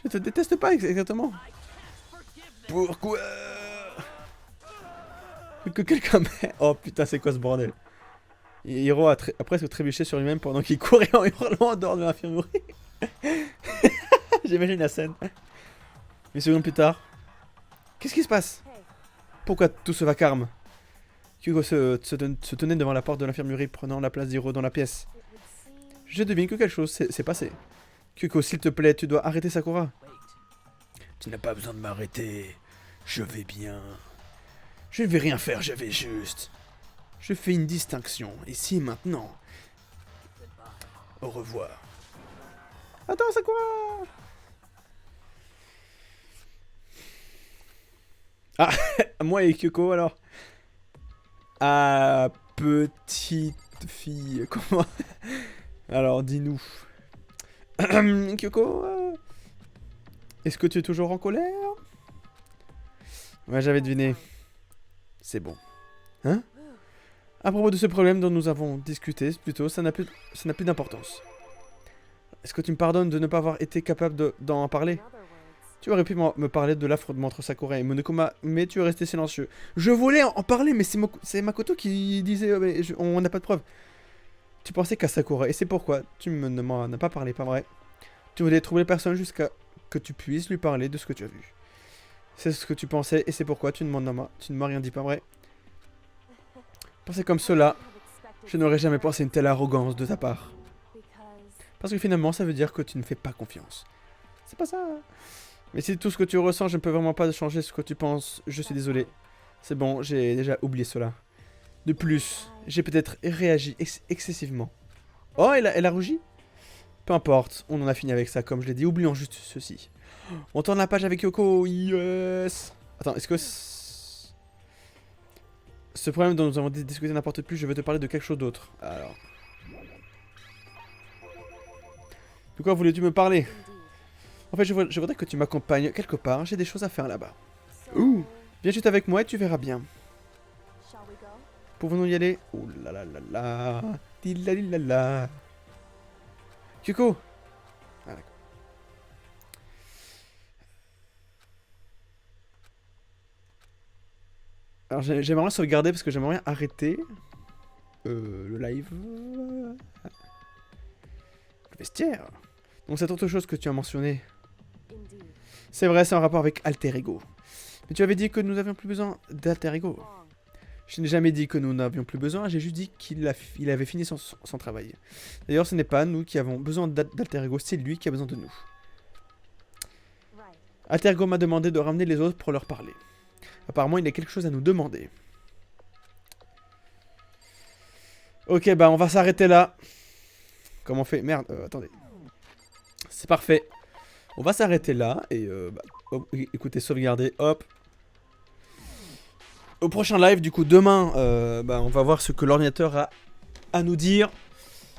Je te déteste pas exactement. Pourquoi? Que quelqu'un m'aide. Oh putain, c'est quoi ce bordel? Hiro a presque trébuché sur lui-même pendant qu'il courait en hurlant en dehors de l'infirmerie. J'imagine la scène. Une seconde plus tard. Qu'est-ce qui se passe? Pourquoi tout ce vacarme? Kyuko se tenait devant la porte de l'infirmerie, prenant la place d'Hiro dans la pièce. Je devine que quelque chose s'est passé. Kyuko, s'il te plaît, tu dois arrêter Sakura. Tu n'as pas besoin de m'arrêter. Je vais bien. Je ne vais rien faire, je vais juste... Je fais une distinction, ici maintenant. Au revoir. Attends, Sakura! Ah, moi et Kyuko alors. Ah, petite fille, comment... Alors, dis-nous. Kyuko, est-ce que tu es toujours en colère? Ouais, j'avais deviné. C'est bon. Hein? À propos de ce problème dont nous avons discuté, plutôt, ça n'a plus d'importance. Est-ce que tu me pardonnes de ne pas avoir été capable d'en parler? Tu aurais pu me parler de l'affrontement entre Sakura et Monokuma, mais tu es resté silencieux. Je voulais en parler, mais c'est Makoto qui disait mais on n'a pas de preuves. Tu pensais qu'à Sakura, et c'est pourquoi tu ne m'en as pas parlé, pas vrai? Tu voulais troubler personne jusqu'à que tu puisses lui parler de ce que tu as vu. C'est ce que tu pensais, et c'est pourquoi tu ne m'as rien dit, pas vrai? Penser comme cela, je n'aurais jamais pensé une telle arrogance de ta part. Parce que finalement, ça veut dire que tu ne fais pas confiance. C'est pas ça. Mais si tout ce que tu ressens, je ne peux vraiment pas changer ce que tu penses. Je suis désolé. C'est bon, j'ai déjà oublié cela. De plus, j'ai peut-être réagi excessivement. Oh, elle a rougi? Peu importe, on en a fini avec ça, comme je l'ai dit. Oublions juste ceci. On tourne la page avec Yoko. Yes. Attends, est-ce que... Ce problème dont nous avons discuté n'importe plus, je veux te parler de quelque chose d'autre. Alors... De quoi voulais-tu me parler? En fait, je voudrais que tu m'accompagnes quelque part. J'ai des choses à faire là-bas. Ouh. Viens juste avec moi et tu verras bien. Pouvons-nous y aller? Ouh là là là là. Dilalilala. Kyuko. Ah, d'accord. Alors j'aimerais bien sauvegarder parce que j'aimerais bien arrêter le live. Le vestiaire. Donc cette autre chose que tu as mentionné. C'est vrai, c'est en rapport avec Alter Ego. Mais tu avais dit que nous n'avions plus besoin d'Alter Ego. Je n'ai jamais dit que nous n'avions plus besoin, j'ai juste dit qu'il avait fini son travail. D'ailleurs, ce n'est pas nous qui avons besoin d'Alter Ego, c'est lui qui a besoin de nous. Alter Ego m'a demandé de ramener les autres pour leur parler. Apparemment, il a quelque chose à nous demander. Ok, bah on va s'arrêter là. Comment on fait? Merde, attendez. C'est parfait. On va s'arrêter là et écoutez, sauvegarder, hop. Au prochain live, du coup, demain, on va voir ce que l'ordinateur a à nous dire.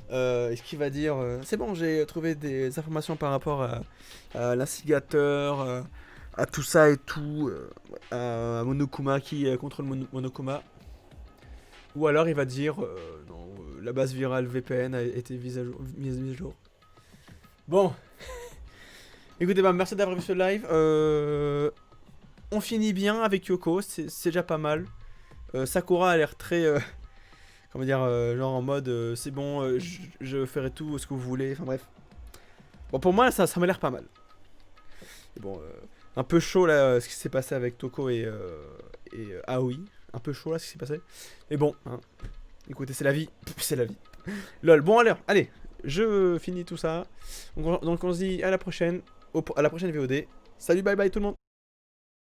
Est-ce qu'il va dire... c'est bon, j'ai trouvé des informations par rapport à l'instigateur, à tout ça et tout, à Monokuma qui contrôle Monokuma. Ou alors il va dire, non, la base virale VPN a été mise à jour. Bon. Écoutez, merci d'avoir vu ce live. On finit bien avec Yoko, c'est déjà pas mal. Sakura a l'air très... comment dire, genre en mode c'est bon, je ferai tout ce que vous voulez, enfin bref. Bon, pour moi, ça m'a l'air pas mal. Et bon, un peu chaud là, ce qui s'est passé avec Toko et Aoi. Un peu chaud là, ce qui s'est passé. Mais bon, hein. Écoutez, c'est la vie. C'est la vie. Lol, bon alors, allez, je finis tout ça. Donc on se dit à la prochaine VOD. Salut, bye bye tout le monde.